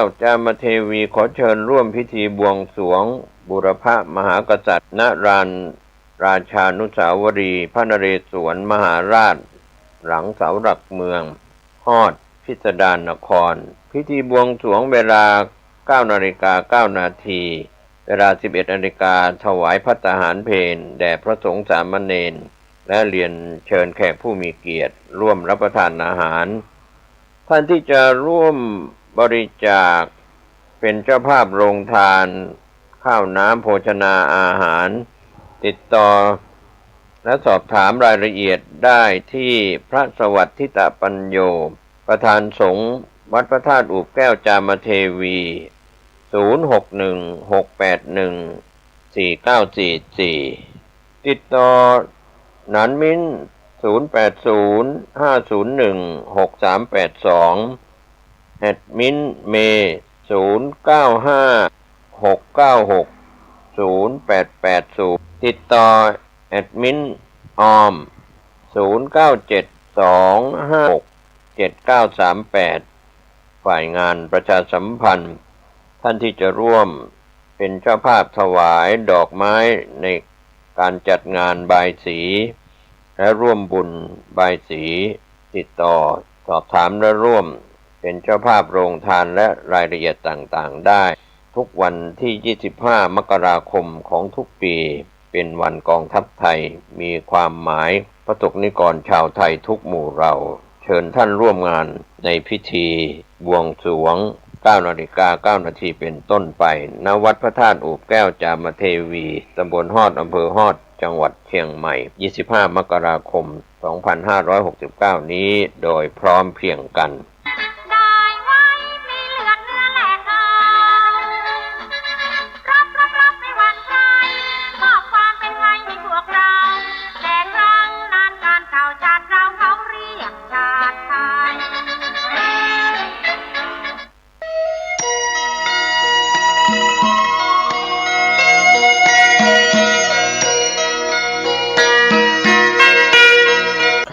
เจ้าจามเทวีขอเชิญร่วมพิธีบวงสรวงบูรพมหากษัตริย์ณลานราชานุสาวรีย์พระนเรศวรมหาราชหลังเสาหลักเมืองฮอดพิสดารนครพิธีบวงสรวงเวลา 9:09 นาทีเวลา 11 นาฬิกาถวายภัตตาหารเพลแด่พระสงฆ์สามเณรและเรียนเชิญแขกผู้มีเกียรติร่วมรับประทานอาหารท่านที่จะร่วมบริจาคเป็นเจ้าภาพโรงทานข้าวน้ำโภชนาอาหารติดต่อและสอบถามรายละเอียดได้ที่พระสวัสดิตปัญโยประธานสงฆ์วัดพระธาตุอู่แก้วจามเทวี0616814944ติดต่อหนานมิ้น0805016382แอดมินเม0956960880ติดต่อแอดมินออม0972567938ฝ่ายงานประชาสัมพันธ์ท่านที่จะร่วมเป็นเจ้าภาพถวายดอกไม้ในการจัดงานบายสีและร่วมบุญบายสีติดต่อสอบถามและร่วมเป็นเจ้าภาพโรงทานและรายละเอียดต่างๆได้ทุกวันที่25มกราคมของทุกปีเป็นวันกองทัพไทยมีความหมายประสบนิกรชาวไทยทุกหมู่เหล่าเชิญท่านร่วมงานในพิธีบวงสรวง 9:09 นาทีเป็นต้นไปณวัดพระธาตุอู่แก้วจามเทวีตำบลฮอดอำเภอฮอดจังหวัดเชียงใหม่25มกราคม2569นี้โดยพร้อมเพรียงกัน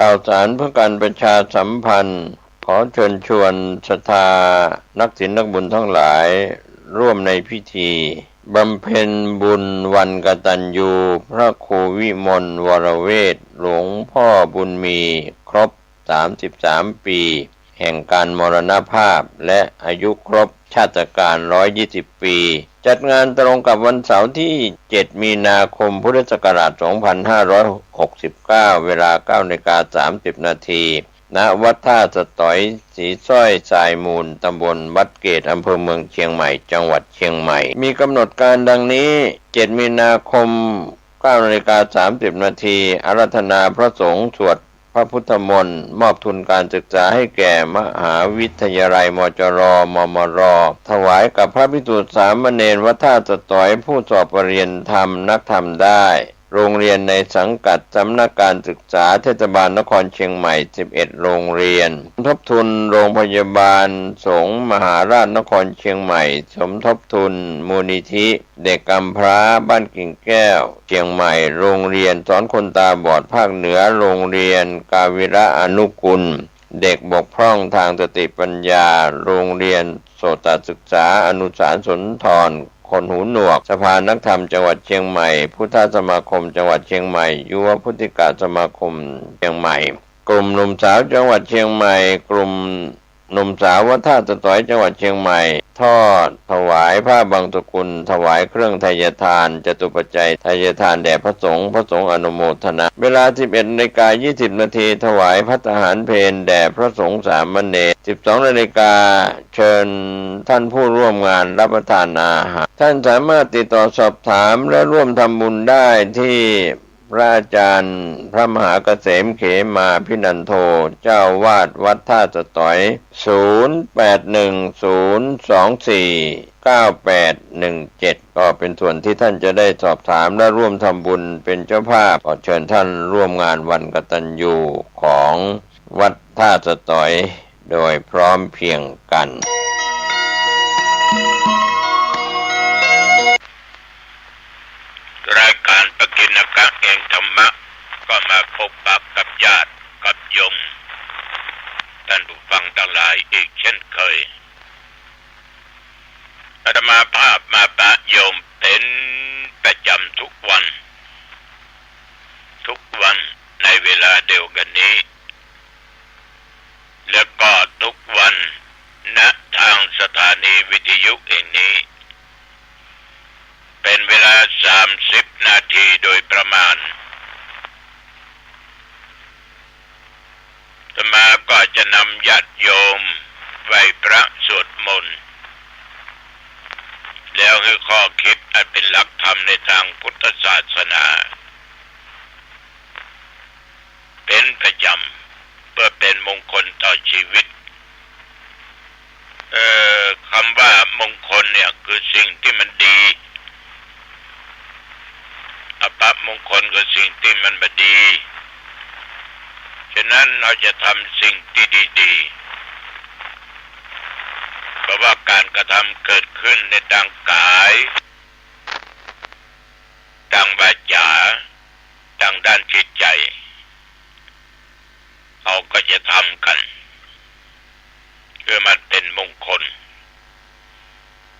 ข่าวสารเพื่อการประชาสัมพันธ์ขอเชิญชวนศรัทธานักศีลนักบุญทั้งหลายร่วมในพิธีบำเพ็ญบุญวันกตัญญูพระครูวิมลวรเวทหลวงพ่อบุญมีครบ33ปีแห่งการมรณภาพและอายุครบชาตการ120ปีจัดงานตรงกับวันเสาร์ที่7มีนาคมพุทธศักราช2569เวลา 9:30 นาทีณวัดท่าสตอยศรีสร้อยทรายมูลตำบลวัดเกตอำเภอเมืองเชียงใหม่จังหวัดเชียงใหม่มีกำหนดการดังนี้7มีนาคม 9:30 นาทีอาราธนาพระสงฆ์สวดพระพุทธมนต์มอบทุนการศึกษาให้แก่มหาวิทยาลัยมจร.มมร.ถวายกับพระภิกษุสามเณรวัดท่าสตอยผู้สอบปรริญญาธรรมนักธรรมได้โรงเรียนในสังกัดสำนักการศึกษาเทศบาลนครเชียงใหม่11โรงเรียนทบทุนโรงพยาบาลสงฆ์มหาราชนครเชียงใหม่สมทบทุนมูลนิธิเด็กกำพร้าบ้านกิ่งแก้วเชียงใหม่โรงเรียนสอนคนตาบอดภาคเหนือโรงเรียนกาวิระอนุกุลเด็กบกพร่องทางสติปัญญาโรงเรียนโสตศึกษาอนุสารสนธรคนหูหนวกสภานักธรรมจังหวัดเชียงใหม่พุทธสมาคมจังหวัดเชียงใหม่ยุวพุทธิกาสมาคมเชียงใหม่กลุ่มหนุ่มสาวจังหวัดเชียงใหม่กลุ่มหนุ่มสาววัดท่าสตอยจังหวัดเชียงใหม่ทอดถวายผ้าบางสกุลถวายเครื่องไทยทานจตุปัจจัยไทยทานแด่พระสงฆ์อนุโมทนาเวลา 11:20 นาทีถวายภัตตาหารเพลแด่พระสงฆ์สามเณร 12 นาฬิกาเชิญท่านผู้ร่วมงานรับประทานอาหารท่านสามารถติดต่อสอบถามและร่วมทำบุญได้ที่พระอาจารย์พระมหาเกษมเขมาพินันโทเจ้าวาดวัดท่าสตอย0810249817ก็เป็นส่วนที่ท่านจะได้สอบถามและร่วมทำบุญเป็นเจ้าภาพขอเชิญท่านร่วมงานวันกตัญญูของวัดท่าสตอยโดยพร้อมเพรียงกันรายการปกิณกะแห่งธรรมะก็มาพบปะกับญาติกับโยมท่านผู้ฟังทั้งหลายอีกเช่นเคย านอาตมาก็จะนำญาติโยมไหว้พระสวดมนต์แล้วให้ข้อคิดอันเป็นหลักธรรมในทางพุทธศาสนาเป็นประจำเพื่อเป็นมงคลต่อชีวิตคำว่ามงคลเนี่ยคือสิ่งที่มันดีอัปมงคลคือสิ่งที่มันไม่ดีฉะนั้นเราจะทำสิ่งที่ดีๆเพราะว่าการกระทำเกิดขึ้นในทางกายทางวาจาทางด้านจิตใจเขาก็จะทำกันเพื่อมันเป็นมงคล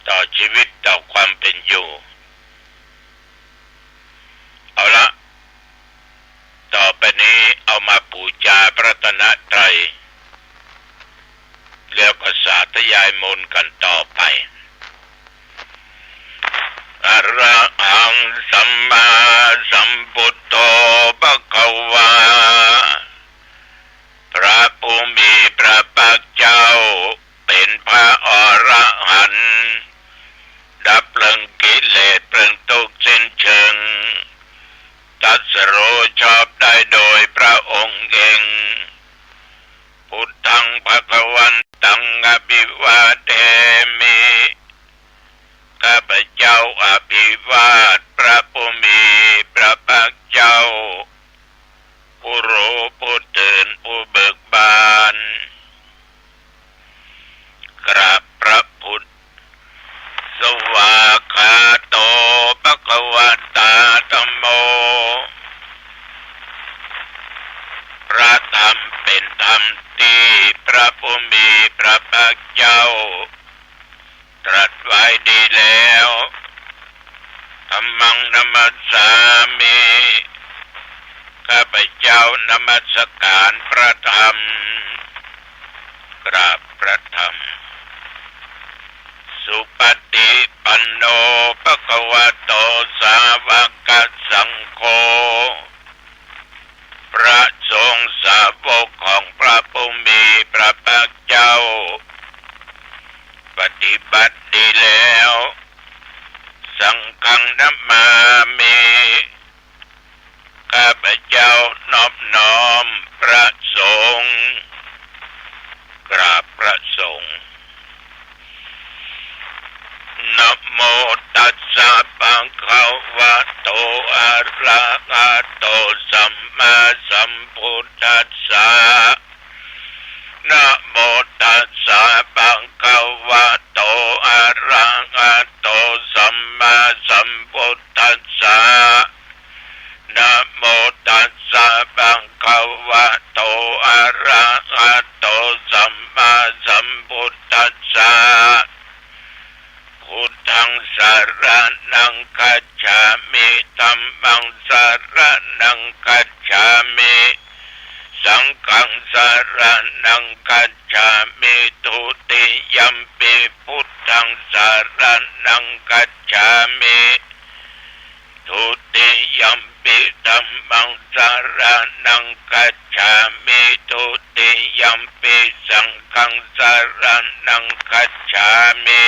ต่อชีวิตต่อความเป็นอยู่เอาละต่อไปนี้เอามาบูชาพระรัตนตรัยแล้วก็สาธยายมนต์กันต่อไปอะระหังสัมมาสัมพุทโธภควาพระผู้มีพระภาคเจ้าเป็นพระอรหันต์ดับเพลิงกิเลสเพลิงทุกข์สิ้นเชิงตรัสรู้ชอบได้โดยพระองค์เองพุทธังภควันตังอภิวาเทมิข้าพเจ้าอภิวาทพระผู้มีพระภาคเจ้าผู้รู้ผู้ตื่นผู้เบิกบานกราบพระพุทธสวากขาโตภควตาธัมโมพระธรรมเป็นธรรมที่พระผู้มีพระภาคเจ้าตรัสไว้ดีแล้วธัมมังนัมสสามิข้าพเจ้านมัสการพระธรรมกราบพระธรรมสุปฏิปันโนภควโตสาวกสังโฆพระสงฆ์สาวกของพระผู้มีพระภาคเจ้าปฏิบัติดีแล้วสังฆังนัมมามิข้าพเจ้านอบน้อมพระสงฆ์กราบพระสงฆ์นะโมตัสสะภะคะวะโตอะระหะโตสัมมาสัมพุทธัสสะนะโมตัสสะภะคะวะโตอะระหะโตสัมมาสัมพุทธัสสะนะโมตัสสะภะคะวะโตอะระหะโตสัมมาสัมพุทธัสสะพุทธังสรณังคัจฉามิธัมมังสรณังคัจฉามิสังฆังสรณังคัจฉามิทุติยัมปิพุทธังสรณังคัจฉามิทุติยัมปิธัมมังสรณังคัจฉามิทุติยัมปิสังฆังสรณังคัจฉามิ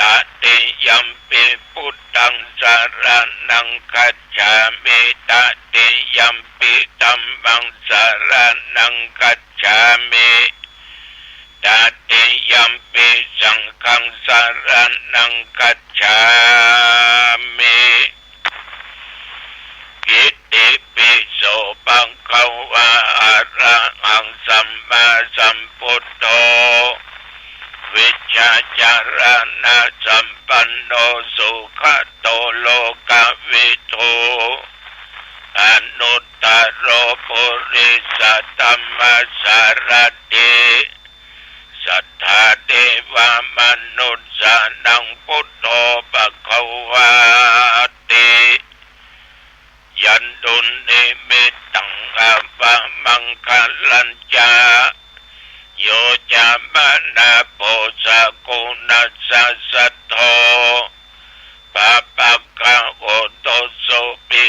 ตติยัมปิพุทธังสรณังคัจฉามิตติยัมปิธัมมังสรณังคัจฉามิตติยัมปิสังฆังสรณังคัจฉามิอิติปิโสภะคะวะอะระหังสัมมาสัมพุทโธวิชชาจารณะสัมปันโนสุขโตโลกวิทูอนุตตโรปุริสธัมมสารถิสัทธาเทวมนุษย์สานังพุทโธภควาติยันตุนิมิตตังอาภะมังคลัญจาโยจามนาโพสกุณัสสะโทปะปะกะโอโตโสปิ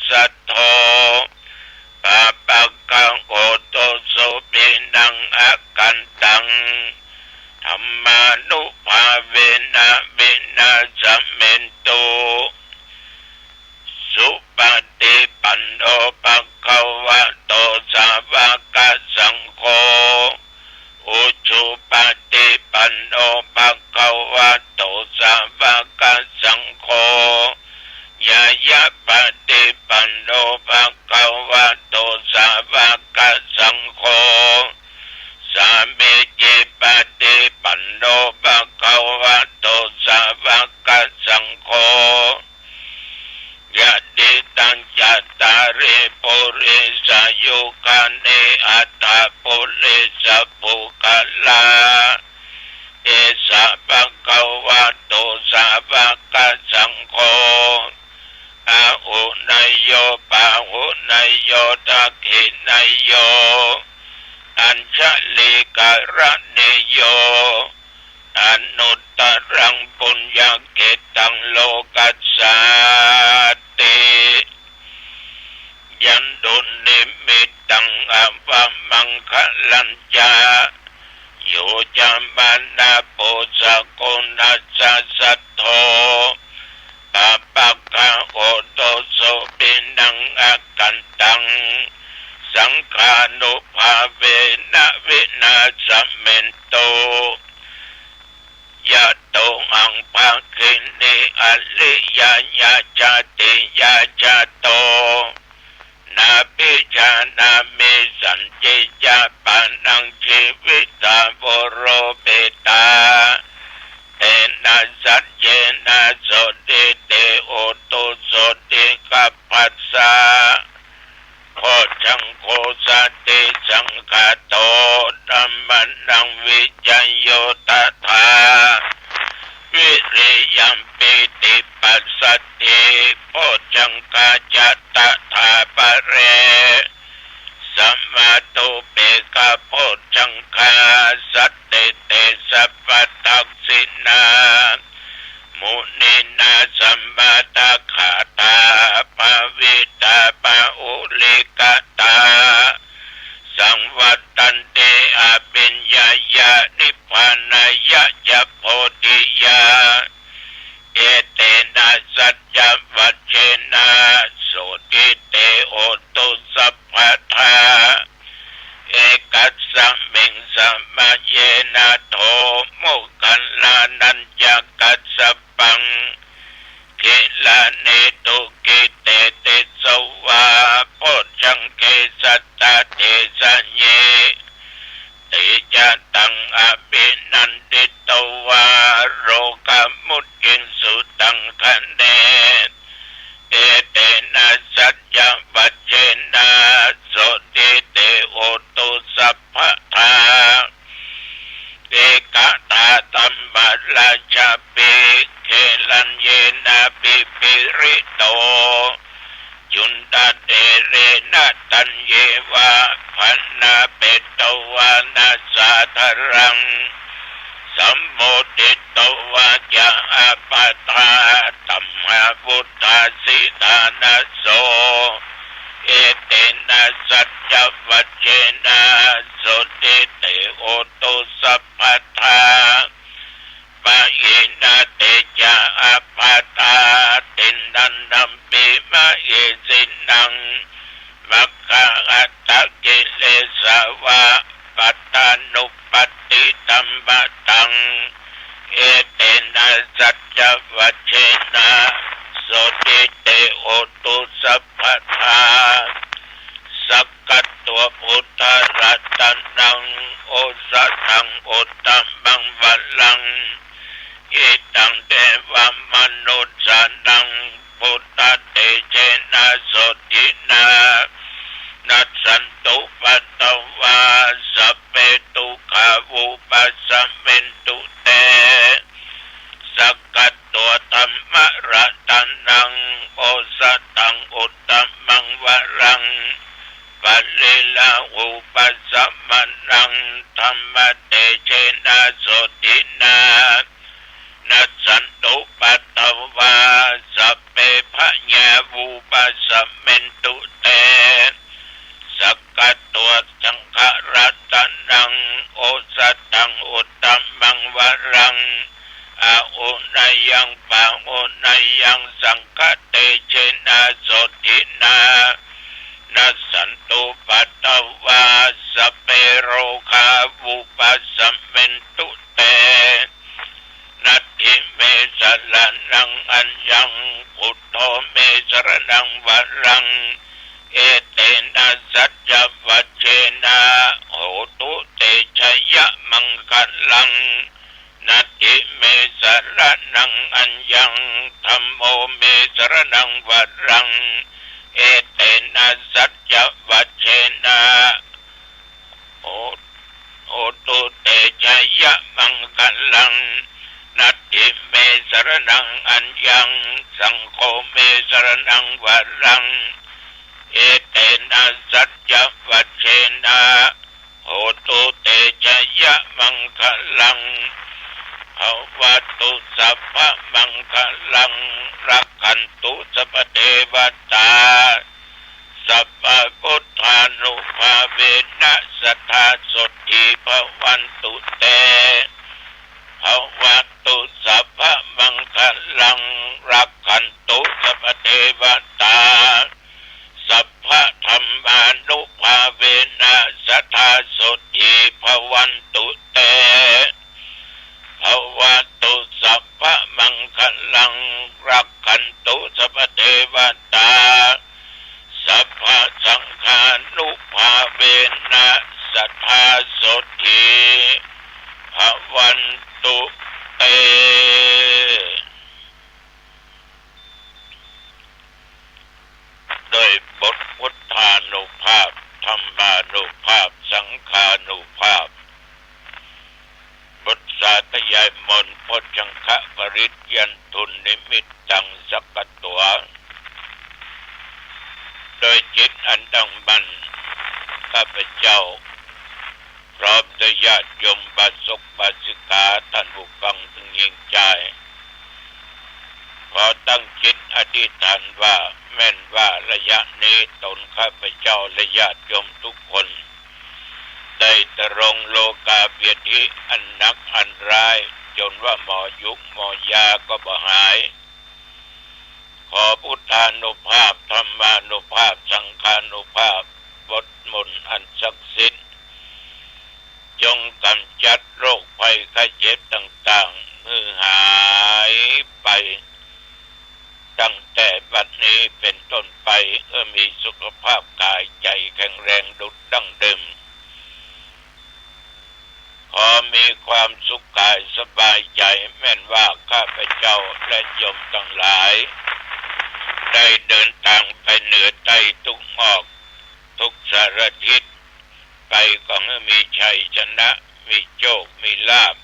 สัทโธปะปักขังโอโตสุปินังอากันตังธรรมานุภาเวนะวินาศเมนตุสุปฏิปันโนภะคะวะโตสาวกสังโฆอุชุปฏิปันโนภะคะวะโตสาวกสังโฆยายะปฏิปันโนภะคะวะโตสาวกสังโฆสามิจิปฏิปันโนภะคะวะโตสาวกสังโฆยะติตังจัตตาริปุริสายุคานิอัตถปุริสปุคลาเอสะภะคะวะโตสาวกสังโฆอาหุนายโยปาหุนายโยทักขินายโยอัญชลิกะระเนโยอนุตตรังปุญญเกตังโลกัสสาติยันดุนิมิตตังอภมังคลัญจาโยจัมปนาปุสะโกนัสสะสัทโธปะปักขะโอโตโสปินังอากันตังสังฆานุภาเวนะวินาศเมนโตยะโตอังภาคินิอริยญาจติยาจโตนาปิจานามิสันจิจาปานังชีวิตาโวโรเปตาเตนะสัจเจนะโสติเตโอตุโสติกัปปัสสะโคจังโคสัตติสังฆาโตธัมมันังวิจโยตถาวิริยัมปิติปัสสติโพจังกาจัตตถาปะเรสัมมาตุเปกะโพจังคาสัตติเตสัพพทักษินามุนินาสัมมาตาขาตาภาวิตาปะอุลิกตาสังวัตตันเตอภิญญายานิพพานายะจะโพธิยาเอเตนะสัจจวัจเจนะโสติเตโอตุสัพพทาเอกัสสะมิงสัมมาเยนะโทโมคัลลานัญจกัสสปังกิลาเนตุกิเตเตสวาโพจังเกสัตตะเตสัญเยติจัตตังอภินันติตวาโรกมุตติสุตังคะเนเอเตนะสัจจวัจเจนะโสติเตโอตุสัพพทาเอกตาตัมบัลลาชาปิเคลัญเยนะปิปิริโตจุนตาเตเรนะตัญเยวะพันนาเปตวานาสาธรังสัมโมติตวาจะอาปาตาตัมหาพุทธาสิทานาโสเอเตนะสัจจวัจเจนะโสติเตโอตุสัพพทาปะเยนะเตจาอาปาตาตินันนัมปิมะเยสินังมัคคะอัตตกิเลสาวะปัตตานุปัตติตัมปะตังเอเตนะสัจจวัจเจนะโสติเตโอตุสัพพทาสักกัตตัวพุทธรัตนังโอสัทังโอตัมบังวัลลังอิตังเทวมนุสสานังพุทธเตเจนะโสตินานัสสันตุปัตตวาสัพเพตุขาวุปัสสเมนตุเตสักกัตตัวธรรมรัตนังโอสัตังอุตตมังวรังปัลลิลาอุปัสสมนังธรรมเตเจนะโสตินานัสสันตุปัตตวาสัพเพ พะญาวูปัสสะเมนตุเตสักกะตัวสังฆรัตนังโอสัตตังอุตตัมมังวรังอาโอนายังปะโอนายังสังฆเตเชนะโสตินานัสสันตุปัตตวาสเปโรคาวุปัสสะเมนตุเตนัตถิเมสรนังอัญญังพุทโธเมสรนังวรังเอเตนะสัจจวัชเชนะโหตุเตชะยะมังคลังนัตถิเมสรนังอัญญังธัมโมเมสรนังวรังเอเตนะสัจจวัชเชนะโหตุเตชะยะมังคลังนัตถิเมสรนังอัญญังสังโฆเมสรนังวรังเอเตนะสัจจวัชเชนะโหตุเตชะยะมังคลังภวตุสัพพะมังคลังรักขันตุสัพพเทวตาสัพพะพุทธานุภาเวนะสัทธาสดทิภวันตุเตภวตุสัพพะมังคลังรักขันตุสัพพเทวตาสัพพะธรรมานุภาเวนะสัทธาสดทิภวันตุเตภวตุสัพพะมังคลังรักขันตุสัพพเทวตาสัพพะสังฆานุภาเวนะสัทธาสดทิภวันตุเตโดยบทพุทธานุภาพธรรมานุภาพสังฆานุภาพบทสาธยายมนต์พจังคะปริยันทุนนิมิตตังสักกตัว โดยจิตอันตั้งมั่นข้าพเจ้าพร้อมด้วยญาติโยมบาศกบาสิกาท่านผู้ฟังทั้งยิ่งใจขอตั้งจิตอธิษฐานว่าแม้นว่าระยะนี้ตนข้าพเจ้าและญาติโยมทุกคนได้ตรงโลกาเบียดที่อันหนักอันร้ายจนว่าหมอยุกหมอยาก็บ่หายขอพุทธานุภาพธรรมานุภาพสังฆานุภาพบทมนต์อันศักดิ์สิทธิ์จงกำจัดโรคภัยไข้เจ็บต่างๆมือหายไปตั้งแต่บัดนี้เป็นต้นไปมีสุขภาพกายใจแข็งแรงดุจดั้งเดิมขอมีความสุขกายสบายใจแม้นว่าข้าพเจ้าและโยมทั้งหลายได้เดินทางไปเหนือใต้ทุกออกทุกสารทิศไปก็ให้มีชัยชนะมีโชคมีลาภ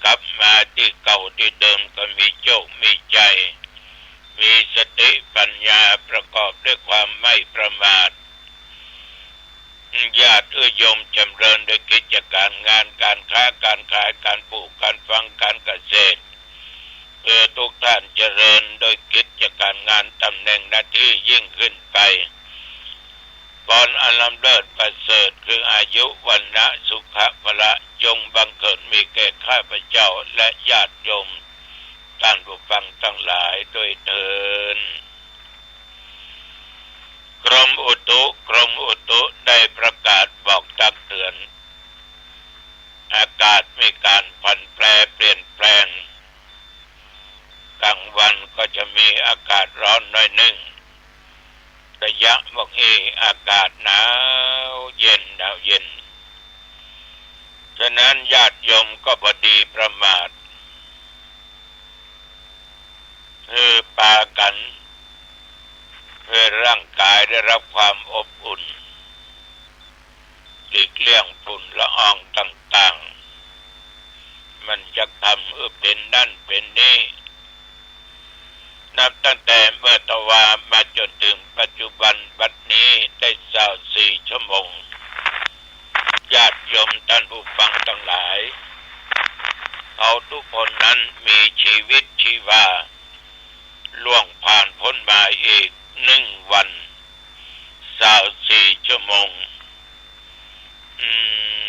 กลับมาที่เก่าที่เดิมก็มีโชคมีใจมีสติปัญญาประกอบด้วยความไม่ประมาทญาติโยมจำเริญด้วยกิจการงานการค้าการขายการปลูกการฟังการเกษตรเพื่อทุกท่านเจริญโดยกิจการงานตำแหน่งหน้าที่ยิ่งขึ้นไปผลอันล้ำเลิศประเสริฐคืออายุวันนะสุขะพละจงบังเกิดมีแก่ข้าพเจ้าและญาติโยมท่านผู้ฟังทั้งหลายโดยเถิดกรมอุตุได้ประกาศบอกตักเตือนอากาศมีการผันแปรเปลี่ยนแปลงกลางวันก็จะมีอากาศร้อนหน่อยหนึ่งระยะบางทีอากาศหนาวเย็นฉะนั้นญาติโยมก็บ่ดีประมาทคือปากันเพื่อร่างกายได้รับความอบอุ่นหลีกเลี่ยงฝุ่นละอองต่างๆมันจะทำเป็นนั่นเป็นนี่นับตั้งแต่เมื่อตะวามาจนถึงปัจจุบันบัดนี้ได้24 ชั่วโมงญาติโยมท่านผู้ฟังทั้งหลายเขาทุกคนนั้นมีชีวิตชีวา ล่วงผ่านพ้นมาอีก1 วัน24 ชั่วโมง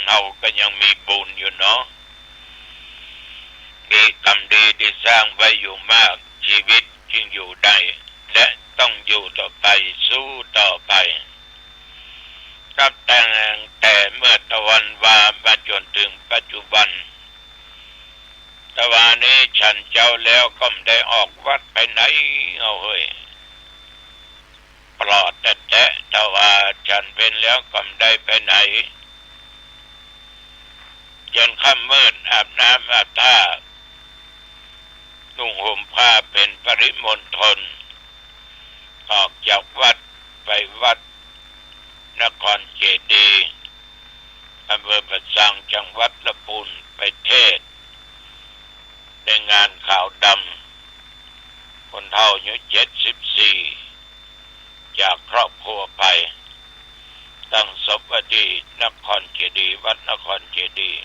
เราก็ยังมีบุญอยู่เนาะมีกรรมดีที่สร้างไว้อยู่มากชีวิตจึงอยู่ได้และต้องอยู่ต่อไปสู้ต่อไปครับแต่เมื่อตะวันวามาจนถึงปัจจุบันตะวันนี้ฉันเจ้าแล้วก็ไม่ได้ออกวัดไปไหนเอาเฮ้ยปลอดแต่ตะวันฉันเป็นแล้วก็ไม่ได้ไปไหนจนค่ำมืดอาบน้ำอาบท่านุ่งห่มผ้าเป็นปริมณฑลออกจากวัดไปวัดนครเจดีย์อำเภอประสังจังหวัดลำพูนไปเทศน์ในงานขาวดำคนเฒ่าอายุ74จากครอบครัวไปตั้งศพไว้ที่นครเจดีย์วัดนครเจดีย์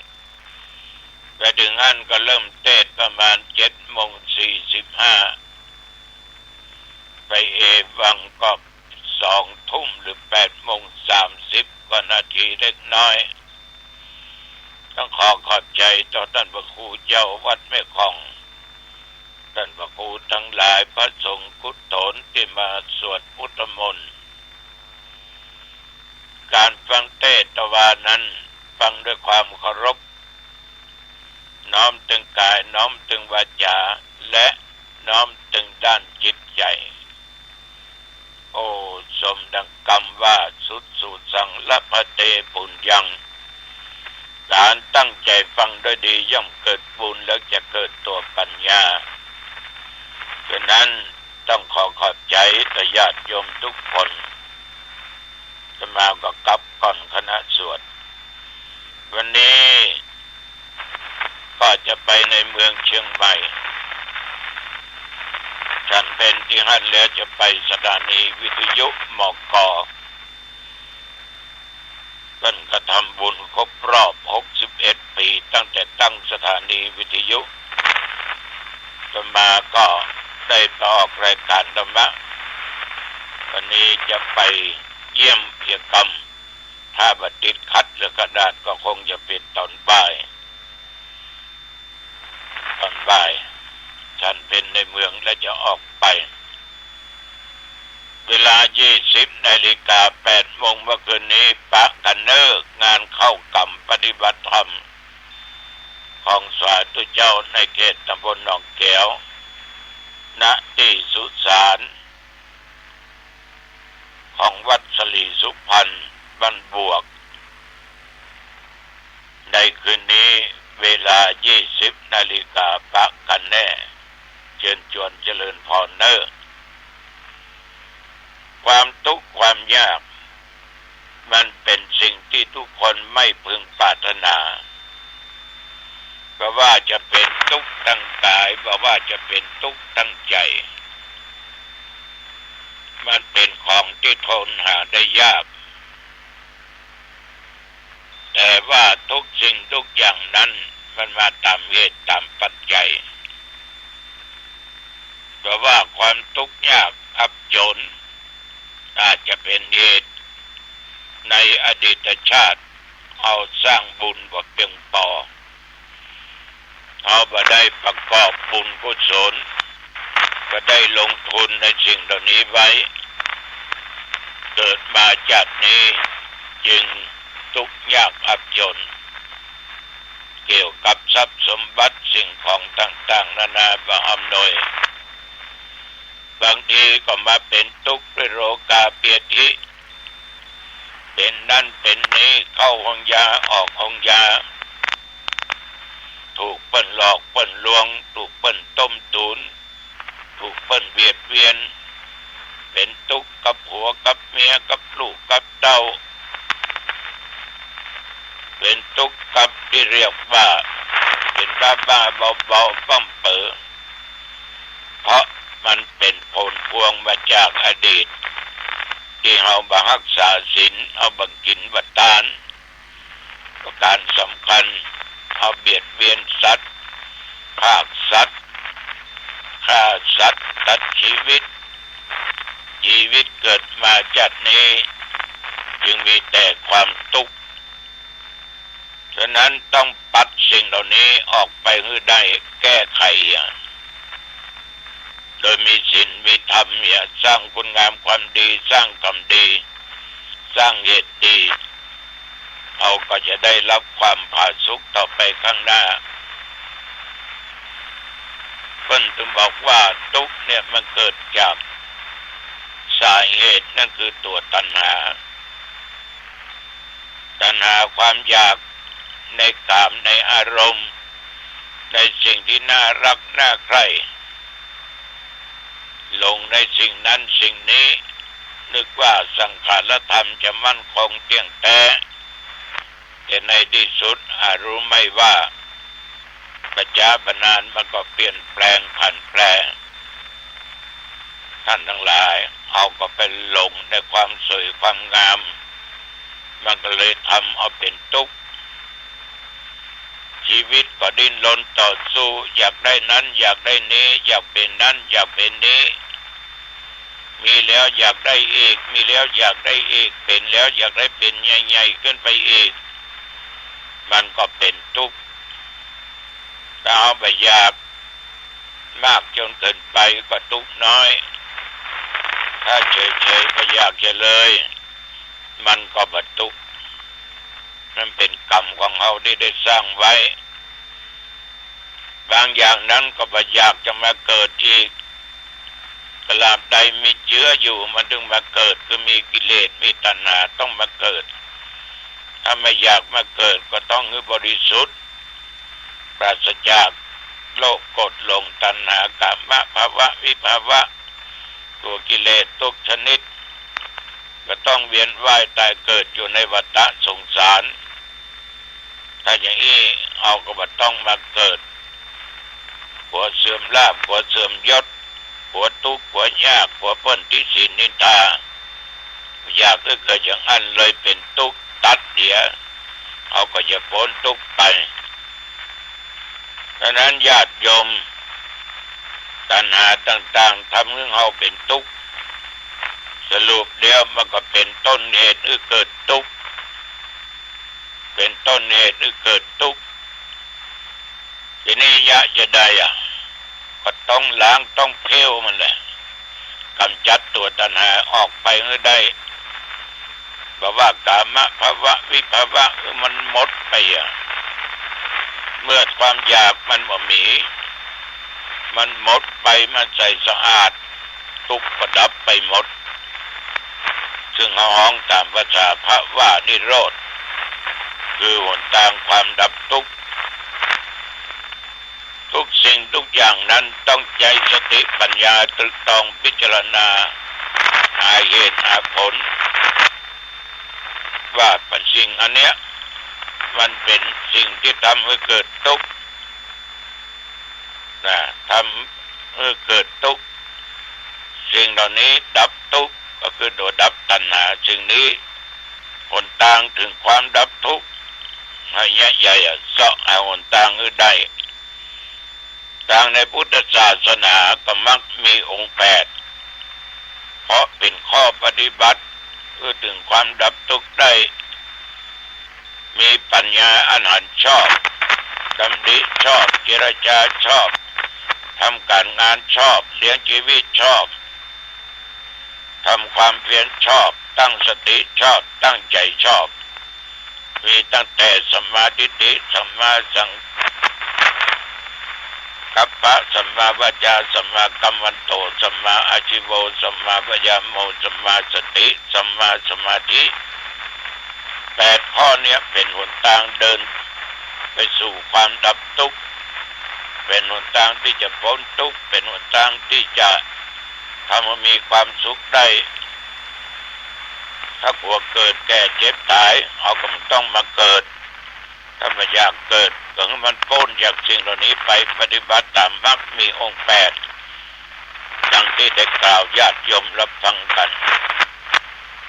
ไปถึงอันก็เริ่มเทศน์ประมาณ7:45ไปเอวังก็20:00หรือ8:30กว่านาทีเล็กน้อยต้องขอบใจต่อท่านพระครูเจ้าวัดแม่คองท่านพระครูทั้งหลายพระสงฆ์กุศลที่มาสวดพุทธมนต์การฟังเทศวานั้นฟังด้วยความเคารพน้อมถึงกายน้อมถึงวาจาและน้อมถึงด้านจิตใจโอ้สมดังคำว่าสุดสูตรสังละพะเตปุญญังการตั้งใจฟังด้วยดีย่อมเกิดบุญแล้วจะเกิดตัวปัญญาฉะนั้นต้องขอบใจต่อญาติโยมทุกคนจะมาก็กลับก่อนคณะสวดวันนี้ก็จะไปในเมืองเชียงใหม่ฉันเป็นที่หันแล้วจะไปสถานีวิทยุมก.กันกระทำบุญครบรอบ61 ปีตั้งแต่ตั้งสถานีวิทยุต่อมาก็ได้ไปออกรายการธรรมะวันนี้จะไปเยี่ยมเพียกรรมถ้าบัดติดขัดหรือกระดาษก็คงจะเป็นตอนบ่ายฉันเป็นในเมืองและจะออกไปเวลา 20:08 น.เมื่อคืนนี้ปะกันเนกงานเข้ากรรมปฏิบัติธรรมของสาธุเจ้าในเขตตำบลหนองแก้วณที่สุสานของวัดสลีสุพรรณบ้านบวกในคืนนี้เวลา 20:00 น.ปะกันแน่เชิญชวนเจริญพรเนอความทุกข์ความยากมันเป็นสิ่งที่ทุกคนไม่พึงปรารถนาเพราะว่าจะเป็นทุกข์ทางกายเพราะว่าจะเป็นทุกข์ทางใจมันเป็นของที่ทนหาได้ยากแต่ว่าทุกสิ่งทุกอย่างนั้นมันมาตามเหตุตามปัจจัยเพราะว่าความทุกข์ยากอับจนอาจจะเป็นเหตุในอดีตชาติเอาสร้างบุญบ่เพียงพอเอาบ่ได้ประกอบบุญกุศลก็ได้ลงทุนในสิ่งเหล่านี้ไว้เกิดมาจากนี้จึงทุกข์ยากอับจนเกี่ยวกับทรัพย์สมบัติสิ่งของต่างๆนานาบ่อำนวยบางทีก็มาเป็นทุกข์ด้วยโรคาเปียธิเป็นนั่นเป็นนี้เข้าห้องยาออกห้องยาถูกเปิ้นหลอกเปิ้นลวงถูกเปิ้นต้มตุนถูกเปิ้นเบียดเบียนเป็นทุกข์กับผัวกับเมียกับลูกกับเต้าเป็นทุกข์กับที่เรียกว่าเป็นบ้าๆเบาๆปั้มเป๋อเพราะมันเป็นผลพวงมาจากอดีตที่เราบังรักษาศีลเอาบังกินบัตานประการสำคัญเอาเบียดเบียนสัตว์ฆ่าสัตว์ ตัดชีวิตเกิดมาจากนี้จึงมีแต่ความทุกข์ฉะนั้นต้องปัดสิ่งเหล่านี้ออกไปให้ได้แก้ไขโดยมีศีลมีธรรมสร้างคุณงามความดีสร้างกรรมดีสร้างเหตุดีเราก็จะได้รับความผาสุกต่อไปข้างหน้าเพิ่นถึงบอกว่าทุกข์เนี่ยมันเกิดจากสาเหตุนั่นคือตัวตัณหาความอยากในกามในอารมณ์ในสิ่งที่น่ารักน่าใคร่หลงในสิ่งนั้นสิ่งนี้นึกว่าสังขารธรรมจะมั่นคงเที่ยงแท้แต่ในที่สุดรู้ไม่ว่าปัจจุบันนั้นมันก็เปลี่ยนแปลงผันแปรท่านทั้งหลายเอาก็เป็นหลงในความสวยความงามมันก็เลยทำเอาเป็นทุกข์ชีวิตก็ดิ้นรนต่อสู้อยากได้นั้นอยากได้นี้อยากเป็นนั้นอยากเป็นนี้มีแล้วอยากได้อีกมีแล้วอยากได้อีกเป็นแล้วอยากได้เป็นใหญ่ๆขึ้นไปอีกมันก็เป็นทุกข์ถ้าเอาไปอยากมากจนเกินไปก็ทุกข์น้อยถ้าเฉยๆก็อยากจะเลยมันก็บรรทุกข์นั่นเป็นกรรมของเราที่ได้สร้างไว้บางอย่างนั้นก็บ่อยากจะมาเกิดอีกตราบใดมีเชื้ออยู่มันถึงมาเกิดคือมีกิเลสมีตัณหาต้องมาเกิดถ้าไม่อยากมาเกิดก็ต้องคือบริสุทธิ์ปราศจากโลภโกรธหลงตัณหากามภาวะวิภาวะตัวกิเลสทุกชนิดก็ต้องเวียนว่ายตายเกิดอยู่ในวัฏสงสารถ้าอย่างนี้เอาก็บ่ต้องมาเกิดผัวเสื่อมลาภผัวเสื่อมยศผัวทุกข์ผัวยากผัวพ้นที่ศีลนินทาอยากก็เกิดอย่างนั้นเลยเป็นทุกข์ตัดเดียเอาก็จะพ้นทุกข์ไปดังนั้นญาติโยมตัณหาต่างๆทำให้เราเป็นทุกข์สรุปแล้วมันก็เป็นต้นเหตุให้เกิดทุกข์เป็นต้นเหตุให้เกิดทุกข์ทีนี้ยะจะได้ก็ต้องล้างต้องเพ่วมันแหละกำจัดตัวตัณหาออกไปให้ได้บอกว่ากามภาวะวิภาวะมันหมดไปเมื่อความอยากมันบ่มีมันหมดไปมันใสสะอาดทุกข์ก็ดับไปหมดซึ่งห้องตามภาษาพระว่านิโรธคือหนทางความดับทุกข์ทุกสิ่งทุกอย่างนั้นต้องใจสติปัญญาตรึกตรองพิจารณาหาเหตุหาผลว่าปัจสิ่งอันเนี้ยมันเป็นสิ่งที่ทำให้เกิดทุกข์ทำให้เกิดทุกข์สิ่งเหล่านี้ดับทุกข์ก็คือโดยดับตัณหาสิ่งนี้หนทางถึงความดับทุกข์ให้ใหญ่ๆเสาะเอาหนทางให้ได้ทางในพุทธศาสนาก็มักมีองค์8เพราะเป็นข้อปฏิบัติเพื่อถึงความดับทุกข์ได้มีปัญญาอันหันชอบดำริชอบเจรจาชอบทำการงานชอบเลี้ยงชีวิตชอบทำความเพียรชอบตั้งสติชอบตั้งใจชอบมีตั้งแต่สัมมาทิฏฐิสัมมาสังกัปปะสัมมาวาจาสัมมากัมมันโตสัมมาอาชีโวสัมมาปัญญาโมสัมมาสติสัมมาสมาธิ8ข้อเนี้ยเป็นหนทางเดินไปสู่ความดับทุกข์เป็นหนทางที่จะพ้นทุกข์เป็นหนทางที่จะทำให้มีความสุขได้ถ้าผัวเกิดแก่เจ็บตายเอาก็มันต้องมาเกิดถ้าไม่อยากเกิดก็ให้มันพ้นจากสิ่งเหล่านี้ไปปฏิบัติตามมรรคมีองค์8ดังที่ได้กล่าวญาติโยมรับฟังกัน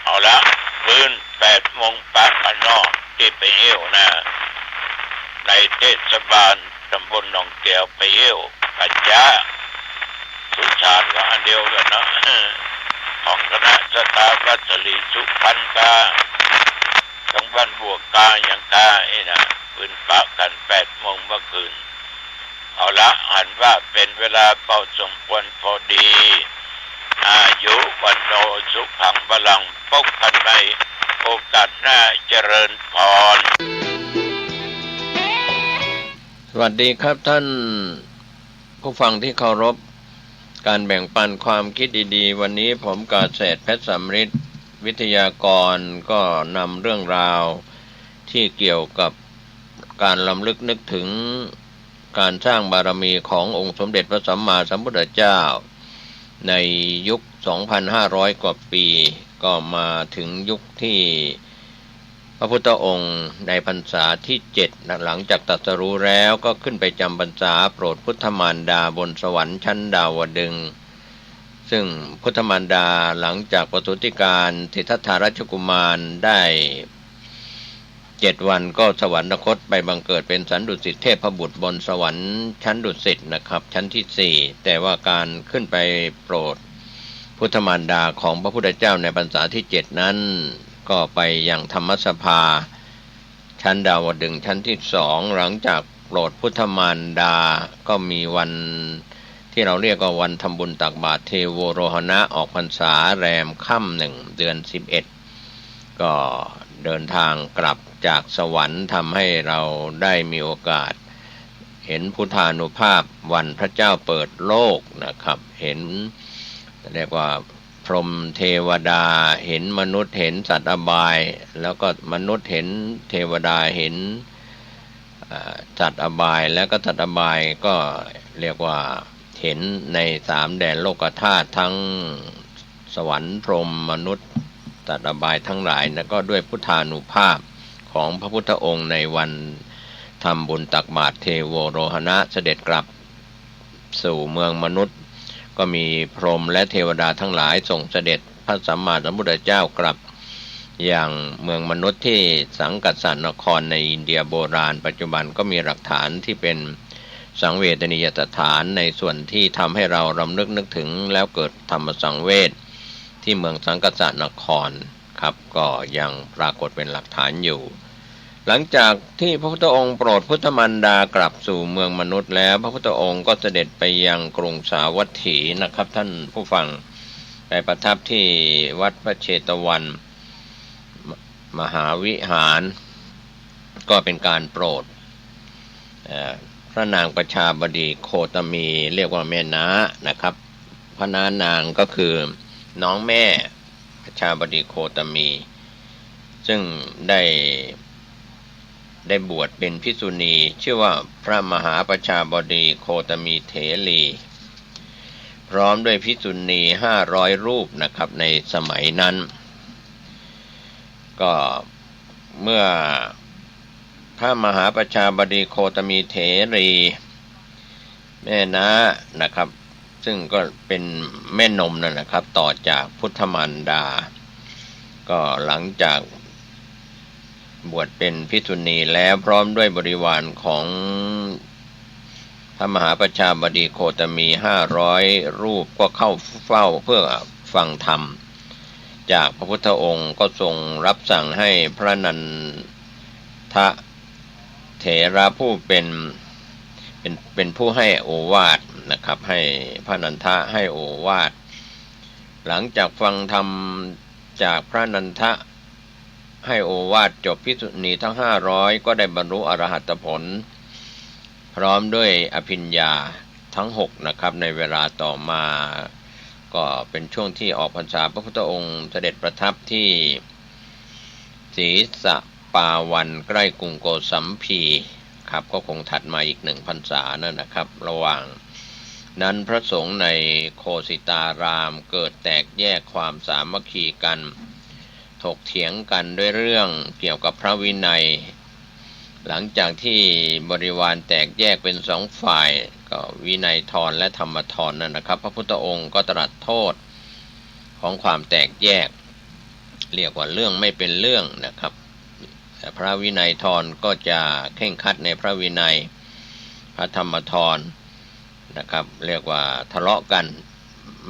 เอาละมื้อ8 โมงปะกันนอกที่ไปเหี่ยวนะในเทศบาลตำบลหนองแก้วไปเหี่ยวปัญญาสุข ชาติก็อันเดียวกันเนาะของคณะสตาวัสลีสุพันกาทั้งบ้านบวกกาอย่างกาไอ้นะปืนปะกัน8 โมงเมื่อคืนเอาละหันว่าเป็นเวลาเป่าสมควรพอดีอายุวันโนสุขังพลังพบกันใหม่โอกาสหน้าเจริญพร สวัสดีครับท่านผู้ฟังที่เคารพการแบ่งปันความคิดดีๆวันนี้ผมกาเศษเพชรสำริดวิทยากรก็นำเรื่องราวที่เกี่ยวกับการรำลึกนึกถึงการสร้างบารมีขององค์สมเด็จพระสัมมาสัมพุทธเจ้าในยุค 2,500 กว่าปีก็มาถึงยุคที่พระพุทธองค์ในพรรษาที่7หลังจากตรัสรู้แล้วก็ขึ้นไปจำพรรษาโปรดพุทธมารดาบนสวรรค์ชั้นดาวดึงส์ซึ่งพุทธมารดาหลังจากประสูติการสิทธัตถราชกุมารได้7 วันก็สวรรคตไปบังเกิดเป็นสันดุสิตเทพบุตรบนสวรรค์ชั้นดุสิตนะครับชั้นที่4แต่ว่าการขึ้นไปโปรดพุทธมารดาของพระพุทธเจ้าในพรรษาที่7นั้นก็ไปยังธรรมสภาชั้นดาวดึงส์ชั้นที่2หลังจากโปรดพุทธมารดาก็มีวันที่เราเรียกว่าวันทำบุญตักบาตรเทโวโรหณะออกพรรษาแรมค่ำ1 เดือน 11ก็เดินทางกลับจากสวรรค์ทำให้เราได้มีโอกาสเห็นพุทธานุภาพวันพระเจ้าเปิดโลกนะครับเห็นเรียกว่าพรหมเทวดาเห็นมนุษย์เห็นสัตว์อบายแล้วก็มนุษย์เห็นเทวดาเห็นสัตว์อบายแล้วก็สัตว์อบายก็เรียกว่าเห็นใน3 แดนโลกธาตุทั้งสวรรค์พรหมมนุษย์สัตว์อบายทั้งหลายแล้วก็ด้วยพุทธานุภาพของพระพุทธองค์ในวันทำบุญตักบาตรเทโวโรหณะเสด็จกลับสู่เมืองมนุษย์ก็มีพรหมและเทวดาทั้งหลายส่งเสด็จพระสัมมาสัมพุทธเจ้ากลับอย่างเมืองมนุษย์ที่สังกัดสนครในอินเดียโบราณปัจจุบันก็มีหลักฐานที่เป็นสังเวชนียสถานในส่วนที่ทำให้เรารำลึกนึกถึงแล้วเกิดธรรมสังเวชที่เมืองสังกัดสนครครับก็ยังปรากฏเป็นหลักฐานอยู่หลังจากที่พระพุทธองค์โปรดพุทธมารดากลับสู่เมืองมนุษย์แล้วพระพุทธองค์ก็เสด็จไปยังกรุงสาวัตถีนะครับท่านผู้ฟังไปประทับที่วัดพระเชตวันมหาวิหารก็เป็นการโปรดพระนางประชาบดีโคตมีเรียกว่าแม่น้านะครับพระนางก็คือน้องแม่ประชาบดีโคตมีซึ่งได้บวชเป็นภิกษุณีชื่อว่าพระมหาประชาบดีโคตมีเถรีพร้อมด้วยภิกษุณี500 รูปนะครับในสมัยนั้นก็เมื่อพระมหาประชาบดีโคตมีเถรีแม่น้านะครับซึ่งก็เป็นแม่นมนั่นนะครับต่อจากพุทธมารดาก็หลังจากบวชเป็นภิกษุณีแล้วพร้อมด้วยบริวารของพระมหาประชาบดีโคตมี500 รูปก็เข้าเฝ้าเพื่อฟังธรรมจากพระพุทธองค์ก็ทรงรับสั่งให้พระนันทะเถระผู้เป็นผู้ให้โอวาทนะครับให้พระนันทะให้โอวาทหลังจากฟังธรรมจากพระนันทะให้โอวาทจบภิกษุณีทั้ง500ก็ได้บรรลุอรหัตผลพร้อมด้วยอภิญญาทั้ง6นะครับในเวลาต่อมาก็เป็นช่วงที่ออกพรรษาพระพุทธองค์เสด็จประทับที่ศรีสะปาวันใกล้กรุงโกสัมพีครับก็คงถัดมาอีก1 พรรษานั่นนะครับระหว่างนั้นพระสงฆ์ในโคสิตารามเกิดแตกแยกความสามัคคีกันถกเถียงกันด้วยเรื่องเกี่ยวกับพระวินัยหลังจากที่บริวารแตกแยกเป็น2 ฝ่ายก็วินัยธรและธรรมธรนั่นนะครับพระพุทธองค์ก็ตรัสโทษของความแตกแยกเรียกว่าเรื่องไม่เป็นเรื่องนะครับพระวินัยธรก็จะเคร่งครัดในพระวินัยพระธรรมธรนะครับเรียกว่าทะเลาะกัน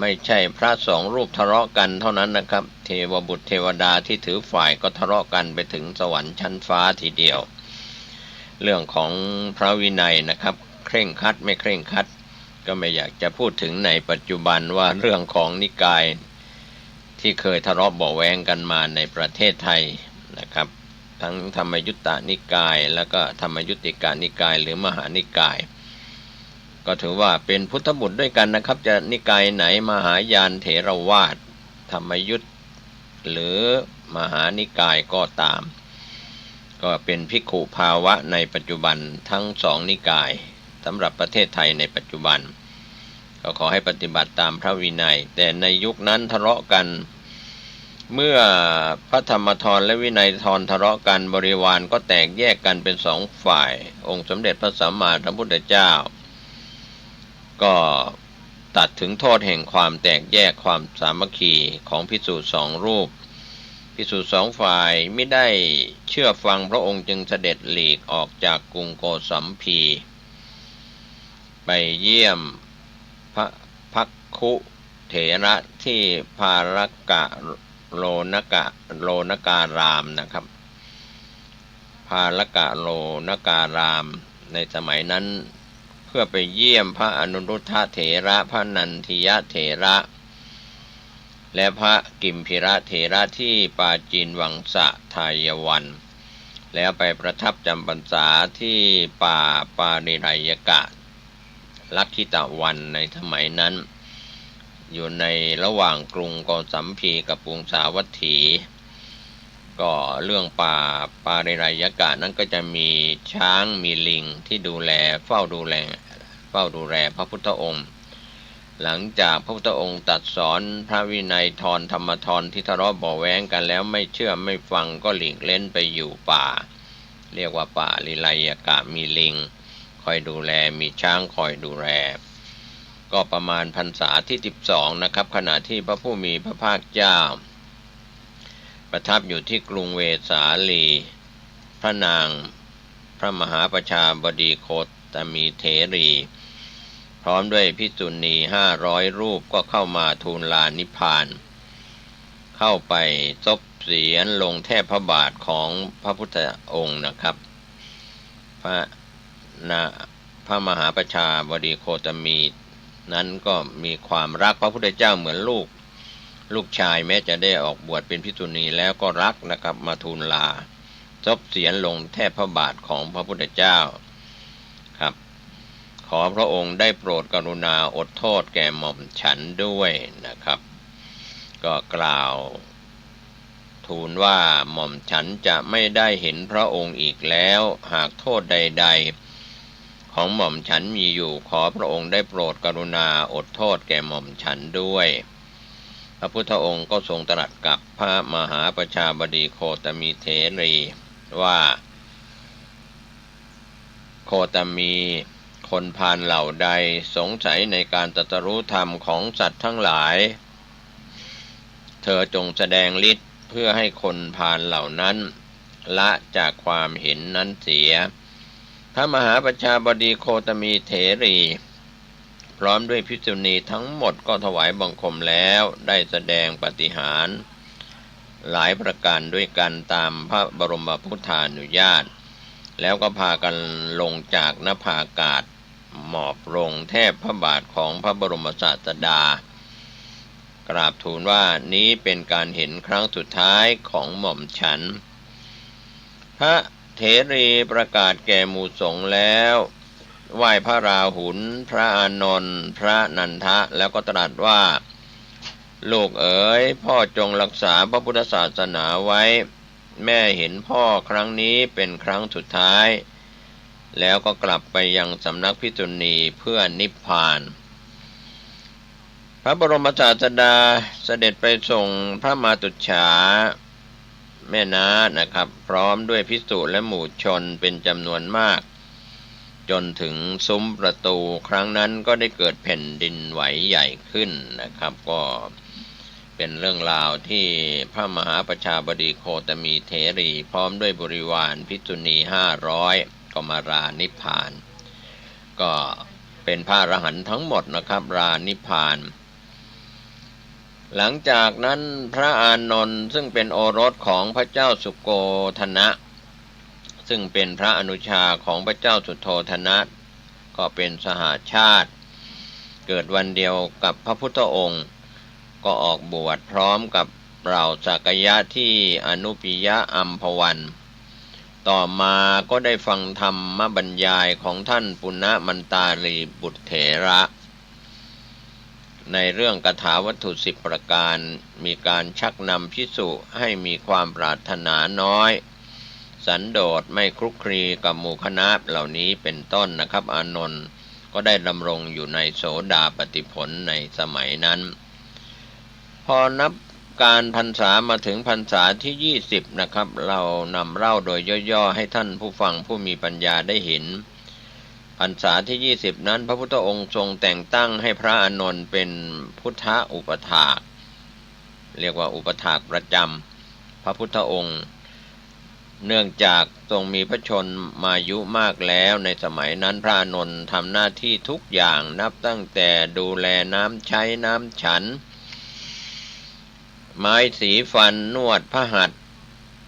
ไม่ใช่พระสองรูปทะเลาะกันเท่านั้นนะครับเทวบุตรเทวดาที่ถือฝ่ายก็ทะเลาะกันไปถึงสวรรค์ชั้นฟ้าทีเดียวเรื่องของพระวินัยนะครับเคร่งครัดไม่เคร่งครัดก็ไม่อยากจะพูดถึงในปัจจุบันว่าเรื่องของนิกายที่เคยทะเลาะเบาะแว้งกันมาในประเทศไทยนะครับทั้งธรรมยุตตนิกายแล้วก็ธรรมยุติกานิกายหรือมหานิกายก็ถือว่าเป็นพุทธบุตรด้วยกันนะครับจะนิกายไหนมหายานเถรวาทธรรมยุตหรือมหานิกายก็ตามก็เป็นภิกขุภาวะในปัจจุบันทั้งสองนิกายสำหรับประเทศไทยในปัจจุบันก็ขอให้ปฏิบัติตามพระวินัยแต่ในยุคนั้นทะเลาะกันเมื่อพระธรรมธรและวินัยธรทะเลาะกันบริวารก็แตกแยกกันเป็นสองฝ่ายองค์สมเด็จพระสัมมาสัมพุทธเจ้าก็ตัดถึงโทษแห่งความแตกแยกความสามัคคีของภิกษุสองรูปภิกษุสองฝ่ายไม่ได้เชื่อฟังพระองค์จึงเสด็จหลีกออกจากกรุงโกสัมพีไปเยี่ยมพระภักคุเถระที่ภารกะโลนการามนะครับภารกะโลนการามในสมัยนั้นเพื่อไปเยี่ยมพระอนุรุทธเถระพระนันทิยเถระและพระกิมพิระเถระที่ปาจีนวังสะทายวันแล้วไปประทับจำพรรษาที่ป่าปาริไรยกะลักขิตวันในสมัยนั้นอยู่ในระหว่างกรุงโกสัมพีกับกรุงสาวัตถีก็เรื่องป่าปาริไรยกะนั้นก็จะมีช้างมีลิงที่เฝ้าดูแลพระพุทธองค์หลังจากพระพุทธองค์ตรัสสอนพระวินัยธรธรรมธรที่ทะเลาะเบาะแว้งกันแล้วไม่เชื่อไม่ฟังก็หลีกเล่นไปอยู่ป่าเรียกว่าป่าลิไลยกะมีลิงคอยดูแลมีช้างคอยดูแลก็ประมาณพรรษาที่12นะครับขณะที่พระผู้มีพระภาคเจ้าประทับอยู่ที่กรุงเวสาลีพระนางพระมหาประชาบดีโคตมีเถรีพร้อมด้วยภิกษุณี500 รูปก็เข้ามาทูลลานิพพานเข้าไปซบเสียรลงแทบพระบาทของพระพุทธองค์นะครับพระมหาประชาบดีโคตมีนั้นก็มีความรักพระพุทธเจ้าเหมือนลูกชายแม้จะได้ออกบวชเป็นภิกษุณีแล้วก็รักนะครับมาทูลลาซบเสียรลงแทบพระบาทของพระพุทธเจ้าครับขอพระองค์ได้โปรดกรุณาอดโทษแก่หม่อมฉันด้วยนะครับก็กล่าวทูลว่าหม่อมฉันจะไม่ได้เห็นพระองค์อีกแล้วหากโทษใดๆของหม่อมฉันมีอยู่ขอพระองค์ได้โปรดกรุณาอดโทษแก่หม่อมฉันด้วยพระพุทธองค์ก็ทรงตรัสกับพระมหาประชาบดีโคตมีเถรีว่าโคตมีคนพาลเหล่าใดสงสัยในการตรัสรู้ธรรมของสัตว์ทั้งหลายเธอจงแสดงฤทธิ์เพื่อให้คนพาลเหล่านั้นละจากความเห็นนั้นเสียพระมหาประชาบดีโคตมีเถรีพร้อมด้วยภิกษุณีทั้งหมดก็ถวายบังคมแล้วได้แสดงปาฏิหาริย์หลายประการด้วยกันตามพระบรมพุทธานุญาตแล้วก็พากันลงจากนภาอากาศหมอบลงแทบพระบาทของพระบรมศาสดากราบทูลว่านี้เป็นการเห็นครั้งสุดท้ายของหม่อมฉันพระเถรีประกาศแก่หมู่สงฆ์แล้วไหว้พระราหุลพระอานนท์พระนันทะแล้วก็ตรัสว่าลูกเอ๋ยพ่อจงรักษาพระพุทธศาสนาไว้แม่เห็นพ่อครั้งนี้เป็นครั้งสุดท้ายแล้วก็กลับไปยังสำนักภิกษุณีเพื่อนิพพานพระบรมศาสดาเสด็จไปส่งพระมาตุจฉาแม่น้านะครับพร้อมด้วยภิกษุและหมู่ชนเป็นจำนวนมากจนถึงซุ้มประตูครั้งนั้นก็ได้เกิดแผ่นดินไหวใหญ่ขึ้นนะครับก็เป็นเรื่องราวที่พระมหาประชาบดีโคตมีเถรีพร้อมด้วยบริวารภิกษุณี500ก็มารานิพพานก็เป็นพระอรหันต์ทั้งหมดนะครับรานิพพาน หลังจากนั้นพระอานนท์ซึ่งเป็นโอรสของพระเจ้าสุโกธนะซึ่งเป็นพระอนุชาของพระเจ้าสุโธธนะก็เป็นสหชาติเกิดวันเดียวกับพระพุทธองค์ก็ออกบวชพร้อมกับเหล่าสักยะที่อนุปิยะอัมพวันต่อมาก็ได้ฟังธรรมบรรยายของท่านปุณณมันตาลีบุตรเถระในเรื่องคาถาวัตถุ10ประการมีการชักนำภิกษุให้มีความปรารถนาน้อยสันโดษไม่คลุกคลีกับหมู่คณะเหล่านี้เป็นต้นนะครับอานนท์ก็ได้ดำรงอยู่ในโสดาปัตติผลในสมัยนั้นพอนับการพรรษามาถึงพรรษาที่20นะครับเรานำเล่าโดยย่อๆให้ท่านผู้ฟังผู้มีปัญญาได้เห็นพรรษาที่20นั้นพระพุทธองค์ทรงแต่งตั้งให้พระอานนท์เป็นพุทธอุปถากเรียกว่าอุปถากประจำพระพุทธองค์เนื่องจากทรงมีพระชนมายุมากแล้วในสมัยนั้นพระอานนท์ทำหน้าที่ทุกอย่างนับตั้งแต่ดูแลน้ำใช้น้ำฉันไม้สีฟันนวดพระหัตถ์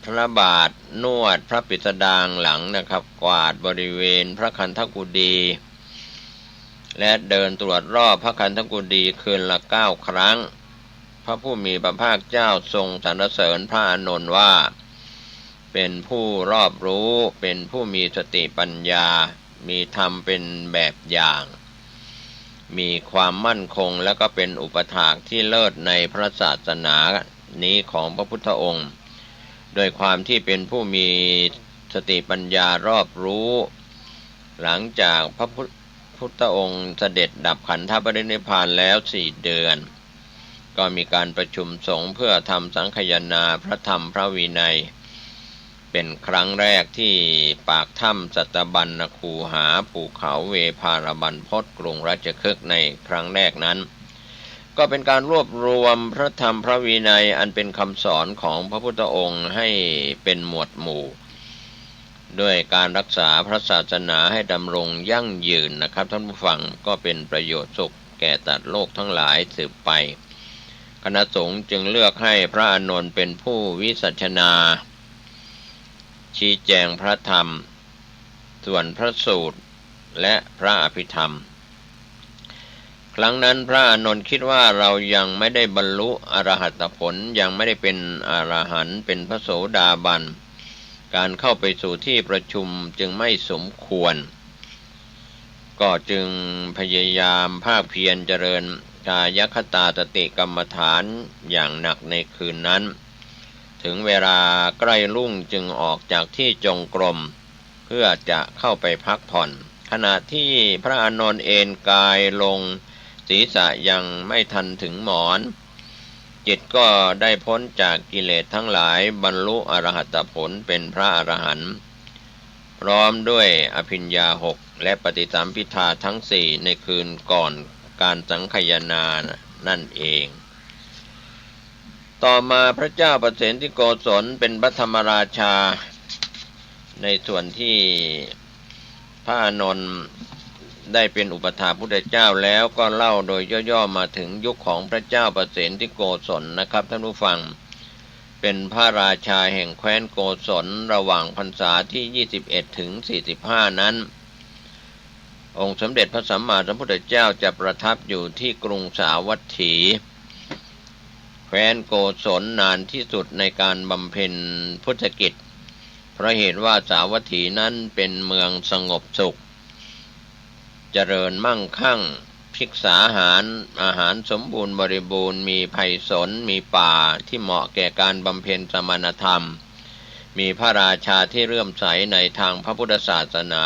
พระบาทนวดพระปิสดางหลังนะครับกวาดบริเวณพระคันธกุฎีและเดินตรวจรอบพระคันธกุฎีคืนละ9 ครั้งพระผู้มีพระภาคเจ้าทรงสรรเสริญพระอานนท์ว่าเป็นผู้รอบรู้เป็นผู้มีสติปัญญามีธรรมเป็นแบบอย่างมีความมั่นคงและก็เป็นอุปถากที่เลิศในพระศาสนานี้ของพระพุทธองค์โดยความที่เป็นผู้มีสติปัญญารอบรู้หลังจากพระพุทธองค์เสด็จดับขันธปรินิพพานแล้ว4 เดือนก็มีการประชุมสงฆ์เพื่อทำสังคายนาพระธรรมพระวินัยเป็นครั้งแรกที่ปากถ้ำสัตบัญญคูหาภูเขาเวภารบรรพตกรุงราชคฤห์ในครั้งแรกนั้นก็เป็นการรวบรวมพระธรรมพระวินัยอันเป็นคำสอนของพระพุทธองค์ให้เป็นหมวดหมู่ด้วยการรักษาพระศาสนาให้ดำรงยั่งยืนนะครับท่านผู้ฟังก็เป็นประโยชน์สุขแก่สัตว์โลกทั้งหลายสืบไปคณะสงฆ์จึงเลือกให้พระอานนท์เป็นผู้วิสัชนาชี้แจงพระธรรมส่วนพระสูตรและพระอภิธรรมครั้งนั้นพระอานนท์คิดว่าเรายังไม่ได้บรรลุอรหัตผลยังไม่ได้เป็นอรหันต์เป็นพระโสดาบันการเข้าไปสู่ที่ประชุมจึงไม่สมควรก็จึงพยายามภาคเพียรเจริญกายคตาสติกรรมฐานอย่างหนักในคืนนั้นถึงเวลาใกล้รุ่งจึงออกจากที่จงกรมเพื่อจะเข้าไปพักผ่อนขณะที่พระอานนท์เอนกายลงศีรษะยังไม่ทันถึงหมอนจิตก็ได้พ้นจากกิเลสทั้งหลายบรรลุอรหัตผลเป็นพระอรหันต์พร้อมด้วยอภิญญา6และปฏิสัมภิทาทั้ง4ในคืนก่อนการสังคายนานั่นเองต่อมาพระเจ้าประเสนที่โกศลเป็นพระธรรมราชาในส่วนที่พระอานนท์ได้เป็นอุปถากพุทธเจ้าแล้วก็เล่าโดยย่อๆมาถึงยุคของพระเจ้าประเสนที่โกศลนะครับท่านผู้ฟังเป็นพระราชาแห่งแคว้นโกศลระหว่างพรรษาที่21ถึง45นั้นองค์สมเด็จพระสัมมาสัมพุทธเจ้าจะประทับอยู่ที่กรุงสาวัตถีแคว้นโกศลนานที่สุดในการบำเพ็ญพุทธกิจเพราะเหตุว่าสาวัตถีนั้นเป็นเมืองสงบสุขเจริญมั่งคั่งภิกษาอาหารสมบูรณ์บริบูรณ์มีไผ่สนมีป่าที่เหมาะแก่การบำเพ็ญสมณธรรมมีพระราชาที่เลื่อมใสในทางพระพุทธศาสนา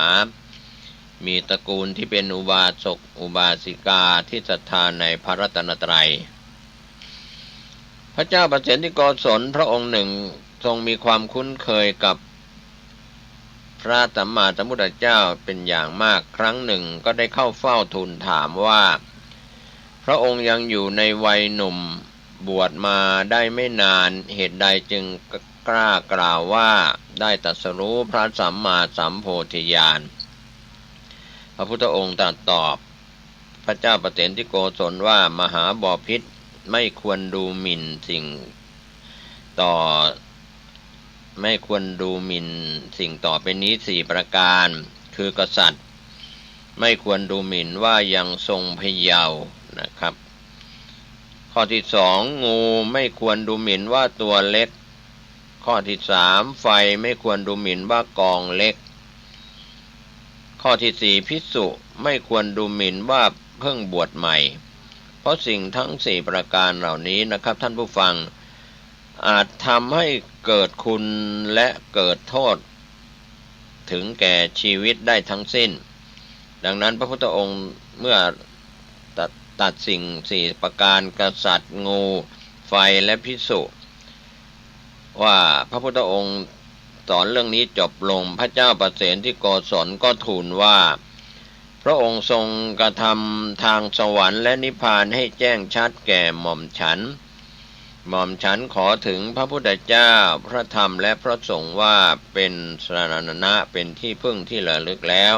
มีตระกูลที่เป็นอุบาสกอุบาสิกาที่ศรัทธาในพระรัตนตรัยพระเจ้าประเสนที่โกศลพระองค์หนึ่งทรงมีความคุ้นเคยกับพระสัมมาสัมพุทธเจ้าเป็นอย่างมากครั้งหนึ่งก็ได้เข้าเฝ้าทูลถามว่าพระองค์ยังอยู่ในวัยหนุ่มบวชมาได้ไม่นานเหตุใดจึงกล้ากล่าวว่าได้ตรัสรู้พระสัมมาสัมโพธิญาณพระพุทธองค์ตรัสตอบพระเจ้าประเสนที่โกศลว่ามหาบพิตร ไม่ควรดูหมิ่นต่อไม่ควรดูหมิ่นสิ่งต่อไปนี้4ประการคือกษัตริย์ไม่ควรดูหมิ่นว่ายังทรงพเยาว์นะครับข้อที่2งูไม่ควรดูหมิ่นว่าตัวเล็กข้อที่3ไฟไม่ควรดูหมิ่นว่ากองเล็กข้อที่4ภิกษุไม่ควรดูหมิ่นว่าเพิ่งบวชใหม่เพราะสิ่งทั้ง4ประการเหล่านี้นะครับท่านผู้ฟังอาจทำให้เกิดคุณและเกิดโทษถึงแก่ชีวิตได้ทั้งสิ้นดังนั้นพระพุทธองค์เมื่อตัดสิ่ง4ประการกษัตริย์งูไฟและภิกษุว่าพระพุทธองค์สอนเรื่องนี้จบลงพระเจ้าประเสนที่โกศลก็ทูลว่าพระองค์ทรงกระทำทางสวรรค์และนิพพานให้แจ้งชัดแก่หม่อมฉันขอถึงพระพุทธเจ้าพระธรรมและพระสงฆ์ว่าเป็นสรณะเป็นที่พึ่งที่ระลึกแล้ว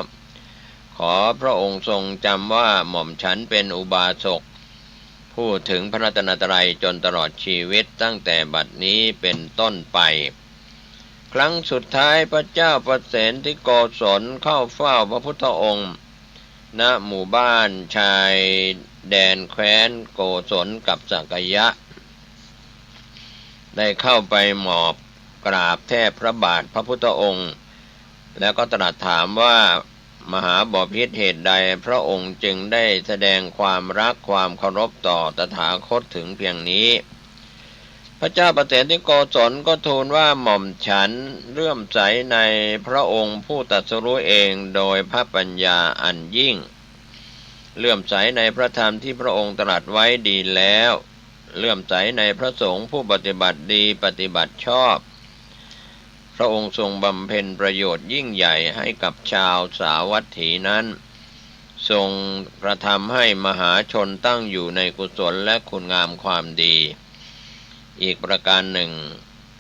ขอพระองค์ทรงจำว่าหม่อมฉันเป็นอุบาสกพูดถึงพระรัตนตรัยจนตลอดชีวิตตั้งแต่บัดนี้เป็นต้นไปครั้งสุดท้ายพระเจ้าประเสนที่โกศลเข้าเฝ้าพระพุทธองค์ณหมู่บ้านชายแดนแคว้นโกศลกับสักยะได้เข้าไปหมอบกราบแทบพระบาทพระพุทธองค์แล้วก็ตรัสถามว่ามหาบพิตรเหตุใดพระองค์จึงได้แสดงความรักความเคารพต่อตถาคตถึงเพียงนี้พระเจ้าประเสนที่โกศลก็ทูลว่าหม่อมฉันเลื่อมใสในพระองค์ผู้ตรัสรู้เองโดยพระปัญญาอันยิ่งเลื่อมใสในพระธรรมที่พระองค์ตรัสไว้ดีแล้วเลื่อมใสในพระสงฆ์ผู้ปฏิบัติดีปฏิบัติชอบพระองค์ทรงบำเพ็ญประโยชน์ยิ่งใหญ่ให้กับชาวสาวัตถีนั้นทรงกระทำให้มหาชนตั้งอยู่ในกุศลและคุณงามความดีอีกประการหนึ่ง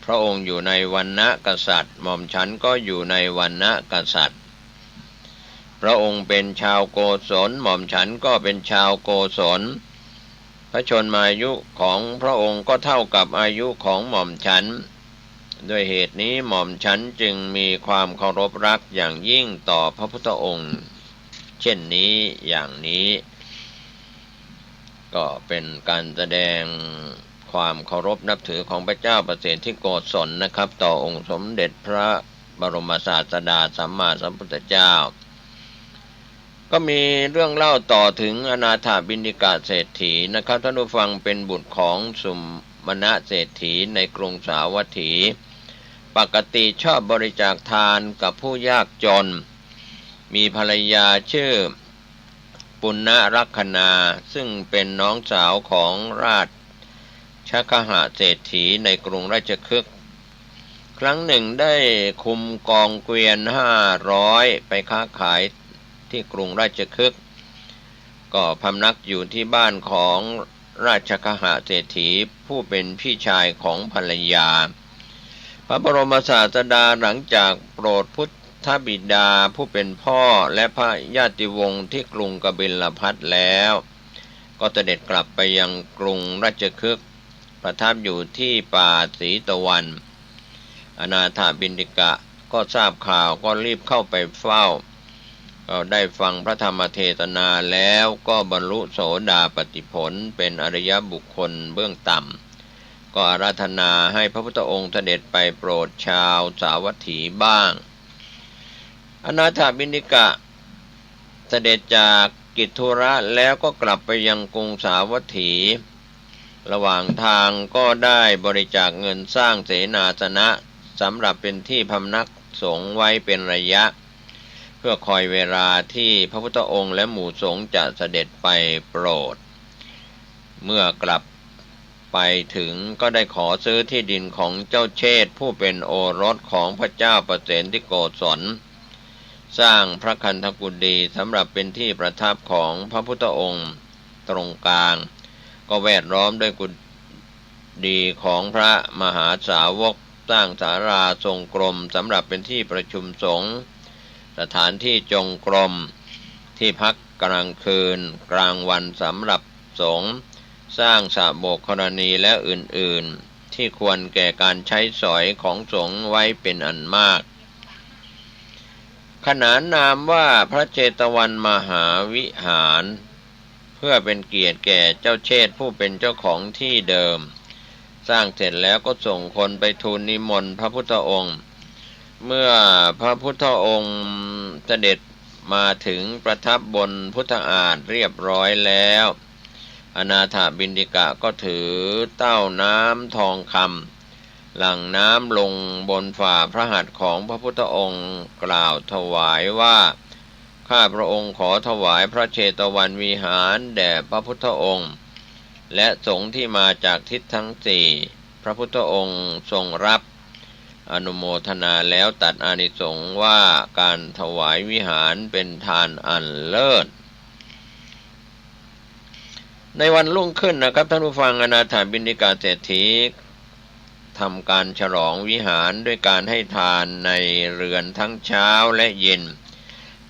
พระองค์อยู่ในวรรณะกษัตริย์หม่อมฉันก็อยู่ในวรรณะกษัตริย์พระองค์เป็นชาวโกศลหม่อมฉันก็เป็นชาวโกศลพระชนมายุของพระองค์ก็เท่ากับอายุของหม่อมฉันด้วยเหตุนี้หม่อมฉันจึงมีความเคารพรักอย่างยิ่งต่อพระพุทธองค์เช่นนี้อย่างนี้ก็เป็นการแสดงความเคารพนับถือของพระเจ้าประเสนที่โกศลนะครับต่อองค์สมเด็จพระบรมศาสดาสัมมาสัมพุทธเจ้าก็มีเรื่องเล่าต่อถึงอนาถบิณฑิกะเศรษฐีนะครับท่านผู้ฟังเป็นบุตรของสุมณะเศรษฐีในกรุงสาวัตถีปกติชอบบริจาคทานกับผู้ยากจนมีภรรยาชื่อปุณณรักขณาซึ่งเป็นน้องสาวของราชคหเศรษฐีในกรุงราชคฤห์ครั้งหนึ่งได้คุมกองเกวียน500ไปค้าขายที่กรุงราชคฤห์ก็พำนักอยู่ที่บ้านของราชคหเศรษฐีผู้เป็นพี่ชายของภรรยาพระบรมศาสดาหลังจากโปรดพุทธบิดาผู้เป็นพ่อและพระญาติวงศ์ที่กรุงกบิลพัสแล้วก็เสด็จกลับไปยังกรุงราชคฤห์ประทับอยู่ที่ป่าสีตะวันอนาถบิณฑิกะก็ทราบข่าวก็รีบเข้าไปเฝ้าก็ได้ฟังพระธรรมเทศนาแล้วก็บรรลุโสดาปัตติผลเป็นอริยบุคคลเบื้องต่ำก็อาราธนาให้พระพุทธองค์เสด็จไปโปรดชาวสาวัตถีบ้างอนาถบิณฑิกะเสด็จจากกิจธุระแล้วก็กลับไปยังกรุงสาวัตถีระหว่างทางก็ได้บริจาคเงินสร้างเสนาสนะสำหรับเป็นที่พำนักสงฆ์ไว้เป็นระยะเพื่อคอยเวลาที่พระพุทธองค์และหมู่สงฆ์จะเสด็จไปโปรดเมื่อกลับไปถึงก็ได้ขอซื้อที่ดินของเจ้าเชษฐ์ผู้เป็นโอรสของพระเจ้าประเสนที่โกศลสร้างพระคันธกุฎีสำหรับเป็นที่ประทับของพระพุทธองค์ตรงกลางก็แวดล้อมด้วยกุฎีของพระมหาสาวกสร้างศาลาทรงกรมสำหรับเป็นที่ประชุมสงฆ์สถานที่จงกรมที่พักกลางคืนกลางวันสำหรับสงฆ์ สร้างสระโบกกรณีและอื่นๆที่ควรแก่การใช้สอยของสงฆ์ไว้เป็นอันมากขนานนามว่าพระเจตวันมหาวิหารเพื่อเป็นเกียรติแก่เจ้าเชษฐ์ผู้เป็นเจ้าของที่เดิมสร้างเสร็จแล้วก็ส่งคนไปทูลนิมนต์พระพุทธองค์เมื่อพระพุทธองค์เสด็จมาถึงประทับบนพุทธอาฏเรียบร้อยแล้วอนาถบิณฑิกะก็ถือเต้าน้ำทองคำหลั่งน้ำลงบนฝ่าพระหัตถ์ของพระพุทธองค์กล่าวถวายว่าข้าพระองค์ขอถวายพระเชตวันวิหารแด่พระพุทธองค์และสงฆ์ที่มาจากทิศทั้งสี่พระพุทธองค์ทรงรับอนุโมทนาแล้วตัดอานิสงส์ว่าการถวายวิหารเป็นทานอันเลิศในวันรุ่งขึ้นนะครับท่านผู้ฟังอนาถบิณฑิกาเศรษฐีทำการฉลองวิหารด้วยการให้ทานในเรือนทั้งเช้าและเย็น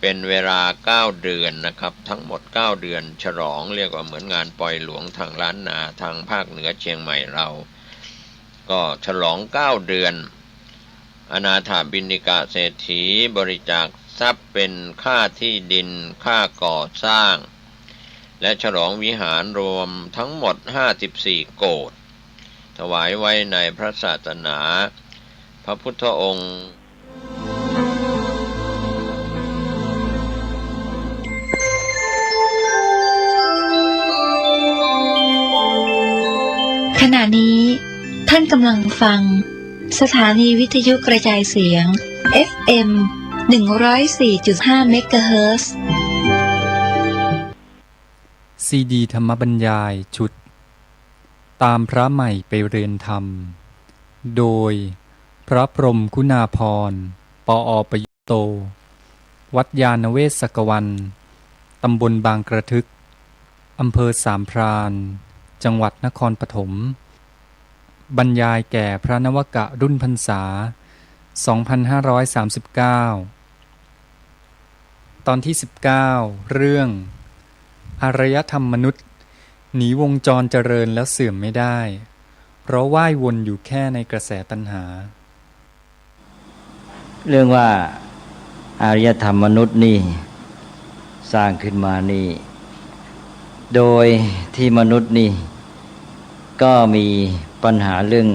เป็นเวลา9เดือนนะครับทั้งหมด9เดือนฉลองเรียกว่าเหมือนงานปล่อยหลวงทางล้านนาทางภาคเหนือเชียงใหม่เราก็ฉลอง9เดือนอนาถบิณฑิกาเศรษฐีบริจาคทรัพย์เป็นค่าที่ดินค่าก่อสร้างและฉลองวิหารรวมทั้งหมด54โกฏถวายไว้ในพระศาสนาพระพุทธองค์ขณะนี้ท่านกำลังฟังสถานีวิทยุกระจายเสียง FM 104.5 เมกะเฮิรตซ์ซีดีธรรมบรรยายชุดตามพระใหม่ไปเรียนธรรมโดยพระพรหมคุณาภรณ์ปอ.ประยุตโตวัดยานเวศกวันตำบลบางกระทึกอำเภอสามพรานจังหวัดนครปฐมบรรยายแก่พระนวกะรุ่นพรรษา 2539 ตอนที่ 19 เรื่องอารยธรรมมนุษย์หนีวงจรเจริญแล้วเสื่อมไม่ได้เพราะว่ายวนอยู่แค่ในกระแสตัณหาเรื่องว่าอารยธรรมมนุษย์นี่สร้างขึ้นมานี่โดยที่มนุษย์นี่ก็มีปัญหาเรื่อง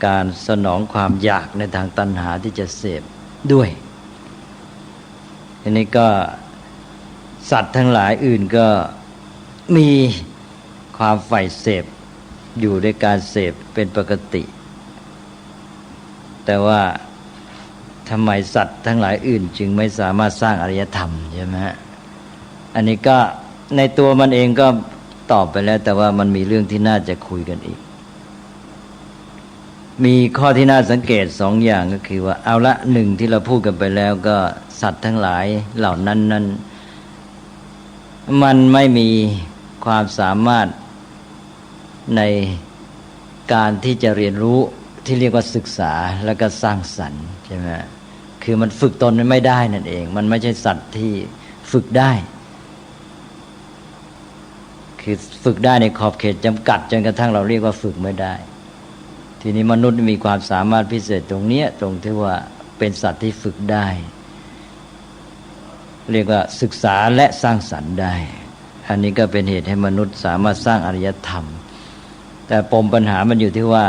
การสนองความอยากในทางตัณหาที่จะเสพด้วยทีนี้ก็สัตว์ทั้งหลายอื่นก็มีความใฝ่เสพอยู่ในการเสพเป็นปกติแต่ว่าทำไมสัตว์ทั้งหลายอื่นจึงไม่สามารถสร้างอารยธรรมใช่ไหมฮะอันนี้ก็ในตัวมันเองก็ตอบไปแล้วแต่ว่ามันมีเรื่องที่น่าจะคุยกันอีกมีข้อที่น่าสังเกต2อย่างก็คือว่าเอาละหนึ่งที่เราพูดกันไปแล้วก็สัตว์ทั้งหลายเหล่านั้นมันไม่มีความสามารถในการที่จะเรียนรู้ที่เรียกว่าศึกษาแล้วก็สร้างสรรค์ใช่ไหมคือมันฝึกตนไม่ได้นั่นเองมันไม่ใช่สัตว์ที่ฝึกได้คือฝึกได้ในขอบเขตจำกัดจนกระทั่งเราเรียกว่าฝึกไม่ได้ทีนี้มนุษย์มีความสามารถพิเศษตรงนี้ตรงที่ว่าเป็นสัตว์ที่ฝึกได้เรียกว่าศึกษาและสร้างสรรค์ได้อันนี้ก็เป็นเหตุให้มนุษย์สามารถสร้างอารยธรรมแต่ปมปัญหามันอยู่ที่ว่า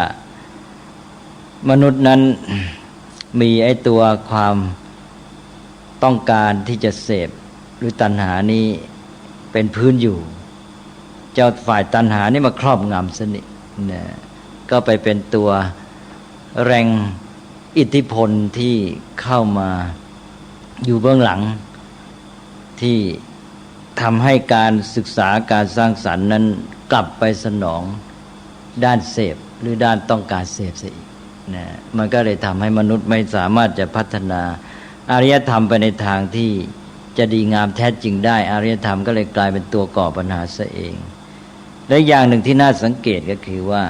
มนุษย์นั้นมีไอ้ตัวความต้องการที่จะเสพหรือตัณหานี้เป็นพื้นอยู่เจ้าฝ่ายตัณหานี่มาครอบงำสนิทนะก็ไปเป็นตัวแรงอิทธิพลที่เข้ามาอยู่เบื้องหลังที่ทำให้การศึกษาการสร้างสรรค์นั้นกลับไปสนองด้านเสพหรือด้านต้องการเสพซะอีกนะมันก็เลยทำให้มนุษย์ไม่สามารถจะพัฒนาอารยธรรมไปในทางที่จะดีงามแท้จริงได้อารยธรรมก็เลยกลายเป็นตัวก่อปัญหาซะเองและอย่างหนึ่งที่น่าสังเกตก็คือว่า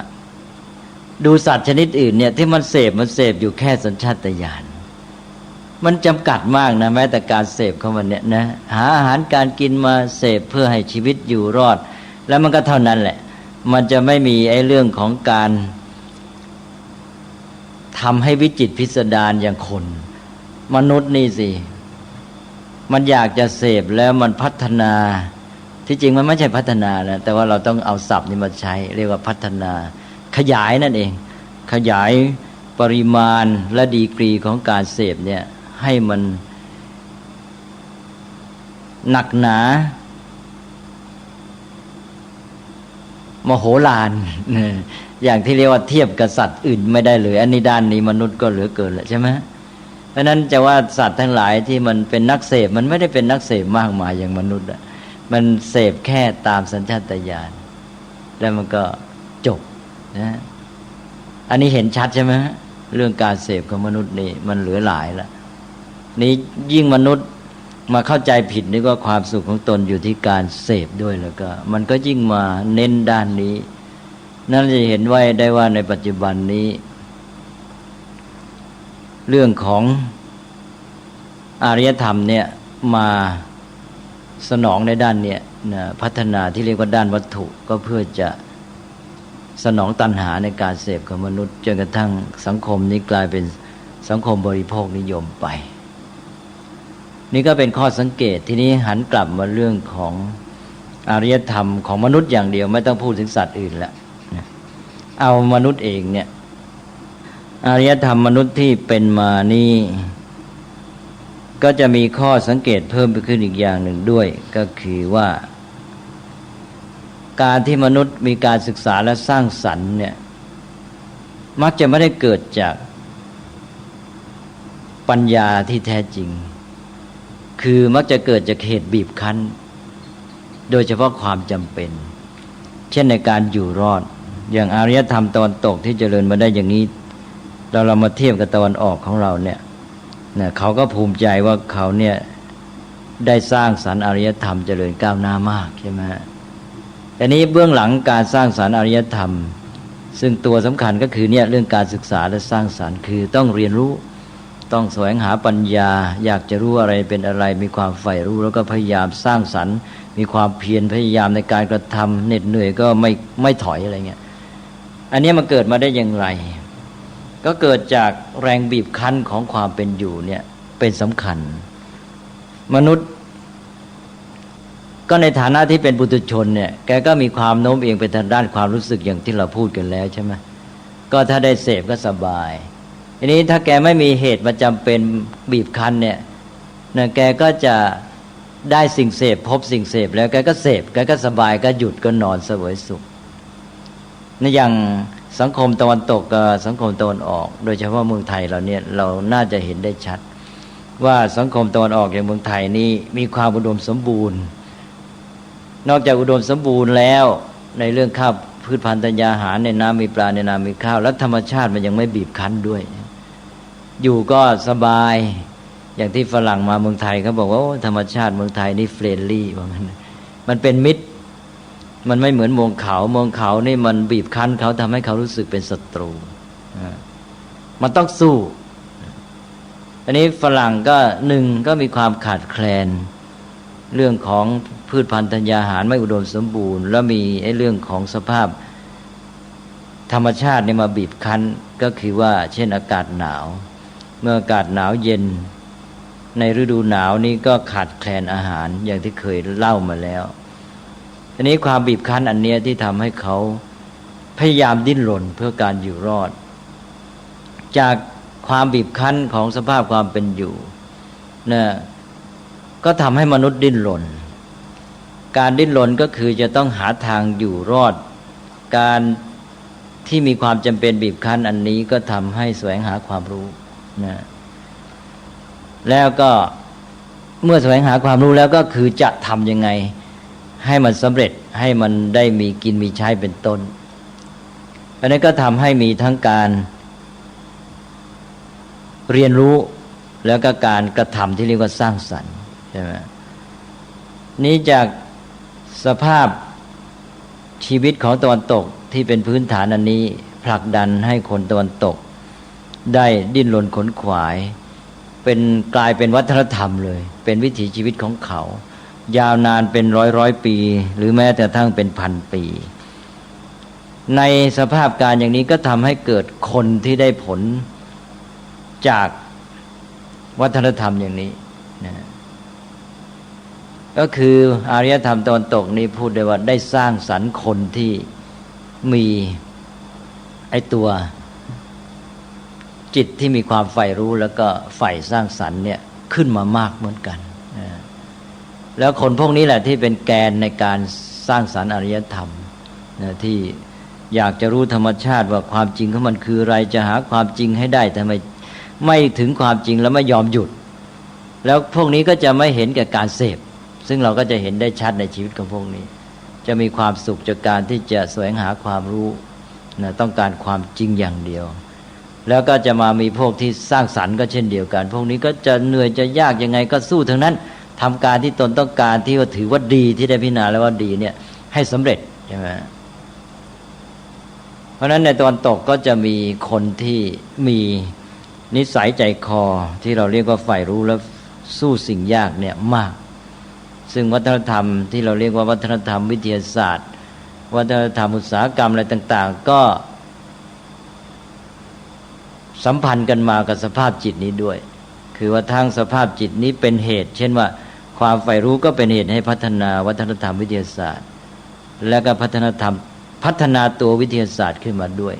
ดูสัตว์ชนิดอื่นเนี่ยที่มันเสพอยู่แค่สัญชาตญาณ มันจำกัดมากนะแม้แต่การเสพของมันเนี่ยนะหาอาหารการกินมาเสพเพื่อให้ชีวิตอยู่รอดแล้วมันก็เท่านั้นแหละมันจะไม่มีไอ้เรื่องของการทำให้วิจิตรพิสดารอย่างคนมนุษย์นี่สิมันอยากจะเสพแล้วมันพัฒนาที่จริงมันไม่ใช่พัฒนานะแต่ว่าเราต้องเอาศัพท์นี้มาใช้เรียกว่าพัฒนาขยายนั่นเองขยายปริมาณและดีกรีของการเสพเนี่ยให้มันหนักหนามโหฬารอย่างที่เรียกว่าเทียบกับสัตว์อื่นไม่ได้เลยอันนี้ด้านนี้มนุษย์ก็เหลือเกินแหละใช่ไหมเพราะนั้นจะว่าสัตว์ทั้งหลายที่มันเป็นนักเสพมันไม่ได้เป็นนักเสพมากมายอย่างมนุษย์อ่ะมันเสพแค่ตามสัญชาตญาณแล้วมันก็จบนะอันนี้เห็นชัดใช่ไหมเรื่องการเสพของมนุษย์นี่มันเหลือหลายละนี้ยิ่งมนุษย์มาเข้าใจผิดนี่ก็ความสุขของตนอยู่ที่การเสพด้วยแล้วก็มันก็ยิ่งมาเน้นด้านนี้นั่นจะเห็นไว้ได้ว่าในปัจจุบันนี้เรื่องของอารยธรรมเนี่ยมาสนองในด้านเนี่ยนะพัฒนาที่เรียกว่าด้านวัตถุก็เพื่อจะสนองตัณหาในการเสพของมนุษย์จนกระทั่งสังคมนี้กลายเป็นสังคมบริโภคนิยมไปนี่ก็เป็นข้อสังเกตทีนี้หันกลับมาเรื่องของอารยธรรมของมนุษย์อย่างเดียวไม่ต้องพูดถึงสัตว์อื่นแล้วเอามนุษย์เองเนี่ยอารยธรรมมนุษย์ที่เป็นมานี่ก็จะมีข้อสังเกตเพิ่มไปขึ้นอีกอย่างหนึ่งด้วยก็คือว่าการที่มนุษย์มีการศึกษาและสร้างสรรค์เนี่ยมักจะไม่ได้เกิดจากปัญญาที่แท้จริงคือมักจะเกิดจากเหตุบีบคั้นโดยเฉพาะความจำเป็นเช่นในการอยู่รอดอย่างอารยธรรมตะวันตกที่เจริญมาได้อย่างนี้เรามาเทียบกับตะวันออกของเราเนี่ยเขาก็ภูมิใจว่าเขาเนี่ยได้สร้างสรรค์อารยธรรมเจริญก้าวหน้ามากใช่ไหมแต่นี้เบื้องหลังการสร้างสรรค์อารยธรรมซึ่งตัวสำคัญก็คือเนี่ยเรื่องการศึกษาและสร้างสรรค์คือต้องเรียนรู้ต้องแสวงหาปัญญาอยากจะรู้อะไรเป็นอะไรมีความใฝ่รู้แล้วก็พยายามสร้างสรรค์มีความเพียรพยายามในการกระทำเหน็ดเหนื่อยก็ไม่ถอยอะไรเงี้ยอันนี้มันเกิดมาได้อย่างไรก็เกิดจากแรงบีบคั้นของความเป็นอยู่เนี่ยเป็นสำคัญมนุษย์ก็ในฐานะที่เป็นปุถุชนเนี่ยแกก็มีความโน้มเอียงไปทางด้านความรู้สึกอย่างที่เราพูดกันแล้วใช่ไหมก็ถ้าได้เสพก็สบายทีนี้ถ้าแกไม่มีเหตุมาจำเป็นบีบคั้นเนี่ยแกก็จะได้สิ่งเสพพบสิ่งเสพแล้วแกก็เสพแกก็สบายก็หยุดก็นอนเสวยสุขในอย่างสังคมตะวันตกกับสังคมตะวันออกโดยเฉพาะเมืองไทยเราเนี่ยเราน่าจะเห็นได้ชัดว่าสังคมตะวันออกอย่างเมืองไทยนี้มีความอุดมสมบูรณ์นอกจากอุดมสมบูรณ์แล้วในเรื่องข้าวพืชพันธุ์ธัญญาหารในน้ำมีปลาในน้ำมีข้าวและธรรมชาติมันยังไม่บีบคั้นด้วยอยู่ก็สบายอย่างที่ฝรั่งมาเมืองไทยเขาบอกว่าธรรมชาติเมืองไทยนี่เฟรนลี่ว่างั้นมันเป็นมิตรมันไม่เหมือนเมืองเขานี่มันบีบคั้นเขาทำให้เขารู้สึกเป็นศัตรูมันต้องสู้อันนี้ฝรั่งก็หนึ่งก็มีความขาดแคลนเรื่องของพืชพันธุ์ธัญญาหารไม่อุดมสมบูรณ์แล้วมีไอ้เรื่องของสภาพธรรมชาติเนี่ยมาบีบคั้นก็คือว่าเช่นอากาศหนาวเมื่ออากาศหนาวเย็นในฤดูหนาวนี้ก็ขาดแคลนอาหารอย่างที่เคยเล่ามาแล้วทีนี้ความบีบคั้นอันเนี้ยที่ทำให้เขาพยายามดิ้นรนเพื่อการอยู่รอดจากความบีบคั้นของสภาพความเป็นอยู่นะก็ทำให้มนุษย์ดิ้นรนการดิ้นรนก็คือจะต้องหาทางอยู่รอดการที่มีความจำเป็นบีบคั้นอันนี้ก็ทำให้แสวงหาความรู้นะแล้วก็เมื่อแสวงหาความรู้แล้วก็คือจะทำยังไงให้มันสำเร็จให้มันได้มีกินมีใช้เป็นต้นอันนี้ก็ทำให้มีทั้งการเรียนรู้แล้วก็การกระทำที่เรียกว่าสร้างสรรค์ใช่ไหมนี้จากสภาพชีวิตของตะวันตกที่เป็นพื้นฐานอันนี้ผลักดันให้คนตะวันตกได้ดิ้นรนขนขวาย กลายเป็นวัฒนธรรมเลยเป็นวิถีชีวิตของเขายาวนานเป็นร้อยปีหรือแม้แต่ทั้งเป็นพันปีในสภาพการอย่างนี้ก็ทำให้เกิดคนที่ได้ผลจากวัฒนธรรมอย่างนี้นะก็คืออารยธรรมตะวันตกนี้พูดได้ว่าได้สร้างสรรค์คนที่มีไอ้ตัวจิตที่มีความใฝ่รู้แล้วก็ใฝ่สร้างสรรค์เนี่ยขึ้นมามากเหมือนกันนะแล้วคนพวกนี้แหละที่เป็นแกนในการสร้างสรรค์อารยธรรมนะที่อยากจะรู้ธรรมชาติว่าความจริงของมันคืออะไรจะหาความจริงให้ได้แต่ไม่ถึงความจริงแล้วไม่ยอมหยุดแล้วพวกนี้ก็จะไม่เห็นแก่การเสพซึ่งเราก็จะเห็นได้ชัดในชีวิตของพวกนี้จะมีความสุขจากการที่จะแสวงหาความรู้นะต้องการความจริงอย่างเดียวแล้วก็จะมามีพวกที่สร้างสรรค์ก็เช่นเดียวกันพวกนี้ก็จะเหนื่อยจะยากยังไงก็สู้ทั้งนั้นทำการที่ตนต้องการที่ว่าถือว่าดีที่ได้พิจารณาแล้วว่าดีเนี่ยให้สำเร็จใช่ไหมเพราะฉะนั้นในตะวันตกก็จะมีคนที่มีนิสัยใจคอที่เราเรียกว่าใฝ่รู้และสู้สิ่งยากเนี่ยมากซึ่งวัฒนธรรมที่เราเรียกว่าวัฒนธรรมวิทยาศาสตร์วัฒนธรรมอุตสาหกรรมอะไรต่างๆก็สัมพันธ์กันมากับสภาพจิตนี้ด้วยคือว่าทางสภาพจิตนี้เป็นเหตุเช่นว่าความใฝ่รู้ก็เป็นเหตุให้พัฒนาวัฒนธรรมวิทยาศาสตร์และก็พัฒนาตัววิทยาศาสตร์ขึ้นมาด้วย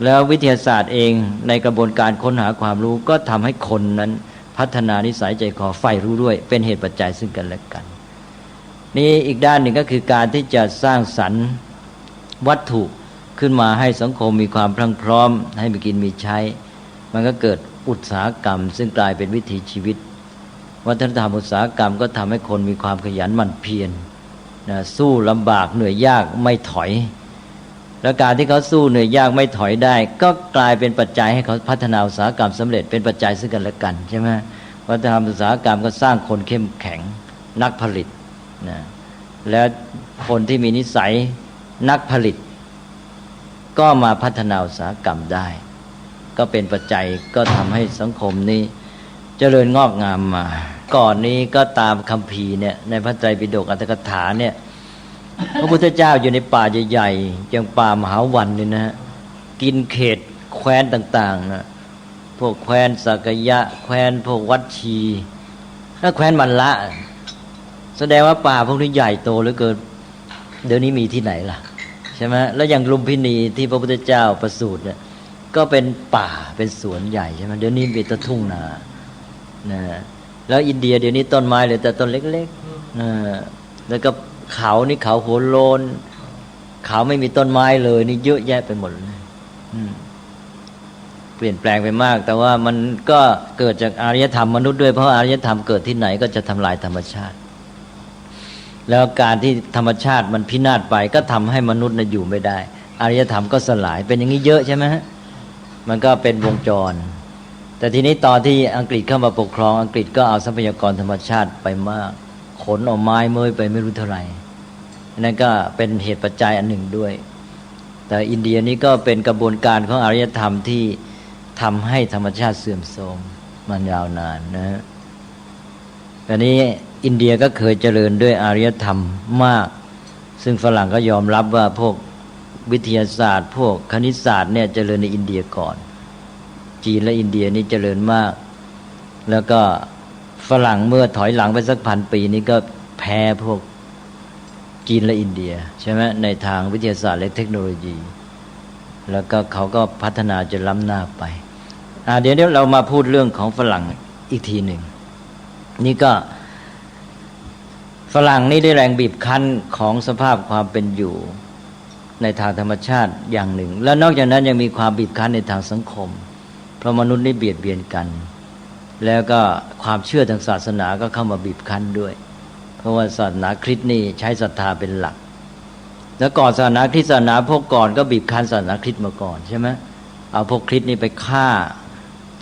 แล้ววิทยาศาสตร์เองในกระบวนการค้นหาความรู้ก็ทำให้คนนั้นพัฒนานิสัยใจคอใฝ่รู้ด้วยเป็นเหตุปัจจัยซึ่งกันและกันนี่อีกด้านหนึ่งก็คือการที่จะสร้างสรรค์วัตถุขึ้นมาให้สังคมมีความพรั่งพร้อมให้มีกินมีใช้มันก็เกิดอุตสาหกรรมซึ่งกลายเป็นวิถีชีวิตวัฒนธรรมอุตสาหกรรมก็ทำให้คนมีความขยันหมั่นเพียรนะสู้ลำบากเหนื่อยยากไม่ถอยและการที่เขาสู้เหนื่อยยากไม่ถอยได้ก็กลายเป็นปัจจัยให้เขาพัฒนาอุตสาหกรรมสำเร็จเป็นปัจจัยซึ่งกันและกันใช่ไหมวัฒนธรรมอุตสาหกรรมก็สร้างคนเข้มแข็งนักผลิตนะและคนที่มีนิสัยนักผลิตก็มาพัฒนาอุตสาหกรรมได้ก็เป็นปัจจัยก็ทำให้สังคมนี้เจริญงอกงามมาก่อนนี้ก็ตามคัมภีร์เนี่ยในพระไตรปิฎกอรรถกถาเนี่ยพระพุทธเจ้าอยู่ในป่าใหญ่ๆอย่างป่ามหาวันนี่นะกินเขตแคว้นต่างๆนะพวกแคว้นสักยะแคว้นพวกวัดชีและแคว้นมัลละแสดงว่าป่าพวกนี้ใหญ่โตเหลือเกินเดี๋ยวนี้มีที่ไหนล่ะใช่ไหมแล้วอย่างลุมพินีที่พระพุทธเจ้าประสูติเนี่ยก็เป็นป่าเป็นสวนใหญ่ใช่ไหมเดี๋ยวนี้มีแต่ทุ่งนานะแล้วอินเดียเดี๋ยวนี้ต้นไม้เหลือแต่ต้นเล็กๆนะแล้วก็เขานี่เขาหัวโลนเขาไม่มีต้นไม้เลยนี่เยอะแยะไปหมดเลยเปลี่ยนแปลงไปมากแต่ว่ามันก็เกิดจากอารยธรรมมนุษย์ด้วยเพราะอารยธรรมเกิดที่ไหนก็จะทำลายธรรมชาติแล้วการที่ธรรมชาติมันพินาศไปก็ทำให้มนุษย์อยู่ไม่ได้อารยธรรมก็สลายเป็นอย่างนี้เยอะใช่ไหมฮะมันก็เป็นวงจรแต่ทีนี้ตอนที่อังกฤษเข้ามาปกครองอังกฤษก็เอาทรัพยากรธรรมชาติไปมากขนเอาไม้เมยไปไม่รู้เท่าไหร่นั่นก็เป็นเหตุปัจจัยอันหนึ่งด้วยแต่อินเดียนี้ก็เป็นกระบวนการของอารยธรรมที่ทำให้ธรรมชาติเสื่อมโทรมมันยาวนานนะแต่นี้อินเดียก็เคยเจริญด้วยอารยธรรมมากซึ่งฝรั่งก็ยอมรับว่าพวกวิทยาศาสตร์พวกคณิตศาสตร์เนี่ยเจริญในอินเดียก่อนจีนและอินเดียนี่เจริญมากแล้วก็ฝรั่งเมื่อถอยหลังไปสัก1,000 ปีนี้ก็แพ้พวกจีนและอินเดียใช่ไหมในทางวิทยาศาสตร์และเทคโนโลยีแล้วก็เขาก็พัฒนาจนล้ำหน้าไปเดี๋ยวเรามาพูดเรื่องของฝรั่งอีกทีหนึ่งนี่ก็ฝรั่งนี่ได้แรงบีบคั้นของสภาพความเป็นอยู่ในทางธรรมชาติอย่างหนึ่งแล้วนอกจากนั้นยังมีความบีบคั้นในทางสังคมเพราะมนุษย์นี่เบียดเบียนกันแล้วก็ความเชื่อทางศาสนาก็เข้ามาบีบคั้นด้วยเพราะว่าศาสนาคริสต์นี่ใช้ศรัทธาเป็นหลักแล้วก่อนศาสนาคริสต์ศาสนาพวกก่อนก็บีบคั้นศาสนาคริสต์มาก่อนใช่ไหมเอาพวกคริสต์นี่ไปฆ่า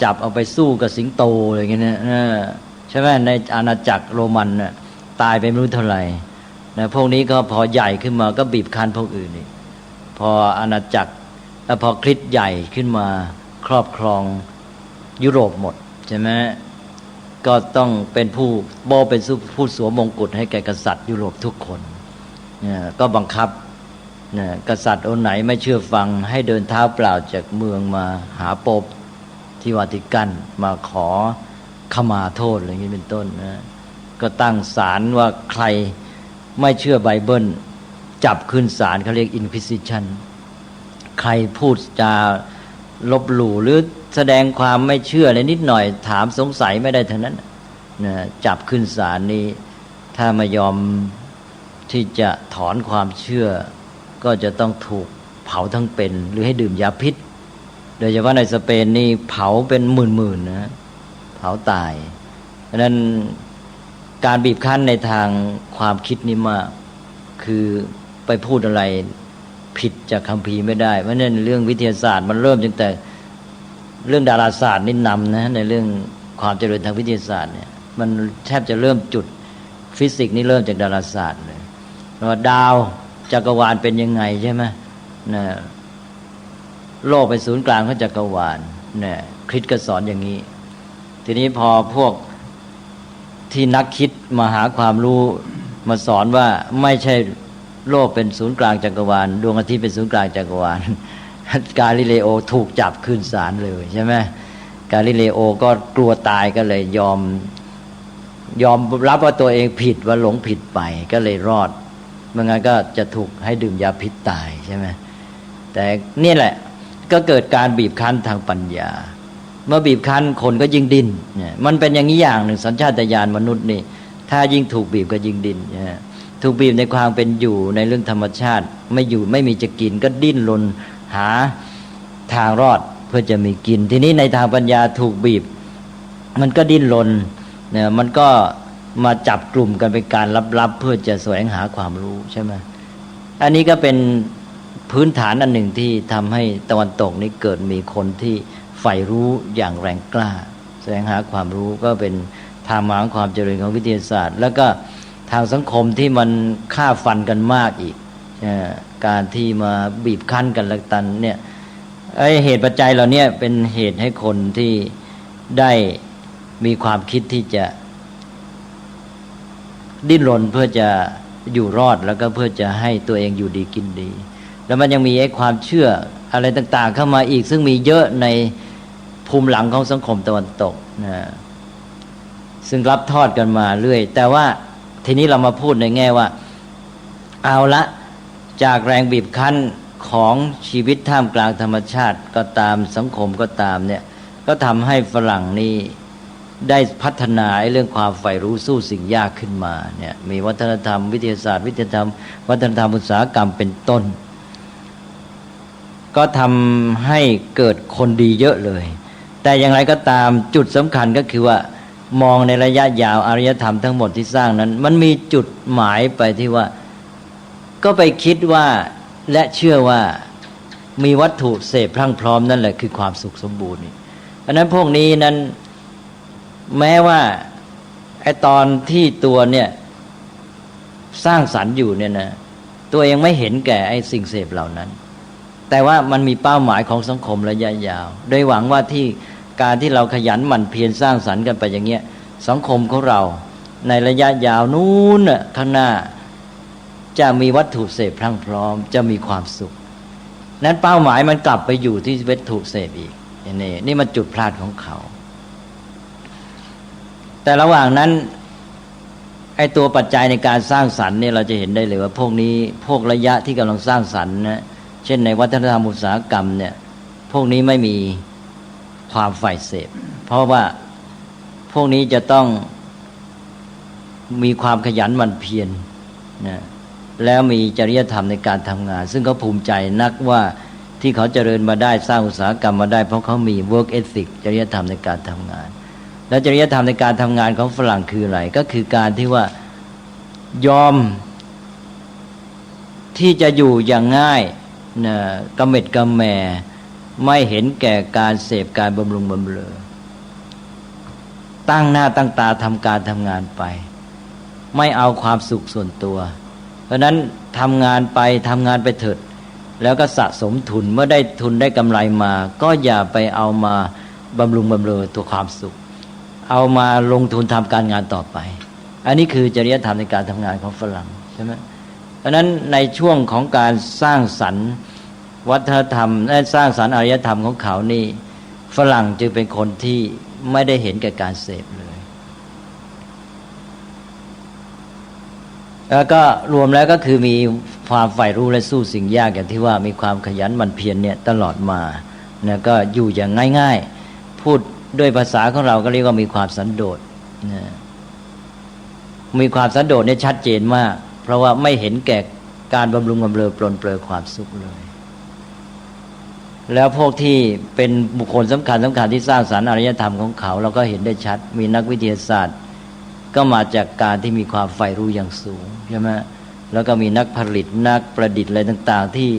จับเอาไปสู้กับสิงโตอะไรอย่างเงี้ยนะใช่ไหมในอาณาจักรโรมันน่ะตายไปไม่รู้เท่าไหร่นะพวกนี้ก็พอใหญ่ขึ้นมาก็บีบคั้นพวกอื่นนี่พออาณาจักรแล้วพอคริสต์ใหญ่ขึ้นมาครอบครองยุโรปหมด ใช่ไหมก็ต้องเป็นผู้เป็นผู้สวมมงกุฎให้แก่กษัตริย์ยุโรปทุกคนก็บังคับกษัตริย์องค์ไหนไม่เชื่อฟังให้เดินเท้าเปล่าจากเมืองมาหาโป๊ปที่วาติกันมาขอขมาโทษอะไรอย่างนี้เป็นต้นนะก็ตั้งศาลว่าใครไม่เชื่อไบเบิลจับขึ้นศาลเขาเรียก Inquisition ใครพูดจาลบหลู่หรือแสดงความไม่เชื่ออะไรนิดหน่อยถามสงสัยไม่ได้เท่านั้นนะจับขึ้นศาลนี้ถ้าไม่ยอมที่จะถอนความเชื่อก็จะต้องถูกเผาทั้งเป็นหรือให้ดื่มยาพิษโดยเฉพาะในสเปนนี่เผาเป็นหมื่นๆนะเผาตายเพราะนั้นการบีบคั้นในทางความคิดนี่มากคือไปพูดอะไรผิดจากคัมภีร์ไม่ได้เพราะนั้นเรื่องวิทยาศาสตร์มันเริ่มตั้งแต่เรื่องดาราศาสตร์นี่นำนะในเรื่องความเจริญทางวิทยาศาสตร์เนี่ยมันแทบจะเริ่มจุดฟิสิกส์นี่เริ่มจากดาราศาสตร์เลยว่าดาวจักรวาลเป็นยังไงใช่ไหมนะโลกเป็นศูนย์กลางของจักรวาลเนี่ยคริสต์ก็สอนอย่างนี้ทีนี้พอพวกที่นักคิดมาหาความรู้มาสอนว่าไม่ใช่โลกเป็นศูนย์กลางจักรวาลดวงอาทิตย์เป็นศูนย์กลางจักรวาลกาลิเลโอถูกจับขึ้นศาลเลยใช่ไหมกาลิเลโอก็กลัวตายก็เลยยอมรับว่าตัวเองผิดว่าหลงผิดไปก็เลยรอดไม่งั้นก็จะถูกให้ดื่มยาพิษตายใช่ไหมแต่นี่แหละก็เกิดการบีบคั้นทางปัญญาเมื่อบีบคั้นคนก็ยิ่งดิ้นเนี่ยมันเป็นอย่างนี้อย่างหนึ่งสัญชาตญาณมนุษย์นี่ถ้ายิ่งถูกบีบก็ยิ่งดิ้นถูกบีบในความเป็นอยู่ในเรื่องธรรมชาติไม่อยู่ไม่มีจะกินก็ดิ้นรนหาทางรอดเพื่อจะมีกินทีนี้ในทางปัญญาถูกบีบมันก็ดิ้นรนเนี่ยมันก็มาจับกลุ่มกันเป็นการลับๆเพื่อจะแสวงหาความรู้ใช่ไหมอันนี้ก็เป็นพื้นฐานอันหนึ่งที่ทำให้ตะวันตกนี้เกิดมีคนที่ใฝ่รู้อย่างแรงกล้าแสวงหาความรู้ก็เป็นทางมาของความเจริญของวิทยาศาสตร์แล้วก็ทางสังคมที่มันฆ่าฟันกันมากอีกการที่มาบีบคั้นกันละตันเนี่ยเหตุปัจจัยเหล่านี้เป็นเหตุให้คนที่ได้มีความคิดที่จะดิ้นรนเพื่อจะอยู่รอดแล้วก็เพื่อจะให้ตัวเองอยู่ดีกินดีแล้วมันยังมีความเชื่ออะไรต่างๆเข้ามาอีกซึ่งมีเยอะในภูมิหลังของสังคมตะวันตกนะซึ่งรับทอดกันมาเรื่อยแต่ว่าทีนี้เรามาพูดในแง่ว่าเอาละจากแรงบีบคั้นของชีวิตท่ามกลางธรรมชาติก็ตามสังคมก็ตามเนี่ยก็ทำให้ฝรั่งนี่ได้พัฒนาเรื่องความใฝ่รู้สู้สิ่งยากขึ้นมาเนี่ยมีวัฒนธรรมวิทยาศาสตร์วิทยาธรรมวัฒนธรรมอุตสาหกรรมเป็นต้นก็ทำให้เกิดคนดีเยอะเลยแต่อย่างไรก็ตามจุดสำคัญก็คือว่ามองในระยะยาวอารยธรรมทั้งหมดที่สร้างนั้นมันมีจุดหมายไปที่ว่าก็ไปคิดว่าและเชื่อว่ามีวัตถุเสพพรั่งพร้อมนั่นแหละคือความสุขสมบูรณ์เพราะนั้นพวกนี้นั้นแม้ว่าไอ้ตอนที่ตัวเนี่ยสร้างสรรค์อยู่เนี่ยนะตัวเองไม่เห็นแก่ไอ้สิ่งเสพเหล่านั้นแต่ว่ามันมีเป้าหมายของสังคมระยะยาวโดยหวังว่าที่การที่เราขยันหมั่นเพียรสร้างสรรค์กันไปอย่างเงี้ยสังคมของเราในระยะยาวนู้นน่ะข้างหน้าจะมีวัตถุเสพพรั่งพร้อมจะมีความสุขนั้นเป้าหมายมันกลับไปอยู่ที่วัตถุเสพอีกนี่มันจุดพลาดของเขาแต่ระหว่างนั้นไอ้ตัวปัจจัยในการสร้างสรรค์เนี่ยเราจะเห็นได้เลยว่าพวกนี้พวกระยะที่กำลังสร้างสรรค์นะเช่นในวัฒนธรรมอุตสาหกรรมเนี่ยพวกนี้ไม่มีความใฝ่เสพเพราะว่าพวกนี้จะต้องมีความขยันหมั่นเพียรนะแล้วมีจริยธรรมในการทำงานซึ่งเขาภูมิใจนักว่าที่เขาเจริญมาได้สร้างอุตสาหกรรมมาได้เพราะเขามี work ethic จริยธรรมในการทำงานและจริยธรรมในการทำงานของฝรั่งคืออะไรก็คือการที่ว่ายอมที่จะอยู่อย่างง่ายนะกระเม็ดกระแหม่ไม่เห็นแก่การเสพการบำรุงบำเรอตั้งหน้าตั้งตาทำการทำงานไปไม่เอาความสุขส่วนตัวเพราะนั้นทำงานไปเถิดแล้วก็สะสมทุนเมื่อได้ทุนได้กำไรมาก็อย่าไปเอามาบำรุงบำเรอตัวความสุข เอามาลงทุนทำการงานต่อไปอันนี้คือจริยธรรมในการทำงานของฝรั่งใช่ไหมเพราะฉะนั้นในช่วงของการสร้างสรรค์วัฒนธรรมและสร้างสรรค์อารยธรรมของเขานี่ฝรั่งจึงเป็นคนที่ไม่ได้เห็นแก่การเสพเลยแล้วก็รวมแล้วก็คือมีความใฝ่รู้และสู้สิ่งยากอย่างที่ว่ามีความขยันหมั่นเพียรเนี่ยตลอดมานะก็อยู่อย่างง่ายๆพูดด้วยภาษาของเราก็เรียกว่ามีความสันโดษนะมีความสันโดษเนี่ยชัดเจนมากเพราะว่าไม่เห็นแก่การบำรุงบำเรอปลนเปลือความสุขเลยแล้วพวกที่เป็นบุคคลสำคัญที่สร้างสรรค์อารยธรรมของเขาเราก็เห็นได้ชัดมีนักวิทยาศาสตร์ก็มาจากการที่มีความใฝ่รู้อย่างสูงใช่ไหมแล้วก็มีนักผลิตนักประดิษฐ์อะไรต่างๆที่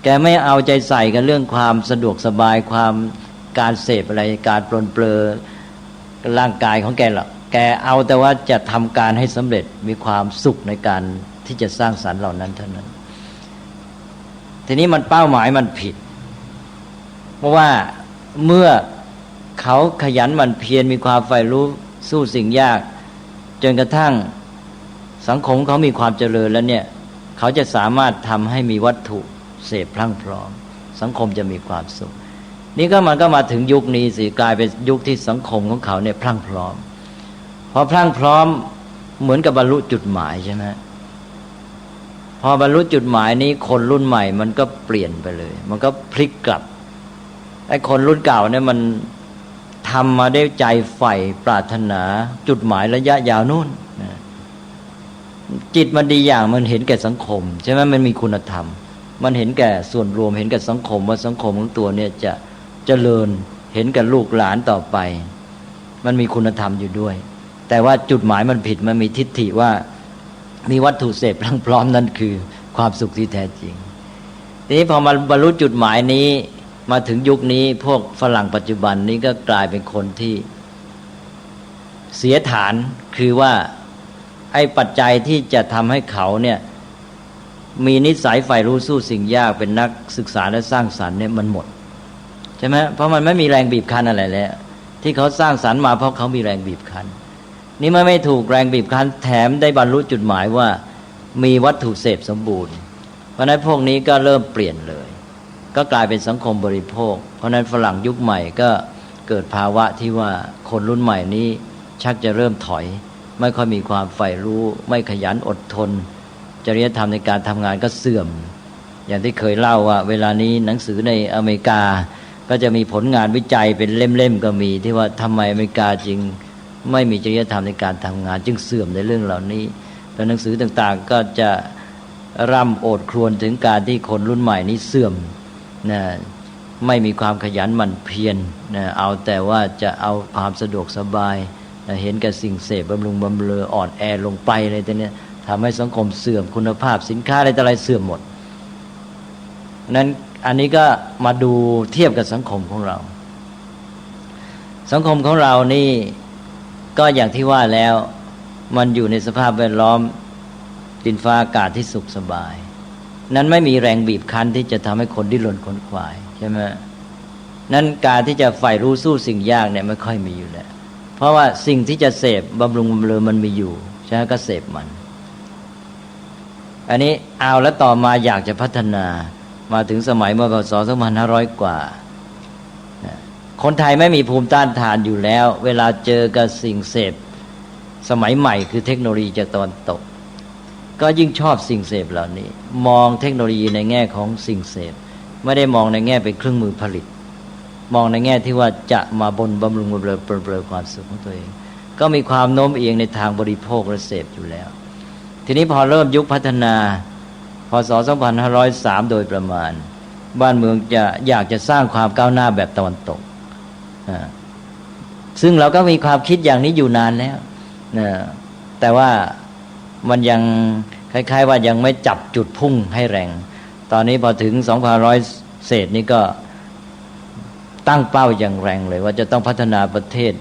แกไม่เอาใจใส่กับเรื่องความสะดวกสบายความการเสพอะไรการปลนเปลือร่างกายของแกหรอกแกเอาแต่ว่าจะทำการให้สำเร็จมีความสุขในการที่จะสร้างสรรค์เหล่านั้นเท่านั้นทีนี้มันเป้าหมายมันผิดเพราะว่าเมื่อเขาขยันหมั่นเพียรมีความใฝ่รู้สู้สิ่งยากจนกระทั่งสังคมเขามีความเจริญแล้วเนี่ยเขาจะสามารถทำให้มีวัตถุเสพพรั่งพร้อมสังคมจะมีความสุขนี่ก็มันก็มาถึงยุคนี้สิกลายเป็นยุคที่สังคมของเขาเนี่ยพรั่งพร้อมพอพรั่งพร้อมเหมือนกับบรรลุจุดหมายใช่ไหมพอบรรลุจุดหมายนี้คนรุ่นใหม่มันก็เปลี่ยนไปเลยมันก็พลิกกลับไอ้คนรุ่นเก่าเนี่ยมันทำมาได้ใจใฝ่ปรารถนาจุดหมายระยะยาวนู่นจิตมันดีอย่างมันเห็นแก่สังคมใช่ไหมมันมีคุณธรรมมันเห็นแก่ส่วนรวมเห็นแก่สังคมว่าสังคมของตัวเนี่ยจะเจริญเห็นแก่ลูกหลานต่อไปมันมีคุณธรรมอยู่ด้วยแต่ว่าจุดหมายมันผิดมันมีทิฏฐิว่ามีวัตถุเสพพร้อมนั่นคือความสุขที่แท้จริงทีนี้พอมาบรรลุจุดหมายนี้มาถึงยุคนี้พวกฝรั่งปัจจุบันนี้ก็กลายเป็นคนที่เสียฐานคือว่าไอ้ปัจจัยที่จะทำให้เขาเนี่ยมีนิสัยใฝ่รู้สู้สิ่งยากเป็นนักศึกษาและสร้างสรรค์เนี่ยมันหมดใช่ไหมเพราะมันไม่มีแรงบีบคั้นอะไรแล้วที่เขาสร้างสรรค์มาเพราะเขามีแรงบีบคั้นนี่มันไม่ถูกแรงบีบคั้นแถมได้บรรลุจุดหมายว่ามีวัตถุเสพสมบูรณ์เพราะนั้นพวกนี้ก็เริ่มเปลี่ยนเลยก็กลายเป็นสังคมบริโภคเพราะนั้นฝรั่งยุคใหม่ก็เกิดภาวะที่ว่าคนรุ่นใหม่นี้ชักจะเริ่มถอยไม่ค่อยมีความใฝ่รู้ไม่ขยันอดทนจริยธรรมในการทำงานก็เสื่อมอย่างที่เคยเล่าว่าเวลานี้หนังสือในอเมริกาก็จะมีผลงานวิจัยเป็นเล่มๆก็มีที่ว่าทำไมอเมริกาจึงไม่มีจริยธรรมในการทำงานจึงเสื่อมในเรื่องเหล่านี้แล้วหนังสือต่างๆก็จะร่ำโอดครวญถึงการที่คนรุ่นใหม่นี้เสื่อมนะไม่มีความขยันหมั่นเพียรนะเอาแต่ว่าจะเอาความสะดวกสบายนะเห็นกับสิ่งเสพบำรุงบำเรออ่อนแอลงไปอะไรตัวเนี้ยทำให้สังคมเสื่อมคุณภาพสินค้าอะไรต่ออะไรเสื่อมหมดนั้นอันนี้ก็มาดูเทียบกับสังคมของเราสังคมของเรานี่ก็อย่างที่ว่าแล้วมันอยู่ในสภาพแวดล้อมดินฟ้าอากาศที่สุขสบายนั้นไม่มีแรงบีบคั้นที่จะทำให้คนดิ้นรนขนขวายใช่ไหมนั้นการที่จะใฝ่รู้สู้สิ่งยากเนี่ยไม่ค่อยมีอยู่แล้วเพราะว่าสิ่งที่จะเสพบำรุงบำเรอมันมีอยู่ใช่ไหมก็เสพมันอันนี้เอาแล้วต่อมาอยากจะพัฒนามาถึงสมัยเมื่อพศ2500 กว่าคนไทยไม่มีภูมิต้านทานอยู่แล้วเวลาเจอกับสิ่งเสพสมัยใหม่คือเทคโนโลยีจากตะวันตกก็ยิ่งชอบสิ่งเสพเหล่านี้มองเทคโนโลยีในแง่ของสิ่งเสพไม่ได้มองในแง่เป็นเครื่องมือผลิตมองในแง่ที่ว่าจะมาบำรุงบำเรอปลนเปลือความสุขของตัวเองก็มีความโน้มเอียงในทางบริโภคและเสพอยู่แล้วทีนี้พอเริ่มยุคพัฒนาพศ2503โดยประมาณบ้านเมืองจะอยากจะสร้างความก้าวหน้าแบบตะวันตกซึ่งเราก็มีความคิดอย่างนี้อยู่นานแล้วแต่ว่ามันยังคล้ายๆว่ายังไม่จับจุดพุ่งให้แรงตอนนี้พอถึง2500 เศษนี้ก็ตั้งเป้าอย่างแรงเลยว่าจะต้องพัฒนาประเทศ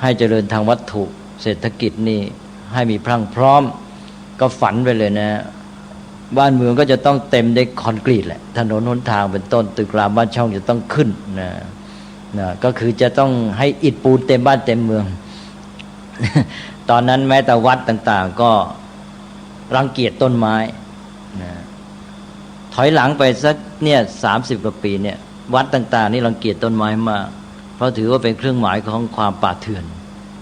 ให้เจริญทางวัตถุเศรษฐกิจนี่ให้มีพรั่งพร้อมก็ฝันไปเลยนะบ้านเมืองก็จะต้องเต็มด้วยคอนกรีตแหละถนนหนทางเป็นต้นตึกรามบ้านช่องจะต้องขึ้นนะก็คือจะต้องให้อิฐปูนเต็มบ้านเต็มเมือง ตอนนั้นแม้แต่วัดต่างๆก็รังเกียจต้นไม้นะถอยหลังไปสักเนี่ย30 กว่าปีเนี่ยวัดต่างๆนี่รังเกียจต้นไม้มากเพราะถือว่าเป็นเครื่องหมายของความป่าเถื่อน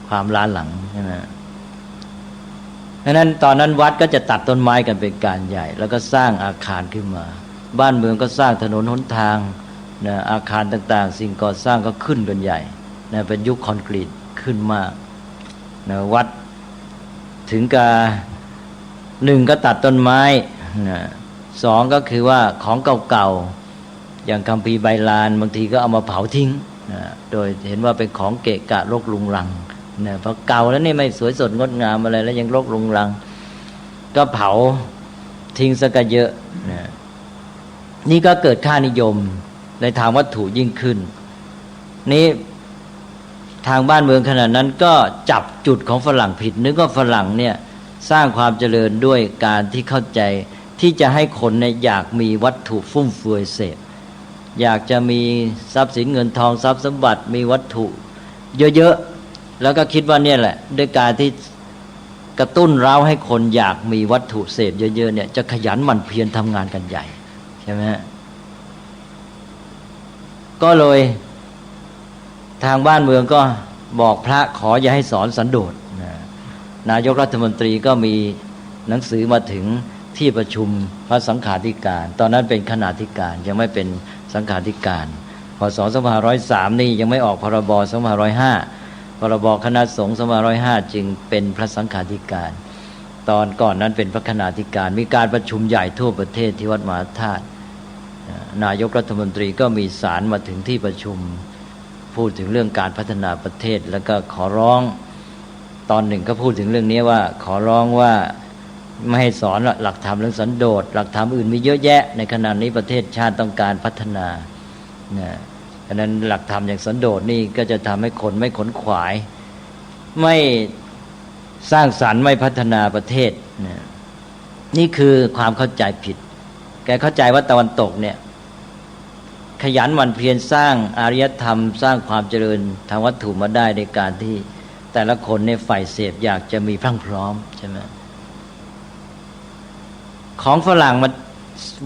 ความล้าหลังใช่ไหมเพราะนั้นตอนนั้นวัดก็จะตัดต้นไม้กันเป็นการใหญ่แล้วก็สร้างอาคารขึ้นมาบ้านเมืองก็สร้างถนนหนทางนะอาคารต่างๆสิ่งก่อสร้างก็ขึ้นกันใหญ่นะเป็นยุคคอนกรีตขึ้นมากนะวัดถึงกับ1ก็ตัดต้นไม้นะ2ก็คือว่าของเก่าๆอย่างคัมภีร์ไบลานบางทีก็เอามาเผาทิ้งนะโดยเห็นว่าเป็นของเกะกะรกรุงรังนะเพราะเก่าแล้วนี่ไม่สวยสดงดงามอะไรแล้วยังรกรุงรังก็เผาทิ้งซะก็เยอะนะนี่ก็เกิดค่านิยมในทางวัตถุยิ่งขึ้นนี้ทางบ้านเมืองขณะนั้นก็จับจุดของฝรั่งผิดนึกว่าฝรั่งเนี่ยสร้างความเจริญด้วยการที่เข้าใจที่จะให้คนเนี่ยอยากมีวัตถุฟุ่มเฟือยเสพอยากจะมีทรัพย์สินเงินทองทรัพย์สมบัติมีวัตถุเยอะๆแล้วก็คิดว่าเนี่ยแหละด้วยการที่กระตุ้นเร้าให้คนอยากมีวัตถุเสพเยอะๆเนี่ยจะขยันหมั่นเพียรทำงานกันใหญ่ใช่ไหมก็เลยทางบ้านเมืองก็บอกพระขออย่าให้สอนสันโดษนายกรัฐมนตรีก็มีหนังสือมาถึงที่ประชุมพระสังฆาธิการตอนนั้นเป็นคณาธิการยังไม่เป็นสังฆาธิการพศ2503นี่ยังไม่ออกพรบ2505พรบคณะสงฆ์2505จึงเป็นพระสังฆาธิการตอนก่อนนั้นเป็นพระคณาธิการมีการประชุมใหญ่ทั่วประเทศที่วัดมหาธาตุนายกรัฐมนตรีก็มีสารมาถึงที่ประชุมพูดถึงเรื่องการพัฒนาประเทศแล้วก็ขอร้องตอนหนึ่งก็พูดถึงเรื่องนี้ว่าขอร้องว่าไม่ให้สอนหลักธรรมเรื่องสันโดษหลักธรรมอื่นมีเยอะแยะในขณะนี้ประเทศชาติต้องการพัฒนาดังนั้นหลักธรรมอย่างสันโดษนี่ก็จะทำให้คนไม่ขนขวายไม่สร้างสรรค์ไม่พัฒนาประเทศนี่คือความเข้าใจผิดแกเข้าใจว่าตะวันตกเนี่ยขยันหมั่นเพียรสร้างอารยธรรมสร้างความเจริญทางวัตถุมาได้ในการที่แต่ละคนในฝ่ายเสพอยากจะมีพรั่งพร้อมใช่ไหมของฝรั่งมัน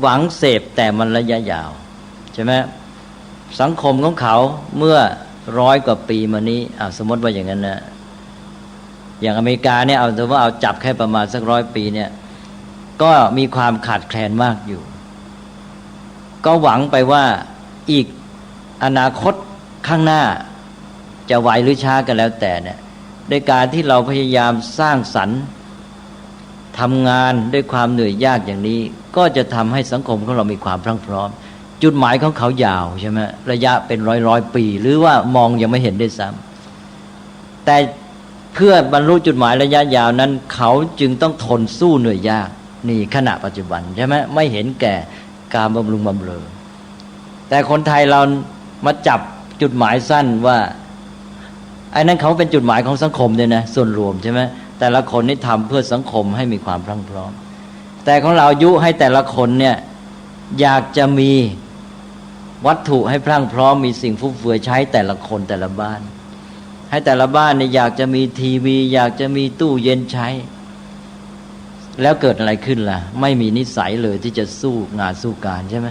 หวังเสพแต่มันระยะยาวใช่ไหมสังคมของเขาเมื่อ100 กว่าปีมานี้สมมติว่าอย่างนั้นนะอย่างอเมริกาเนี่ยเอาถือว่าเอาจับแค่ประมาณสัก100 ปีเนี่ยก็มีความขาดแคลนมากอยู่ก็หวังไปว่าอีกอนาคตข้างหน้าจะไวหรือช้ากันแล้วแต่เนี่ยในการที่เราพยายามสร้างสรรค์ทำงานด้วยความเหนื่อยยากอย่างนี้ก็จะทำให้สังคมของเรามีความพรั่งพร้อมจุดหมายของเขายาวใช่ไหมระยะเป็นร้อยปีหรือว่ามองยังไม่เห็นได้ซ้ำแต่เพื่อบรรลุจุดหมายระยะยาวนั้นเขาจึงต้องทนสู้เหนื่อยยากนี่ขณะปัจจุบันใช่ไหมไม่เห็นแก่การบำรุงบำเรอแต่คนไทยเรามาจับจุดหมายสั้นว่าไอ้นั้นเขาเป็นจุดหมายของสังคมเนี่ยนะส่วนรวมใช่ไหมแต่ละคนนี่ทำเพื่อสังคมให้มีความพรั่งพร้อมแต่ของเรายุให้แต่ละคนเนี่ยอยากจะมีวัตถุให้พรั่งพร้อมมีสิ่งฟุ่มเฟือยใช้แต่ละคนแต่ละบ้านให้แต่ละบ้านเนี่ยอยากจะมีทีวีอยากจะมีตู้เย็นใช้แล้วเกิดอะไรขึ้นล่ะไม่มีนิสัยเลยที่จะสู้งานสู้การใช่ไหม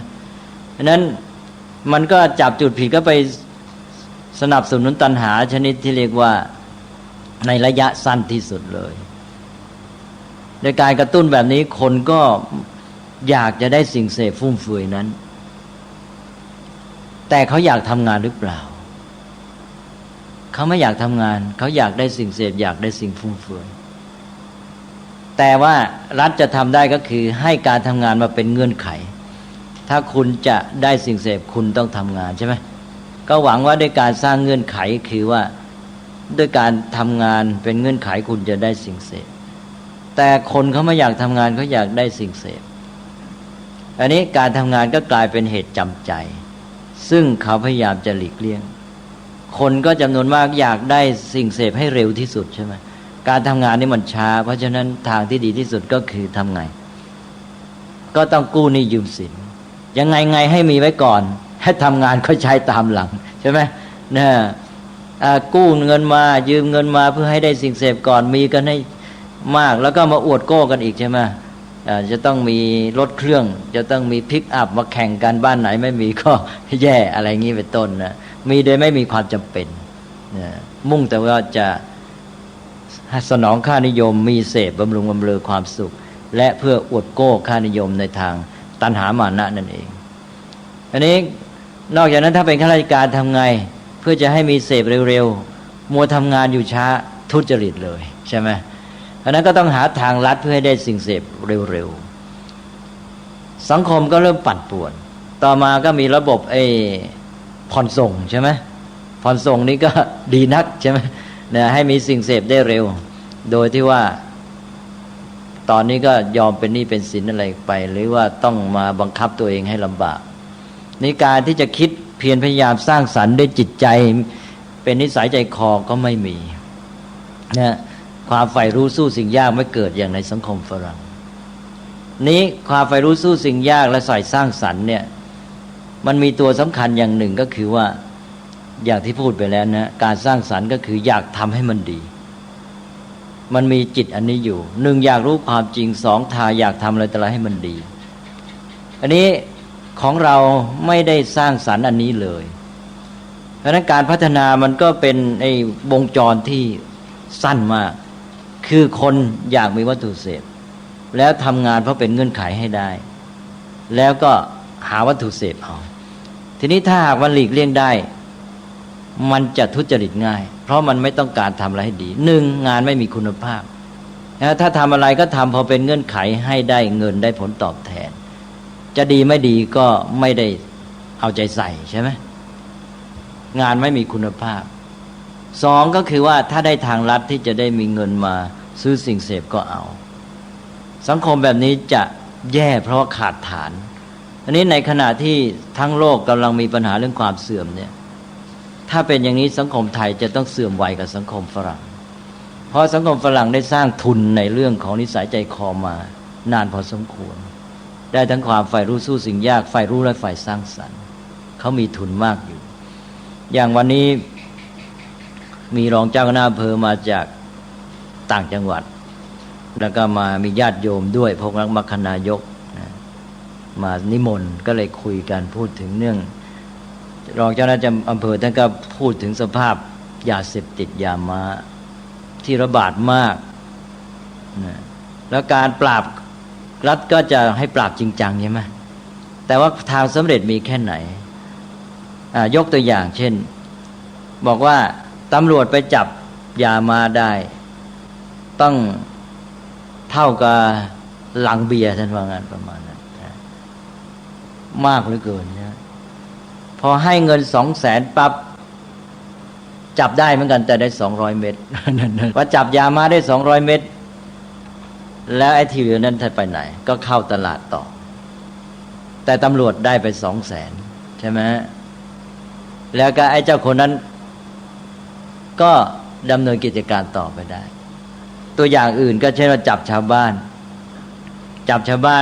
เพราะนั้นมันก็จับจุดผิดก็ไปสนับสนุนตัณหาชนิดที่เรียกว่าในระยะสั้นที่สุดเลยในการกระตุ้นแบบนี้คนก็อยากจะได้สิ่งเสพฟุ่มเฟือยนั้นแต่เขาอยากทำงานหรือเปล่าเขาไม่อยากทำงานเขาอยากได้สิ่งเสพอยากได้สิ่งฟุ่มเฟือยแต่ว่ารัฐจะทำได้ก็คือให้การทำงานมาเป็นเงื่อนไขถ้าคุณจะได้สิ่งเสพคุณต้องทำงานใช่ไหมก็หวังว่าด้วยการสร้างเงื่อนไขคือว่าด้วยการทำงานเป็นเงื่อนไขคุณจะได้สิ่งเสพแต่คนเขาไม่อยากทำงานเขาอยากได้สิ่งเสพอันนี้การทำงานก็กลายเป็นเหตุจำใจซึ่งเขาพยายามจะหลีกเลี่ยงคนก็จำนวนมากอยากได้สิ่งเสพให้เร็วที่สุดใช่ไหมการทำงานนี่มันช้าเพราะฉะนั้นทางที่ดีที่สุดก็คือทำไงก็ต้องกู้หนี้ยืมสินยังไงให้มีไว้ก่อนให้ทำงานก็ใช้ตามหลังใช่ไหมเนี่ย กู้เงินมายืมเงินมาเพื่อให้ได้สิ่งเสพก่อนมีกันให้มากแล้วก็มาอวดโก้กันอีกใช่ไหมจะต้องมีรถเครื่องจะต้องมีพิกอัพมาแข่งกันบ้านไหนไม่มีก็แย่อะไรงี้เป็นต้นนะมีโดยไม่มีความจำเป็นมุ่งแต่ว่าจะสนองค่านิยมมีเสพบำรุงบำเรอความสุขและเพื่ออวดโก้ค่านิยมในทางตัณหามานะนั่นเองอันนี้นอกจากนั้นถ้าเป็นข้าราชการทำไงเพื่อจะให้มีเสพเร็วๆมัวทำงานอยู่ช้าทุจริตเลยใช่ไหมอันนั้นก็ต้องหาทางลัดเพื่อให้ได้สิ่งเสพเร็วๆสังคมก็เริ่มปั่นป่วนต่อมาก็มีระบบผ่อนส่งใช่ไหมผ่อนส่งนี้ก็ดีนักใช่ไหมเนี่ยให้มีสิ่งเสพได้เร็วโดยที่ว่าตอนนี้ก็ยอมเป็นหนี้เป็นสินอะไรไปหรือว่าต้องมาบังคับตัวเองให้ลำบากในการที่จะคิดเพียรพยายามสร้างสรรค์ด้วยจิตใจเป็นนิสัยใจคอก็ไม่มีนะความใฝ่รู้สู้สิ่งยากไม่เกิดอย่างในสังคมฝรั่งนี้ความใฝ่รู้สู้สิ่งยากและใส่สร้างสรรค์เนี่ยมันมีตัวสำคัญอย่างหนึ่งก็คือว่าอย่างที่พูดไปแล้วนะการสร้างสรรค์ก็คืออยากทำให้มันดีมันมีจิตอันนี้อยู่หนึ่งอยากรู้ความจริงสองอยากทำอะไรแต่ละให้มันดีอันนี้ของเราไม่ได้สร้างสรรค์อันนี้เลยเพราะฉะนั้นการพัฒนามันก็เป็นวงจรที่สั้นมากคือคนอยากมีวัตถุเสพแล้วทำงานเพราะเป็นเงื่อนไขให้ได้แล้วก็หาวัตถุเสพเอาทีนี้ถ้าหากว่าหลีกเลี่ยงได้มันจะทุจริตง่ายเพราะมันไม่ต้องการทำอะไรให้ดีหนึ่งงานไม่มีคุณภาพถ้าทำอะไรก็ทำพอเป็นเงื่อนไขให้ได้เงินได้ผลตอบแทนจะดีไม่ดีก็ไม่ได้เอาใจใส่ใช่ไหมงานไม่มีคุณภาพสองก็คือว่าถ้าได้ทางลัดที่จะได้มีเงินมาซื้อสิ่งเสพก็เอาสังคมแบบนี้จะแย่เพราะว่าขาดฐานอันนี้ในขณะที่ทั้งโลกกำลังมีปัญหาเรื่องความเสื่อมเนี่ยถ้าเป็นอย่างนี้สังคมไทยจะต้องเสื่อมไวกับสังคมฝรั่งเพราะสังคมฝรั่งได้สร้างทุนในเรื่องของนิสัยใจคอมานานพอสมควรได้ทั้งความใฝ่รู้สู้สิ่งยากใฝ่รู้และใฝ่สร้างสรรค์เขามีทุนมากอยู่อย่างวันนี้มีรองเจ้าคณะอำเภอมาจากต่างจังหวัดแล้วก็มามีญาติโยมด้วยพวกนักมัคคณายกมานิมนต์ก็เลยคุยกันพูดถึงเรื่องรองเจ้าคณะอำเภอท่านก็พูดถึงสภาพยาเสพติดยาม้าที่ระบาดมากแล้วการปราบรัฐก็จะให้ปราบจริงจังใช่ไหมแต่ว่าทางสำเร็จมีแค่ไหนยกตัวอย่างเช่นบอกว่าตำรวจไปจับยามาได้ต้องเท่ากับลังเบียร์ท่านว่างั้นประมาณนั้นมากเหลือเกินนะพอให้เงิน 200,000 ปั๊บจับได้เหมือนกันแต่ได้200 เม็ดพอจับยามาได้200 เม็ดแล้วไอ้ที่เหลือนั้นท่านไปไหนก็เข้าตลาดต่อแต่ตำรวจได้ไป200,000ใช่ไหมแล้วก็ไอ้เจ้าคนนั้นก็ดำเนินกิจการต่อไปได้ตัวอย่างอื่นก็เช่นว่าจับชาวบ้า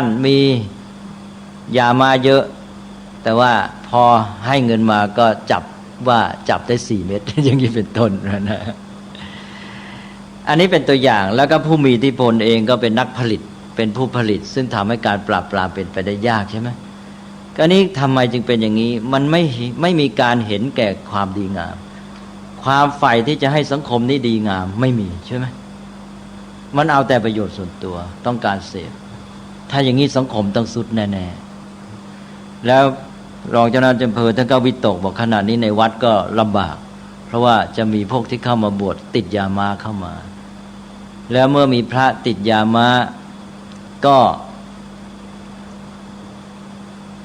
นมียามาเยอะแต่ว่าพอให้เงินมาก็จับได้4 เม็ดอย่างนี้เป็นต้นนะอันนี้เป็นตัวอย่างแล้วก็ผู้มีอิทธิพลเองก็เป็นนักผลิตเป็นผู้ผลิตซึ่งทำให้การปราบปรามเป็นไปได้ยากใช่ไหมก็นี้ทำไมจึงเป็นอย่างนี้มันไม่มีการเห็นแก่ความดีงามความใฝ่ที่จะให้สังคมนี้ดีงามไม่มีใช่ไหมมันเอาแต่ประโยชน์ส่วนตัวต้องการเสพถ้าอย่างนี้สังคมต้องสุดแน่ๆแล้วรองเจ้าคณะอำเภอท่านก็วิตกบอกขณะนี้ในวัดก็ลำบากเพราะว่าจะมีพวกที่เข้ามาบวชติดยามาเข้ามาแล้วเมื่อมีพระติดยามาก็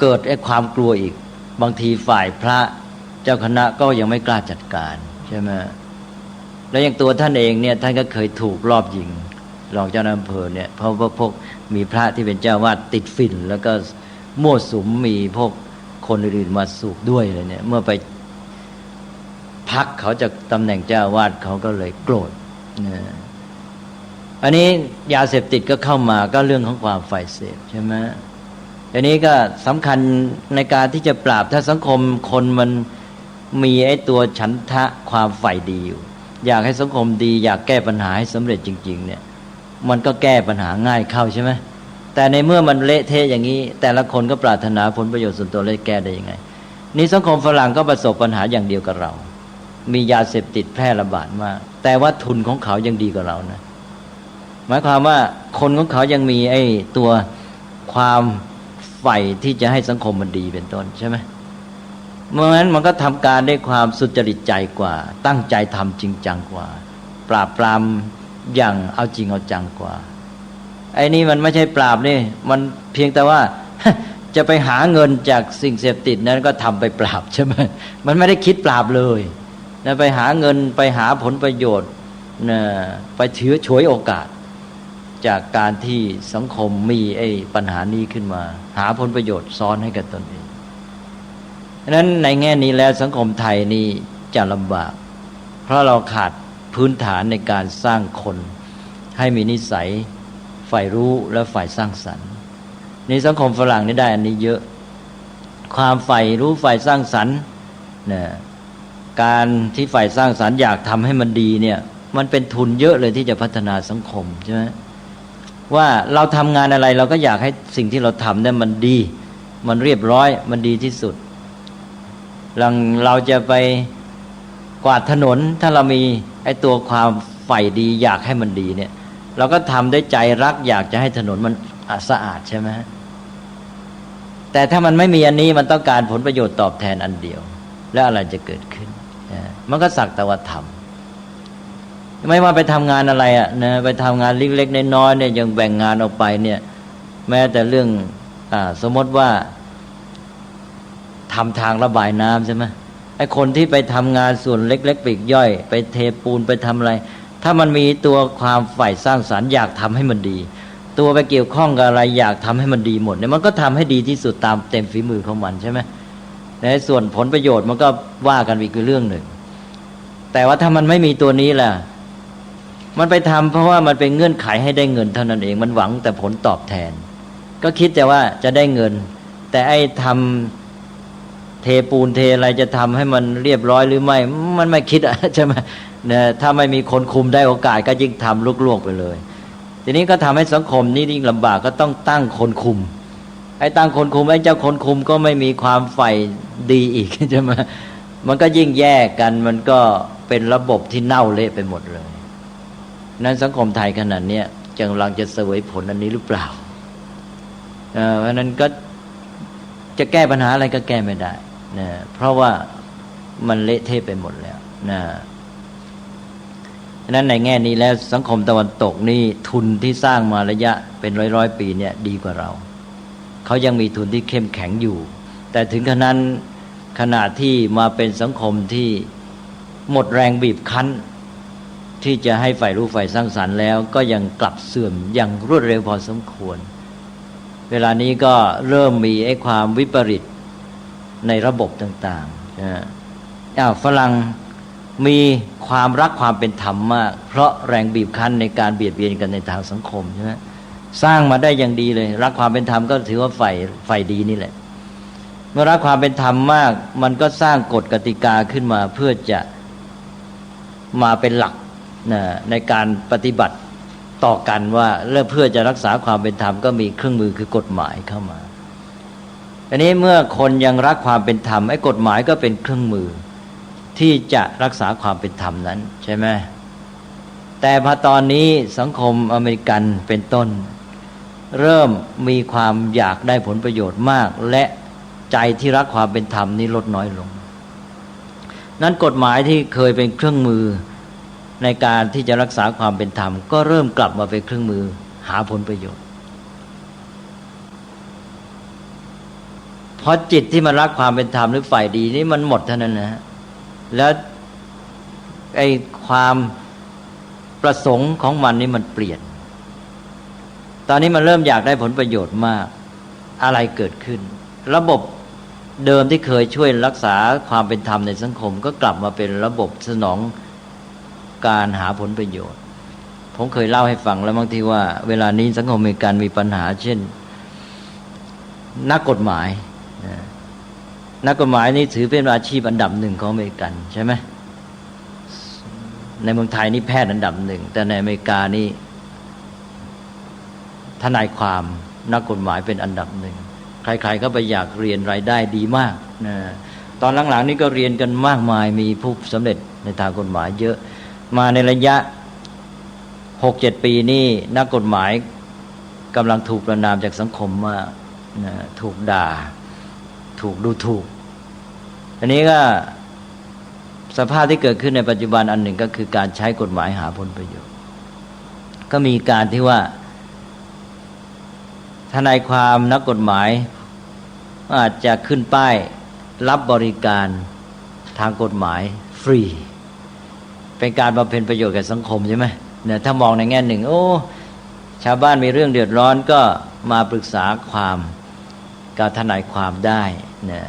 เกิดความกลัวอีกบางทีฝ่ายพระเจ้าคณะก็ยังไม่กล้าจัดการใช่ไหมแล้วอย่างตัวท่านเองเนี่ยท่านก็เคยถูกลอบยิงรองเจ้าอำเภอเนี่ยเพราะว่าพวกมีพระที่เป็นเจ้าวาดติดฝิ่นแล้วก็มั่วสุมมีพวกคนอื่นมาสูบด้วยเลยเนี่ยเมื่อไปพักเขาจากตำแหน่งเจ้าวาดเขาก็เลยโกรธอันนี้ยาเสพติดก็เข้ามาก็เรื่องของความใฝ่เสพใช่ไหมอันนี้ก็สำคัญในการที่จะปราบถ้าสังคมคนมัน มีไอ้ตัวฉันทะความใฝ่ดีอยู่อยากให้สังคมดีอยากแก้ปัญหาให้สำเร็จจริงๆเนี่ยมันก็แก้ปัญหาง่ายเข้าใช่ไหมแต่ในเมื่อมันเละเทะอย่างนี้แต่ละคนก็ปรารถนาผลประโยชน์ส่วนตัวเลยแก้ได้ยังไงนี่สังคมฝรั่งก็ประสบปัญหาอย่างเดียวกับเรามียาเสพติดแพร่ระบาดมากแต่ว่าทุนของเขายังดีกว่าเรานะหมายความว่าคนของเขายังมีไอ้ตัวความใฝ่ที่จะให้สังคมมันดีเป็นต้นใช่ไหมเมื่อนั้นมันก็ทำการด้วยความสุจริตใจกว่าตั้งใจทำจริงจังกว่าปราบปรามอย่างเอาจริงเอาจังกว่าไอ้นี่มันไม่ใช่ปราบนี่มันเพียงแต่ว่า จะไปหาเงินจากสิ่งเสพติดนั้นก็ทำไปปราบใช่ไหมมันไม่ได้คิดปราบเลยนะไปหาเงินไปหาผลประโยชน์นะไปฉวยโอกาสจากการที่สังคมมีไอ้ปัญหานี้ขึ้นมาหาผลประโยชน์ซ้อนให้กับตนเองฉะนั้นในแง่นี้แล้วสังคมไทยนี่จะลำบากเพราะเราขาดพื้นฐานในการสร้างคนให้มีนิสัยใฝ่รู้และใฝ่สร้างสรรค์ในสังคมฝรั่งนี่ได้อันนี้เยอะความใฝ่รู้ใฝ่สร้างสรรค์นะการที่ใฝ่สร้างสรรค์อยากทำให้มันดีเนี่ยมันเป็นทุนเยอะเลยที่จะพัฒนาสังคมใช่ไหมว่าเราทำงานอะไรเราก็อยากให้สิ่งที่เราทำเนี่ยมันดีมันเรียบร้อยมันดีที่สุดเราจะไปกวาดถนนถ้าเรามีไอ้ตัวความใฝ่ดีอยากให้มันดีเนี่ยเราก็ทำด้วยใจรักอยากจะให้ถนนมันสะอาดใช่ไหมแต่ถ้ามันไม่มีอันนี้มันต้องการผลประโยชน์ตอบแทนอันเดียวแล้วอะไรจะเกิดขึ้นมันก็สักแต่ว่าทำไม่ว่าไปทำงานอะไรอ่ะนะไปทำงานเล็กๆน้อยๆเนี่ยยังแบ่งงานออกไปเนี่ยแม้แต่เรื่องสมมติว่าทำทางระบายน้ำใช่ไหมไอ้คนที่ไปทำงานส่วนเล็กๆปลีกย่อยไปเทปูนไปทำอะไรถ้ามันมีตัวความใฝ่สร้างสรรค์อยากทำให้มันดีตัวไปเกี่ยวข้องกับอะไรอยากทำให้มันดีหมดเนี่ยมันก็ทำให้ดีที่สุดตามเต็มฝีมือของมันใช่ไหมในส่วนผลประโยชน์มันก็ว่ากันอีกเรื่องหนึ่งแต่ว่าถ้ามันไม่มีตัวนี้ล่ะมันไปทำเพราะว่ามันเป็นเงื่อนไขให้ได้เงินเท่านั้นเองมันหวังแต่ผลตอบแทนก็คิดแต่ว่าจะได้เงินแต่ไอ้ทำเทปูนเทอะไรจะทำให้มันเรียบร้อยหรือไม่มันไม่คิดใช่ไหมเนี่ยถ้าไม่มีคนคุมได้โอกาสก็ยิ่งทำลวกๆไปเลยทีนี้ก็ทำให้สังคมนี้ยิ่งลำบากก็ต้องตั้งคนคุมไอ้ตั้งคนคุมไอ้เจ้าคนคุมก็ไม่มีความใฝ่ดีอีกใช่ไหมมันก็ยิ่งแยกกันมันก็เป็นระบบที่เน่าเละไปหมดเลยนั้นสังคมไทยขนาดนี้กำลังจะเสวยผลอันนี้หรือเปล่าเพราะนั้นก็จะแก้ปัญหาอะไรก็แก้ไม่ได้นะเพราะว่ามันเละเทะไปหมดแล้วนะนั้นในแง่นี้แล้วสังคมตะวันตกนี่ทุนที่สร้างมาระยะเป็นร้อยปีเนี่ยดีกว่าเราเขายังมีทุนที่เข้มแข็งอยู่แต่ถึงขนาดที่มาเป็นสังคมที่หมดแรงบีบคั้นที่จะให้ฝ่ายรู้ฝ่ายสร้างสรรค์แล้วก็ยังกลับเสื่อมอย่างรวดเร็วพอสมควรเวลานี้ก็เริ่มมีไอ้ความวิปริตในระบบต่างๆฝรั่งมีความรักความเป็นธรรมมากเพราะแรงบีบคั้นในการเบียดเบียนกันในทางสังคมใช่ไหมสร้างมาได้อย่างดีเลยรักความเป็นธรรมก็ถือว่าฝ่ายดีนี่แหละเมื่อรักความเป็นธรรมมากมันก็สร้างกฎกติกาขึ้นมาเพื่อจะมาเป็นหลักในการปฏิบัติต่อกันว่าเพื่อจะรักษาความเป็นธรรมก็มีเครื่องมือคือกฎหมายเข้ามาอันนี้เมื่อคนยังรักความเป็นธรรมไอ้กฎหมายก็เป็นเครื่องมือที่จะรักษาความเป็นธรรมนั้นใช่ไหมแต่พอตอนนี้สังคมอเมริกันเป็นต้นเริ่มมีความอยากได้ผลประโยชน์มากและใจที่รักความเป็นธรรมนี้ลดน้อยลงนั้นกฎหมายที่เคยเป็นเครื่องมือในการที่จะรักษาความเป็นธรรมก็เริ่มกลับมาเป็นเครื่องมือหาผลประโยชน์เพราะจิตที่มันรักความเป็นธรรมหรือฝ่ายดีนี่มันหมดเท่านั้นนะแล้วไอ้ความประสงค์ของมันนี่มันเปลี่ยนตอนนี้มันเริ่มอยากได้ผลประโยชน์มากอะไรเกิดขึ้นระบบเดิมที่เคยช่วยรักษาความเป็นธรรมในสังคมก็กลับมาเป็นระบบสนองการหาผลประโยชน์ผมเคยเล่าให้ฟังแล้วบางทีว่าเวลานี้สังคมอเมริกันมีปัญหาเช่นนักกฎหมาย นักกฎหมายนี่ถือเป็นอาชีพอันดับหนึ่งของอเมริกันใช่ไหมในเมืองไทยนี่แพทย์อันดับหนึ่งแต่ในอเมริกานี่ทนายความนักกฎหมายเป็นอันดับหนึ่งใครๆก็ไปอยากเรียนรายได้ดีมากนะตอนหลังๆนี่ก็เรียนกันมากมายมีผู้สำเร็จในทางกฎหมายเยอะมาในระยะ 6-7 ปีนี่นักกฎหมายกำลังถูกประณามจากสังคมว่าถูกด่าถูกดูถูกอันนี้ก็สภาพที่เกิดขึ้นในปัจจุบันอันหนึ่งก็คือการใช้กฎหมายหาผลประโยชน์ก็มีการที่ว่าทนายความนักกฎหมายอาจจะขึ้นป้ายรับบริการทางกฎหมายฟรีเป็นการบำเพ็ญประโยชน์แก่สังคมใช่ไหมเนี่ยถ้ามองในแง่หนึ่งโอ้ชาวบ้านมีเรื่องเดือดร้อนก็มาปรึกษาความกับทนายความได้เนี่ย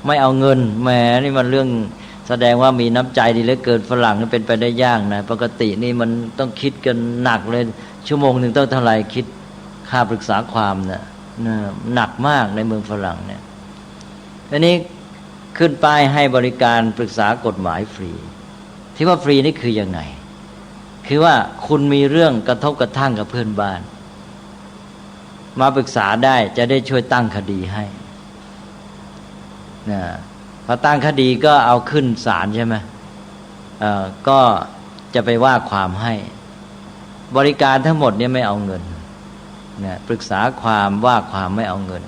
ไม่เอาเงินแหมนี่มันเรื่องแสดงว่ามีน้ำใจดีเหลือเกินฝรั่งนี่เป็นไปได้ยากนะปกตินี่มันต้องคิดกันหนักเลยชั่วโมงหนึ่งต้องเท่าไหร่คิดค่าปรึกษาความเนี่ยหนักมากในเมืองฝรั่งเนี่ยทีนี้ขึ้นป้ายให้บริการปรึกษากฎหมายฟรีที่ว่าฟรีนี่คือยังไงคือว่าคุณมีเรื่องกระทบกระทั่งกับเพื่อนบ้านมาปรึกษาได้จะได้ช่วยตั้งคดีให้นะพอตั้งคดีก็เอาขึ้นศาลใช่ไหมก็จะไปว่าความให้บริการทั้งหมดเนี่ยไม่เอาเงินนะปรึกษาความว่าความไม่เอาเงิน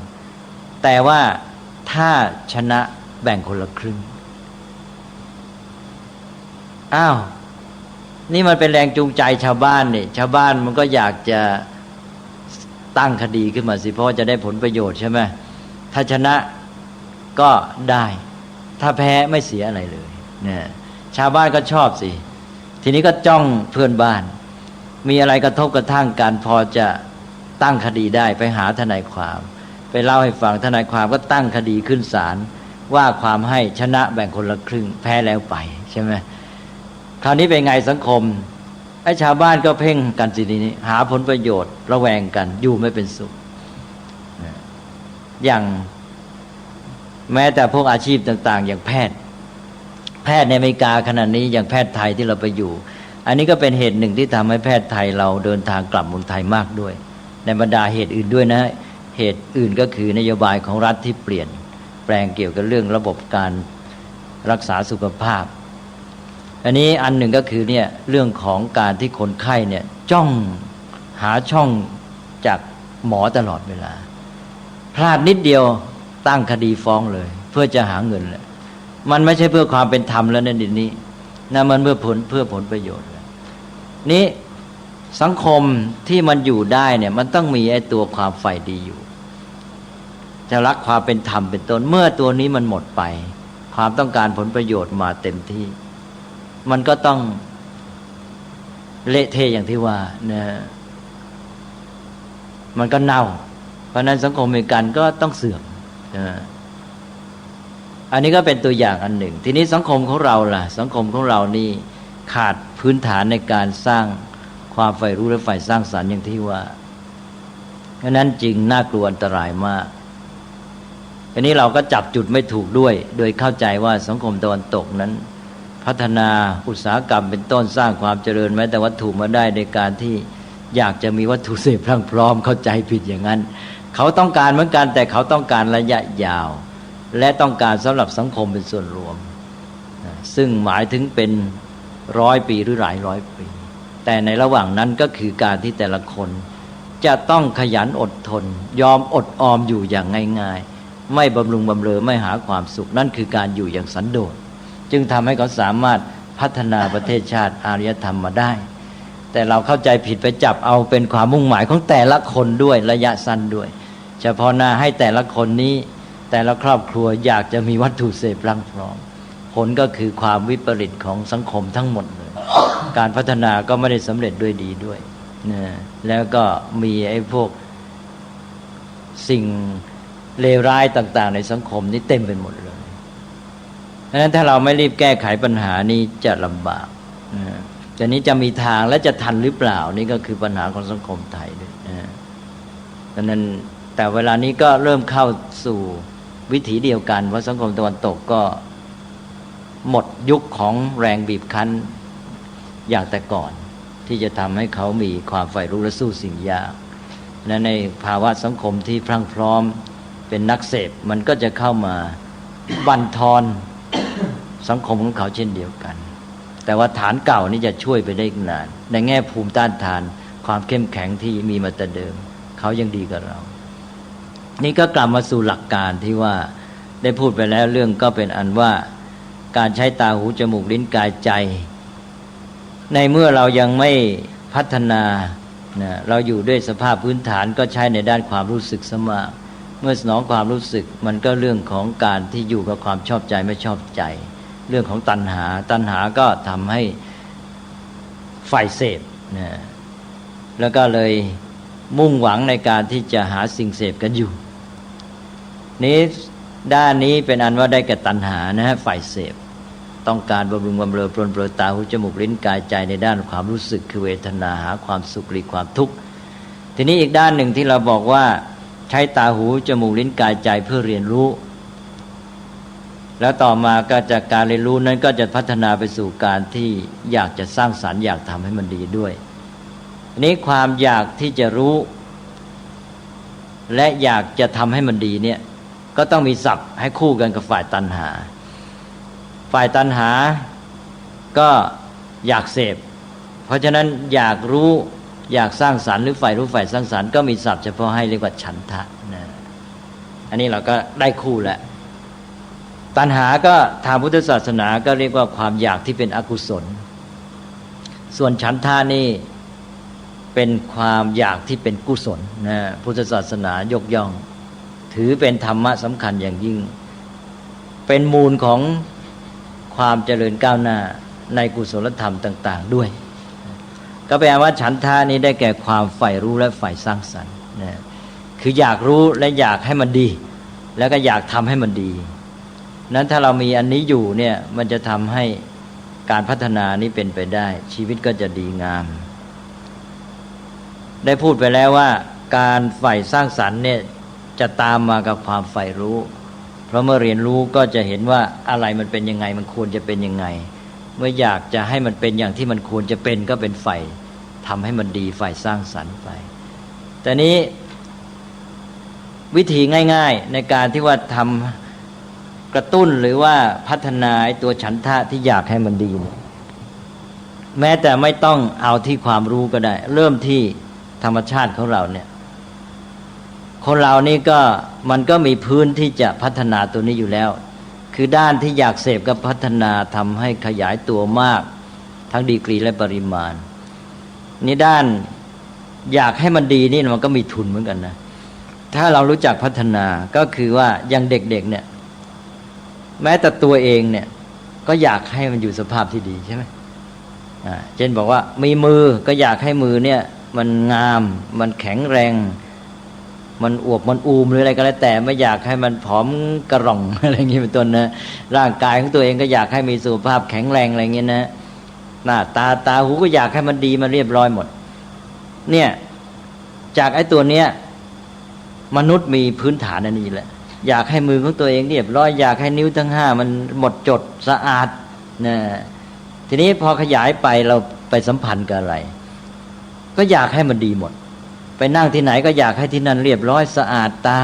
แต่ว่าถ้าชนะแบ่งคนละครึ่งอ้าวนี่มันเป็นแรงจูงใจชาวบ้านนี่ชาวบ้านมันก็อยากจะตั้งคดีขึ้นมาสิเพราะจะได้ผลประโยชน์ใช่ไหมถ้าชนะก็ได้ถ้าแพ้ไม่เสียอะไรเลยเนี่ยชาวบ้านก็ชอบสิทีนี้ก็จ้องเพื่อนบ้านมีอะไรกระทบกระทั่งกันพอจะตั้งคดีได้ไปหาทนายความไปเล่าให้ฟังทนายความก็ตั้งคดีขึ้นศาลว่าความให้ชนะแบ่งคนละครึ่งแพ้แล้วไปใช่ไหมคราวนี้เป็นไงสังคมไอ้ชาวบ้านก็เพ่งกันสิทีนี้หาผลประโยชน์ระแวงกันอยู่ไม่เป็นสุขอย่างแม้แต่พวกอาชีพต่างๆอย่างแพทย์ในอเมริกาขณะนี้อย่างแพทย์ไทยที่เราไปอยู่อันนี้ก็เป็นเหตุหนึ่งที่ทำให้แพทย์ไทยเราเดินทางกลับเมืองไทยมากด้วยในบรรดาเหตุอื่นด้วยนะเหตุอื่นก็คือนโยบายของรัฐที่เปลี่ยนแปลงเกี่ยวกับเรื่องระบบการรักษาสุขภาพอันนี้อันหนึ่งก็คือเนี่ยเรื่องของการที่คนไข้เนี่ยจ้องหาช่องจากหมอตลอดเวลาพลาดนิดเดียวตั้งคดีฟ้องเลยเพื่อจะหาเงินเลยมันไม่ใช่เพื่อความเป็นธรรมแล้วในดินนี้นะมันเพื่อผลประโยชน์นี้สังคมที่มันอยู่ได้เนี่ยมันต้องมีไอ้ตัวความใฝ่ดีอยู่จะรักความเป็นธรรมเป็นต้นเมื่อตัวนี้มันหมดไปความต้องการผลประโยชน์มาเต็มที่มันก็ต้องเละเทะอย่างที่ว่านะมันก็เน่าเพราะนั้นสังคมอเมริกันก็ต้องเสื่อมอันนี้ก็เป็นตัวอย่างอันหนึ่งทีนี้สังคมของเราล่ะสังคมของเรานี่ขาดพื้นฐานในการสร้างความใฝ่รู้และใฝ่สร้างสรรค์อย่างที่ว่าเพราะนั้นจึงน่ากลัวอันตรายมากอันนี้เราก็จับจุดไม่ถูกด้วยโดยเข้าใจว่าสังคมตะวันตกนั้นพัฒนาอุตสาหกรรมเป็นต้นสร้างความเจริญแม้แต่วัตถุมาได้โดยการที่อยากจะมีวัตถุเสพพรั่งพร้อมเข้าใจผิดอย่างนั้นเขาต้องการเหมือนกันแต่เขาต้องการระยะยาวและต้องการสำหรับสังคมเป็นส่วนรวมซึ่งหมายถึงเป็น100 ปีหรือหลายร้อยปีแต่ในระหว่างนั้นก็คือการที่แต่ละคนจะต้องขยันอดทนยอมอดออมอยู่อย่างง่ายๆไม่บำรุงบำเรอไม่หาความสุขนั่นคือการอยู่อย่างสันโดษจึงทำให้เขาสามารถพัฒนาประเทศชาติอารยธรรมมาได้แต่เราเข้าใจผิดไปจับเอาเป็นความมุ่งหมายของแต่ละคนด้วยระยะสั้นด้วยเฉพาะหน้าให้แต่ละคนนี้แต่ละครอบครัวอยากจะมีวัตถุเสพพรั่งพร้อมผลก็คือความวิปริตของสังคมทั้งหมดเลยการพัฒนาก็ไม่ได้สำเร็จด้วยดีด้วยนะแล้วก็มีไอ้พวกสิ่งเลวร้ายต่างๆในสังคมนี้เต็มไปหมดเลยเพราะฉะนั้นถ้าเราไม่รีบแก้ไขปัญหานี้จะลำบากแต่นี้จะมีทางและจะทันหรือเปล่านี่ก็คือปัญหาของสังคมไทยด้วยเพราะนั้นแต่เวลานี้ก็เริ่มเข้าสู่ วิถีเดียวกันเพราะสังคมตะวันตกก็หมดยุคของแรงบีบคั้นอย่างแต่ก่อนที่จะทำให้เขามีความใฝ่รู้และสู้สิ่งยากและในภาวะสังคมที่พรั่งพร้อมเป็นนักเสพมันก็จะเข้ามาบั่นทอนสังคมของเขาเช่นเดียวกันแต่ว่าฐานเก่านี่จะช่วยไปได้นานในแง่ภูมิต้านทานความเข้มแข็งที่มีมาแต่เดิมเขายังดีกับเรานี่ก็กลับมาสู่หลักการที่ว่าได้พูดไปแล้วเรื่องก็เป็นอันว่าการใช้ตาหูจมูกลิ้นกายใจในเมื่อเรายังไม่พัฒนาเราอยู่ด้วยสภาพพื้นฐานก็ใช้ในด้านความรู้สึกซะมากเมื่อสนองความรู้สึกมันก็เรื่องของการที่อยู่กับความชอบใจไม่ชอบใจเรื่องของตัณหาก็ทำให้ใฝ่เสพแล้วก็เลยมุ่งหวังในการที่จะหาสิ่งเสพกันอยู่นี้ด้านนี้เป็นอันว่าได้แก่ตัณหาฝ่ายเสพต้องการบำรุงบำเรอปรนเปรอตาหูจมูกลิ้นกายใจในด้านความรู้สึกคือเวทนาหาความสุขหรือความทุกข์ทีนี้อีกด้านหนึ่งที่เราบอกว่าใช้ตาหูจมูกลิ้นกายใจเพื่อเรียนรู้แล้วต่อมาก็จากการเรียนรู้นั้นก็จะพัฒนาไปสู่การที่อยากจะสร้างสรรค์อยากทำให้มันดีด้วยอันนี้ความอยากที่จะรู้และอยากจะทำให้มันดีเนี่ยก็ต้องมีศัพท์ให้คู่กันกับฝ่ายตัณหาฝ่ายตัณหาก็อยากเสพเพราะฉะนั้นอยากรู้อยากสร้างสรรค์หรือฝ่ายรู้ฝ่ายสร้างสรรค์ก็มีศัพท์เฉพาะให้เรียกว่าฉันทะนะอันนี้เราก็ได้คู่แล้วตัณหาก็ทางพุทธศาสนาก็เรียกว่าความอยากที่เป็นอกุศลส่วนฉันทะนี่เป็นความอยากที่เป็นกุศลนะพุทธศาสนายกย่องถือเป็นธรรมะสำคัญอย่างยิ่งเป็นมูลของความเจริญก้าวหน้าในกุศลธรรมต่างๆด้วยก็แปลว่าฉันทะนี้ได้แก่ความใฝ่รู้และใฝ่สร้างสรรค์นะคืออยากรู้และอยากให้มันดีแล้วก็อยากทำให้มันดีนั้นถ้าเรามีอันนี้อยู่เนี่ยมันจะทำให้การพัฒนานี้เป็นไปได้ชีวิตก็จะดีงามได้พูดไปแล้วว่าการใฝ่สร้างสรรค์เนี่ยจะตามมากับความใฝ่รู้เพราะเมื่อเรียนรู้ก็จะเห็นว่าอะไรมันเป็นยังไงมันควรจะเป็นยังไงเมื่ออยากจะให้มันเป็นอย่างที่มันควรจะเป็นก็เป็นใฝ่ทำให้มันดีใฝ่สร้างสรรค์ไปแต่นี้วิธีง่ายๆในการที่ว่าทำกระตุ้นหรือว่าพัฒนาตัวฉันทะที่อยากให้มันดีแม้แต่ไม่ต้องเอาที่ความรู้ก็ได้เริ่มที่ธรรมชาติของเราเนี่ยคนเรานี่ก็มันก็มีพื้นที่จะพัฒนาตัวนี้อยู่แล้วคือด้านที่อยากเสพก็พัฒนาทำให้ขยายตัวมากทั้งดีกรีและปริมาณนี่ด้านอยากให้มันดีนี่มันก็มีทุนเหมือนกันนะถ้าเรารู้จักพัฒนาก็คือว่าอย่างเด็กๆเนี่ยแม้แต่ตัวเองเนี่ยก็อยากให้มันอยู่สภาพที่ดีใช่ไหมเช่นบอกว่ามีมือก็อยากให้มือเนี่ยมันงามมันแข็งแรงมันอวบมันอูมหรืออะไรก็แล้วแต่ไม่อยากให้มันผอมกระร่องอะไรอย่างนี้เป็นต้นนะร่างกายของตัวเองก็อยากให้มีสุขภาพแข็งแรงอะไรอย่างนี้นะหน้าตาหูก็อยากให้มันดีมันเรียบร้อยหมดเนี่ยจากไอ้ตัวเนี้ยมนุษย์มีพื้นฐานอันนี้แหละอยากให้มือของตัวเองเรียบร้อยอยากให้นิ้วทั้ง5มันหมดจดสะอาดนะทีนี้พอขยายไปเราไปสัมพันธ์กับอะไรก็อยากให้มันดีหมดไปนั่งที่ไหนก็อยากให้ที่นั่นเรียบร้อยสะอาดตา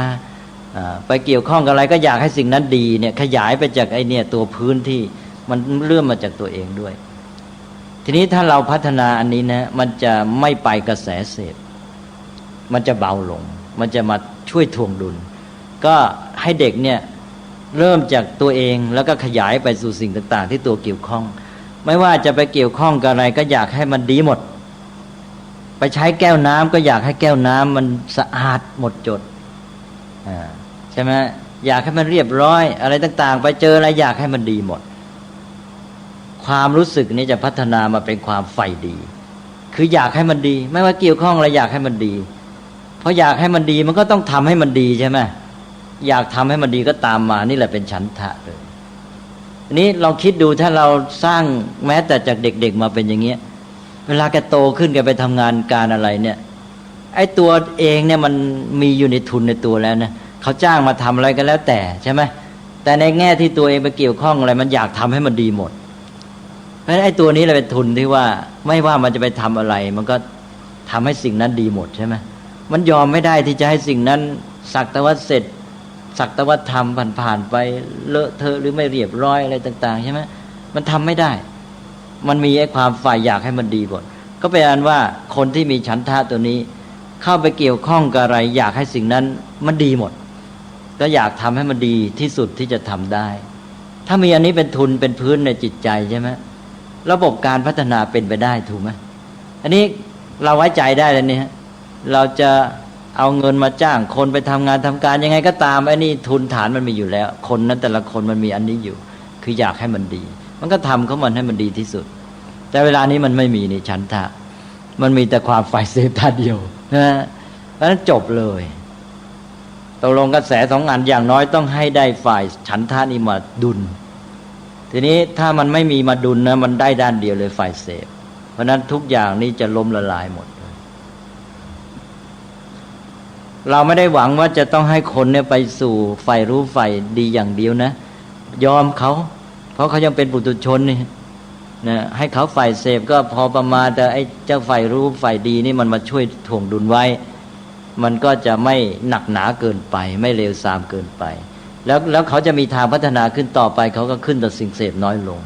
ไปเกี่ยวข้องกับอะไรก็อยากให้สิ่งนั้นดีเนี่ยขยายไปจากไอ้เนี่ยตัวพื้นที่มันเริ่มมาจากตัวเองด้วยทีนี้ถ้าเราพัฒนาอันนี้นะมันจะไม่ไปกระแสเสพมันจะเบาลงมันจะมาช่วยทวงดุลก็ให้เด็กเนี่ยเริ่มจากตัวเองแล้วก็ขยายไปสู่สิ่งต่างๆที่ตัวเกี่ยวข้องไม่ว่าจะไปเกี่ยวข้องกับอะไรก็อยากให้มันดีหมดไปใช้แก้วน้ำก็อยากให้แก้วน้ำมันสะอาดหมดจดใช่ไหมอยากให้มันเรียบร้อยอะไรต่างๆไปเจออะไรอยากให้มันดีหมดความรู้สึกนี้จะพัฒนามาเป็นความใฝ่ดีคืออยากให้มันดีไม่ว่าเกี่ยวข้องอะไรอยากให้มันดีเพราะอยากให้มันดีมันก็ต้องทำให้มันดีใช่ไหมอยากทำให้มันดีก็ตามมานี่แหละเป็นฉันทะเลยนี้เราคิดดูถ้าเราสร้างแม้แต่จากเด็กๆมาเป็นอย่างเงี้ยเวลาแกโตขึ้นแกไปทำงานการอะไรเนี่ยไอ้ตัวเองเนี่ยมันมีอยู่ในทุนในตัวแล้วนะ เขาจ้างมาทำอะไรก็แล้วแต่ใช่ไหมแต่ในแง่ที่ตัวเองไปเกี่ยวข้องอะไรมันอยากทำให้มันดีหมดเพราะฉะนั้นไอ้ตัวนี้เลยเป็นทุนที่ว่าไม่ว่ามันจะไปทำอะไรมันก็ทำให้สิ่งนั้นดีหมดใช่ไหมมันยอมไม่ได้ที่จะให้สิ่งนั้นสักแต่ว่าเสร็จสักแต่ว่าทำผ่านๆไปเลอะเทอะหรือไม่เรียบร้อยอะไรต่างๆใช่ไหมมันทำไม่ได้มันมีไอ้ความฝ่ายอยากให้มันดีหมดก็เป็นอันว่าคนที่มีฉันทะตัวนี้เข้าไปเกี่ยวข้องกับอะไรอยากให้สิ่งนั้นมันดีหมดก็อยากทำให้มันดีที่สุดที่จะทำได้ถ้ามีอันนี้เป็นทุนเป็นพื้นในจิตใจใช่ไหมระบบการพัฒนาเป็นไปได้ถูกไหมอันนี้เราไว้ใจได้แล้วเนี่ยเราจะเอาเงินมาจ้างคนไปทำงานทำการยังไงก็ตามไอ้นี่ทุนฐานมันมีอยู่แล้วคนนั้นแต่ละคนมันมีอันนี้อยู่คืออยากให้มันดีมันก็ทำเขามันให้มันดีที่สุดแต่เวลานี้มันไม่มีนี่ฉันทะมันมีแต่ความฝ่ายเสพท่าเดียวนะเพราะฉะนั้นจบเลยตกลงกระแสสองอันอย่างน้อยต้องให้ได้ฝ่ายฉันทะนี่มาดุลทีนี้ถ้ามันไม่มีมาดุลนะมันได้ด้านเดียวเลยฝ่ายเสพเพราะนั้นทุกอย่างนี้จะล้มละลายหมดเราไม่ได้หวังว่าจะต้องให้คนเนี่ยไปสู่ฝ่ายรู้ฝ่ายดีอย่างเดียวนะยอมเขาเพราะเขายังเป็นปุถุชนนี่นะให้เขาฝ่ายเสพก็พอประมาณแต่ไอ้เจ้าฝ่ายรู้ฝ่ายดีนี่มันมาช่วยถ่วงดุลไว้มันก็จะไม่หนักหนาเกินไปไม่เลวทรามเกินไปแล้วเขาจะมีทางพัฒนาขึ้นต่อไปเขาก็ขึ้นแต่สิ่งเสพน้อยลง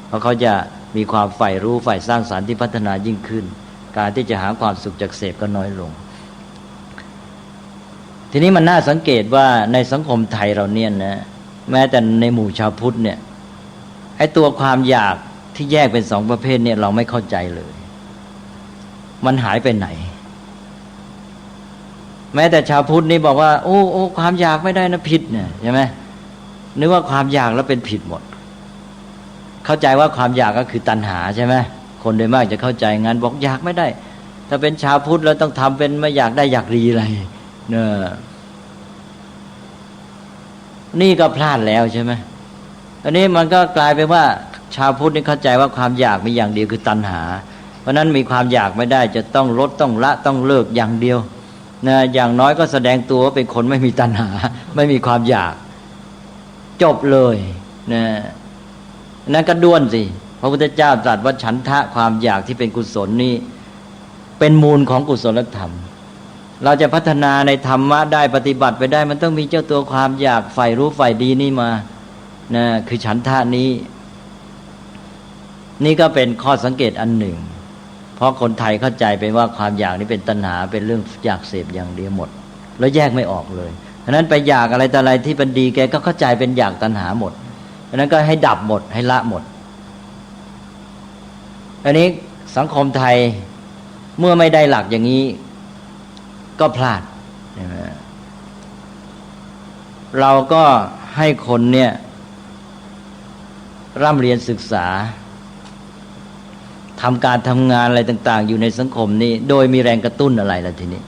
เพราะเขาจะมีความฝ่ายรู้ฝ่ายสร้างสรรค์ที่พัฒนายิ่งขึ้นการที่จะหาความสุขจากเสพก็น้อยลงทีนี้มันน่าสังเกตว่าในสังคมไทยเราเนี่ยนะแม้แต่ในหมู่ชาวพุทธเนี่ยไอ้ตัวความอยากที่แยกเป็นสองประเภทเนี่ยเราไม่เข้าใจเลยมันหายไปไหนแม้แต่ชาวพุทธนี่บอกว่าโอ้ความอยากไม่ได้นะผิดเนี่ยใช่ไหมนึกว่าความอยากแล้วเป็นผิดหมดเข้าใจว่าความอยากก็คือตัณหาใช่ไหมคนโดยมากจะเข้าใจงั้นบอกอยากไม่ได้ถ้าเป็นชาวพุทธแล้วต้องทำเป็นไม่อยากได้อยากดีอะไรเนี่ยนี่ก็พลาดแล้วใช่ไหมอันนี้มันก็กลายเป็นว่าชาวพุทธนี่เข้าใจว่าความอยากมีอย่างเดียวคือตัณหาเพราะนั้นมีความอยากไม่ได้จะต้องลดต้องละต้องเลิกอย่างเดียวนะอย่างน้อยก็แสดงตัวว่าเป็นคนไม่มีตัณหาไม่มีความอยากจบเลยนะนั่นก็ด้วนสิพระพุทธเจ้าตรัสว่าฉันทะความอยากที่เป็นกุศลนี่เป็นมูลของกุศลธรรมเราจะพัฒนาในธรรมะได้ปฏิบัติไปได้มันต้องมีเจ้าตัวความอยากใฝ่รู้ใฝ่ดีนี่มานะคือฉันทะนี้นี่ก็เป็นข้อสังเกตอันหนึ่งเพราะคนไทยเข้าใจไปว่าความอยากนี้เป็นตัณหาเป็นเรื่องอยากเสพอย่างเดียวหมดแล้วแยกไม่ออกเลยฉะนั้นไปอยากอะไรแต่อะไรที่เป็นดีแกก็เข้าใจเป็นอยากตัณหาหมดฉะนั้นก็ให้ดับหมดให้ละหมดอันนี้สังคมไทยเมื่อไม่ได้หลักอย่างนี้ก็พลาดใช่ไหมเราก็ให้คนเนี่ยร่ำเรียนศึกษาทำการทำงานอะไรต่างๆอยู่ในสังคมนี้โดยมีแรงกระตุ้นอะไรล่ะทีนี้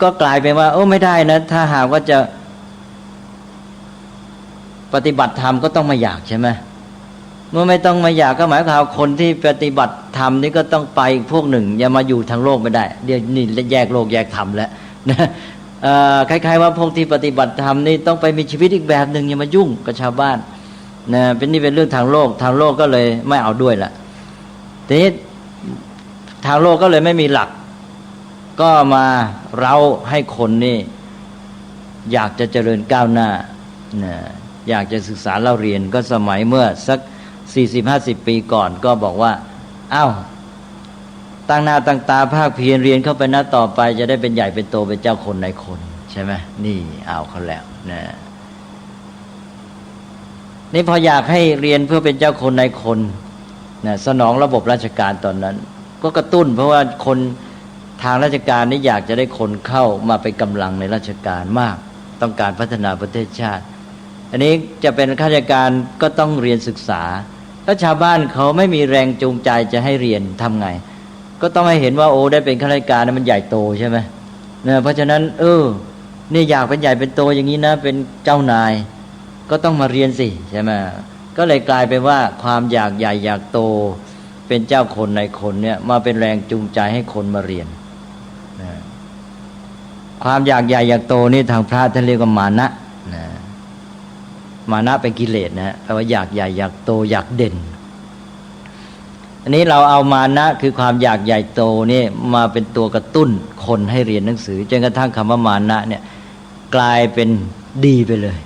ก็กลายเป็นว่าไม่ได้นะถ้าหากว่าจะปฏิบัติธรรมก็ต้องมาอยากใช่ไหมเมื่อไม่ต้องมาอยากก็หมายความคนที่ปฏิบัติธรรมนี่ก็ต้องไปอีกพวกหนึ่งอย่ามาอยู่ทางโลกไม่ได้เดี๋ยวนี่แยกโลกแยกธรรมแล้วนะคล้ายๆว่าพวกที่ปฏิบัติธรรมนี่ต้องไปมีชีวิตอีกแบบหนึ่งอย่ามายุ่งกับชาวบ้านนะเป็นเรื่องทางโลกก็เลยไม่เอาด้วยละทีนี้ทางโลกก็เลยไม่มีหลักก็มาเร้าให้คนนี่อยากจะเจริญก้าวหน้านะอยากจะศึกษาเล่าเรียนก็สมัยเมื่อสัก 40-50 ปีก่อนก็บอกว่าตั้งหน้าตั้งตาภาคเพียรเรียนเข้าไปนะต่อไปจะได้เป็นใหญ่เป็นโตเป็นเจ้าคนนายคนใช่ไหมนี่เอาเขาแล้วนะนี่พออยากให้เรียนเพื่อเป็นเจ้าคนนายคนนะสนองระบบราชการตอนนั้นก็กระตุ้นเพราะว่าคนทางราชการนี่อยากจะได้คนเข้ามาเป็นกำลังในราชการมากต้องการพัฒนาประเทศชาติอันนี้จะเป็นข้าราชการก็ต้องเรียนศึกษาถ้าชาวบ้านเขาไม่มีแรงจูงใจจะให้เรียนทำไงก็ต้องให้เห็นว่าได้เป็นข้าราชการมันใหญ่โตใช่ไหมเนี่ยเพราะฉะนั้นนี่อยากเป็นใหญ่เป็นโตอย่างนี้นะเป็นเจ้านายก็ต้องมาเรียนสิใช่ไหมก็เลยกลายเป็นว่าความอยากใหญ่อยากโตเป็นเจ้าคนในคนเนี่ยมาเป็นแรงจูงใจให้คนมาเรียน ความอยากใหญ่อยากโตนี่ทางพระท่านเรียกว่ามานะนะมานะเป็นกิเลสนะแปลว่าอยากใหญ่อยากโตอยากเด่นอันนี้เราเอามานะคือความอยากใหญ่โตนี่มาเป็นตัวกระตุ้นคนให้เรียนหนังสือจนกระทั่งคำว่ามานะเนี่ยกลายเป็นดีไปเลย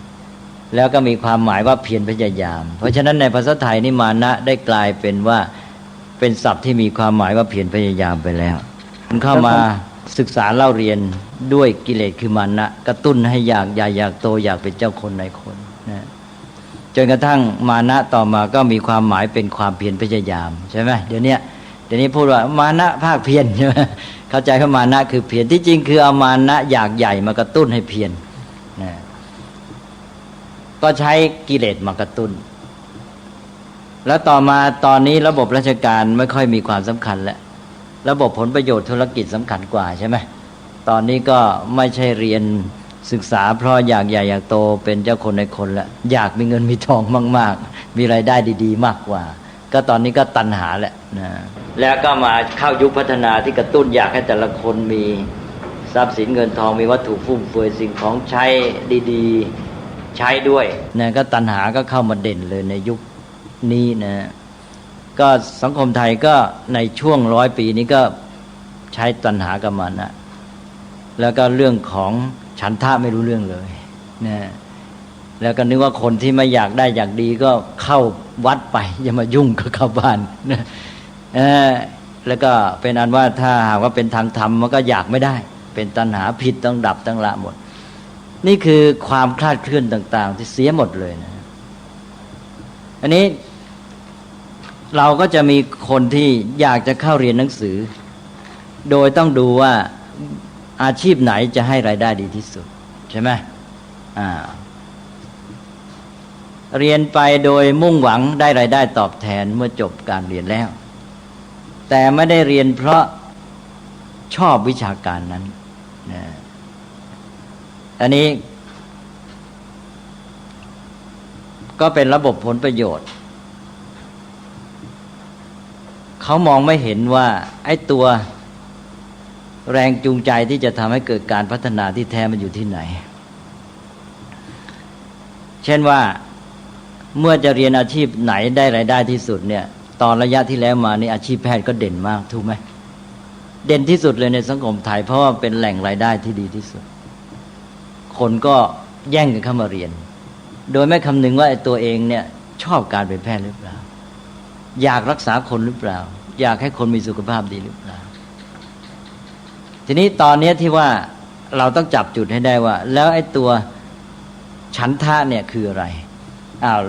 แล้วก็มีความหมายว่าเพียรพยายามเพราะฉะนั้นในภาษาไทยนี่มานะได้กลายเป็นว่าเป็นศัพท์ที่มีความหมายว่าเพียรพยายามไปแล้วมันเข้ามาศึกษาเล่าเรียนด้วยกิเลสคือมานะกระตุ้นให้อยากใหญ่อยากโตอยากเป็นเจ้าคนนายคนนะจนกระทั่งมานะต่อมาก็มีความหมายเป็นความเพียรพยายามใช่ไหมเดี๋ยวนี้พูดว่ามานะภาคเพียรใช่ไหมเข้าใจว่ามานะคือเพียรที่จริงคือเอามานะอยากใหญ่มากระตุ้นให้เพียรนะก็ใช้กิเลสมากระตุ้นแล้วต่อมาตอนนี้ระบบราชการไม่ค่อยมีความสำคัญแล้วระบบผลประโยชน์ธุรกิจสำคัญกว่าใช่ไหมตอนนี้ก็ไม่ใช่เรียนศึกษาเพราะอยากใหญ่อยากโตเป็นเจ้าคนในคนละอยากมีเงินมีทองมากๆมีรายได้ดีๆมากกว่าก็ตอนนี้ก็ตัณหาแหละนะแล้วก็มาเข้ายุคพัฒนาที่กระตุ้นอยากให้แต่ละคนมีทรัพย์สินเงินทองมีวัตถุฟุ่มเฟือยสิ่งของใช้ดีๆใช้ด้วยนะก็ตัณหาก็เข้ามาเด่นเลยในยุคนี้นะก็สังคมไทยก็ในช่วง100 ปีนี้ก็ใช้ตัณหากับมานะแล้วก็เรื่องของฉันทะไม่รู้เรื่องเลยนะแล้วก็นึกว่าคนที่ไม่อยากได้อยากดีก็เข้าวัดไปอย่ามายุ่งกับชาวบ้านนะแล้วก็เป็นอันว่าถ้าหากว่าเป็นทางธรรมมันก็อยากไม่ได้เป็นตัณหาผิดต้องดับต้องละหมดนี่คือความคลาดเคลื่อนต่างๆที่เสียหมดเลยนะอันนี้เราก็จะมีคนที่อยากจะเข้าเรียนหนังสือโดยต้องดูว่าอาชีพไหนจะให้รายได้ดีที่สุดใช่ไหมเรียนไปโดยมุ่งหวังได้รายได้ตอบแทนเมื่อจบการเรียนแล้วแต่ไม่ได้เรียนเพราะชอบวิชาการนั้นนะอันนี้ก็เป็นระบบผลประโยชน์เขามองไม่เห็นว่าไอ้ตัวแรงจูงใจที่จะทำให้เกิดการพัฒนาที่แท้มันอยู่ที่ไหนเช่นว่าเมื่อจะเรียนอาชีพไหนได้รายได้ที่สุดเนี่ยตอนระยะที่แล้วมานี่อาชีพแพทย์ก็เด่นมากถูกไหมเด่นที่สุดเลยในสังคมไทยเพราะว่าเป็นแหล่งรายได้ที่ดีที่สุดคนก็แย่งกันเข้ามาเรียนโดยไม่คำนึงว่าไอ้ตัวเองเนี่ยชอบการเป็นแพทย์หรือเปล่าอยากรักษาคนหรือเปล่าอยากให้คนมีสุขภาพดีหรือเปล่าทีนี้ตอนนี้ที่ว่าเราต้องจับจุดให้ได้ว่าแล้วไอ้ตัวฉันทะเนี่ยคืออะไร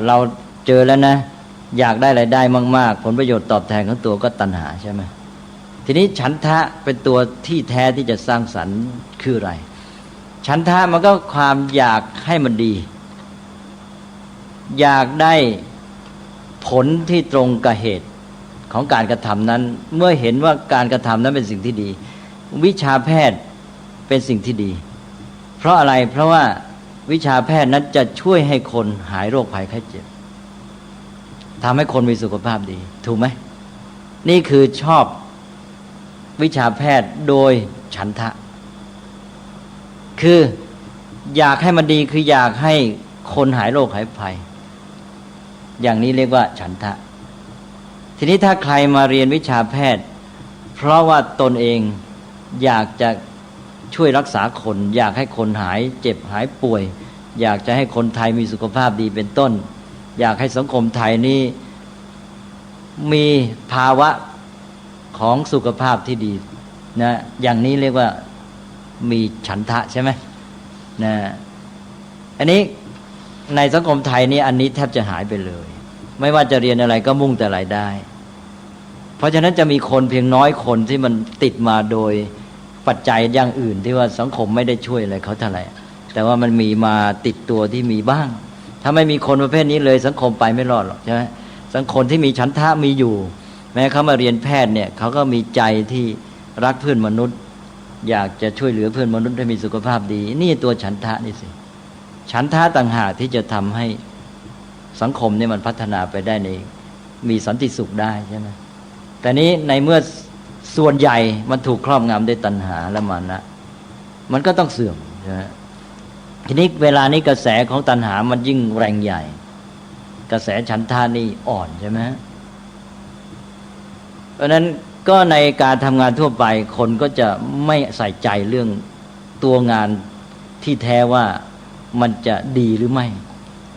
เราเจอแล้วนะอยากได้รายได้มากๆผลประโยชน์ตอบแทนของตัวก็ตัณหาใช่ไหมทีนี้ฉันทะเป็นตัวที่แท้ที่จะสร้างสรรค์คืออะไรฉันทะมันก็ความอยากให้มันดีอยากได้ผลที่ตรงกับเหตุของการกระทำนั้นเมื่อเห็นว่าการกระทำนั้นเป็นสิ่งที่ดีวิชาแพทย์เป็นสิ่งที่ดีเพราะอะไรเพราะว่าวิชาแพทย์นั้นจะช่วยให้คนหายโรคภัยไข้เจ็บทำให้คนมีสุขภาพดีถูกไหมนี่คือชอบวิชาแพทย์โดยฉันทะคืออยากให้มันดีคืออยากให้คนหายโรคหายภัยอย่างนี้เรียกว่าฉันทะทีนี้ถ้าใครมาเรียนวิชาแพทย์เพราะว่าตนเองอยากจะช่วยรักษาคนอยากให้คนหายเจ็บหายป่วยอยากจะให้คนไทยมีสุขภาพดีเป็นต้นอยากให้สังคมไทยนี้มีภาวะของสุขภาพที่ดีนะอย่างนี้เรียกว่ามีฉันทะใช่ไหมนะอันนี้ในสังคมไทยนี้อันนี้แทบจะหายไปเลยไม่ว่าจะเรียนอะไรก็มุ่งแต่รายได้เพราะฉะนั้นจะมีคนเพียงน้อยคนที่มันติดมาโดยปัจจัยอย่างอื่นที่ว่าสังคมไม่ได้ช่วยอะไรเขาเท่าไหร่แต่ว่ามันมีมาติดตัวที่มีบ้างถ้าไม่มีคนประเภทนี้เลยสังคมไปไม่รอดหรอกใช่ไหมสังคมที่มีฉันทะมีอยู่แม้เขามาเรียนแพทย์เนี่ยเขาก็มีใจที่รักเพื่อนมนุษย์อยากจะช่วยเหลือเพื่อนมนุษย์ให้มีสุขภาพดีนี่ตัวฉันทะนี่สิฉันทะต่างหากที่จะทำให้สังคมนี่มันพัฒนาไปได้ในมีสันติสุขได้ใช่ไหมแต่นี้ในเมื่อส่วนใหญ่มันถูกครอบงำด้วยตัณหาและมานะ มันก็ต้องเสื่อมนะทีนี้เวลานี้กระแสของตัณหามันยิ่งแรงใหญ่กระแสฉันทานี่อ่อนใช่ไหมเพราะนั้นก็ในการทำงานทั่วไปคนก็จะไม่ใส่ใจเรื่องตัวงานที่แท้ว่ามันจะดีหรือไม่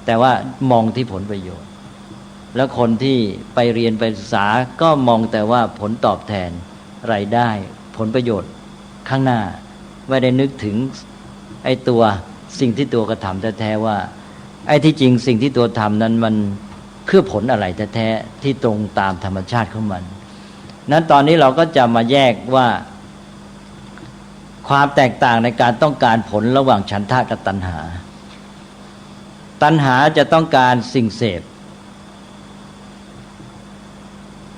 แต่ว่ามองที่ผลประโยชน์แล้วคนที่ไปเรียนไปศึกษาก็มองแต่ว่าผลตอบแทนรายได้ผลประโยชน์ข้างหน้าไม่ได้นึกถึงไอ้ตัวสิ่งที่ตัวกระทำแท้ๆว่าไอ้ที่จริงสิ่งที่ตัวทำนั้นมันเพื่อผลอะไรแท้ๆที่ตรงตามธรรมชาติของมันนั้นตอนนี้เราก็จะมาแยกว่าความแตกต่างในการต้องการผลระหว่างฉันทะกับตัณหาตัณหาจะต้องการสิ่งเสพ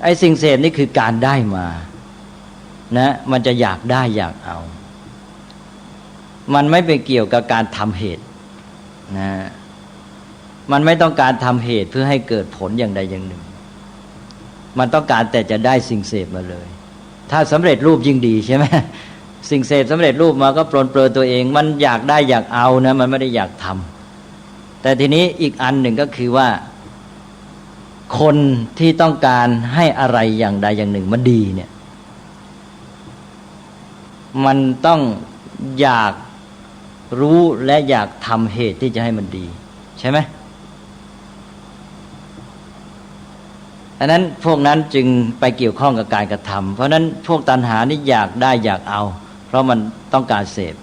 ไอ้สิ่งเสพนี่คือการได้มานะมันจะอยากได้อยากเอามันไม่ไปเกี่ยวกับการทำเหตุนะมันไม่ต้องการทำเหตุเพื่อให้เกิดผลอย่างใดอย่างหนึ่งมันต้องการแต่จะได้สิ่งเสพมาเลยถ้าสำเร็จรูปยิ่งดีใช่ไหมสิ่งเสพสำเร็จรูปมาก็ปลนเปลือยตัวเองมันอยากได้อยากเอานะมันไม่ได้อยากทำแต่ทีนี้อีกอันหนึ่งก็คือว่าคนที่ต้องการให้อะไรอย่างใดอย่างหนึ่งมันดีเนี่ยมันต้องอยากรู้และอยากทำเหตุที่จะให้มันดีใช่ไหมอันนั้นพวกนั้นจึงไปเกี่ยวข้องกับการกระทำเพราะนั้นพวกตัณหานี่อยากได้อยากเอาเพราะมันต้องการเสพ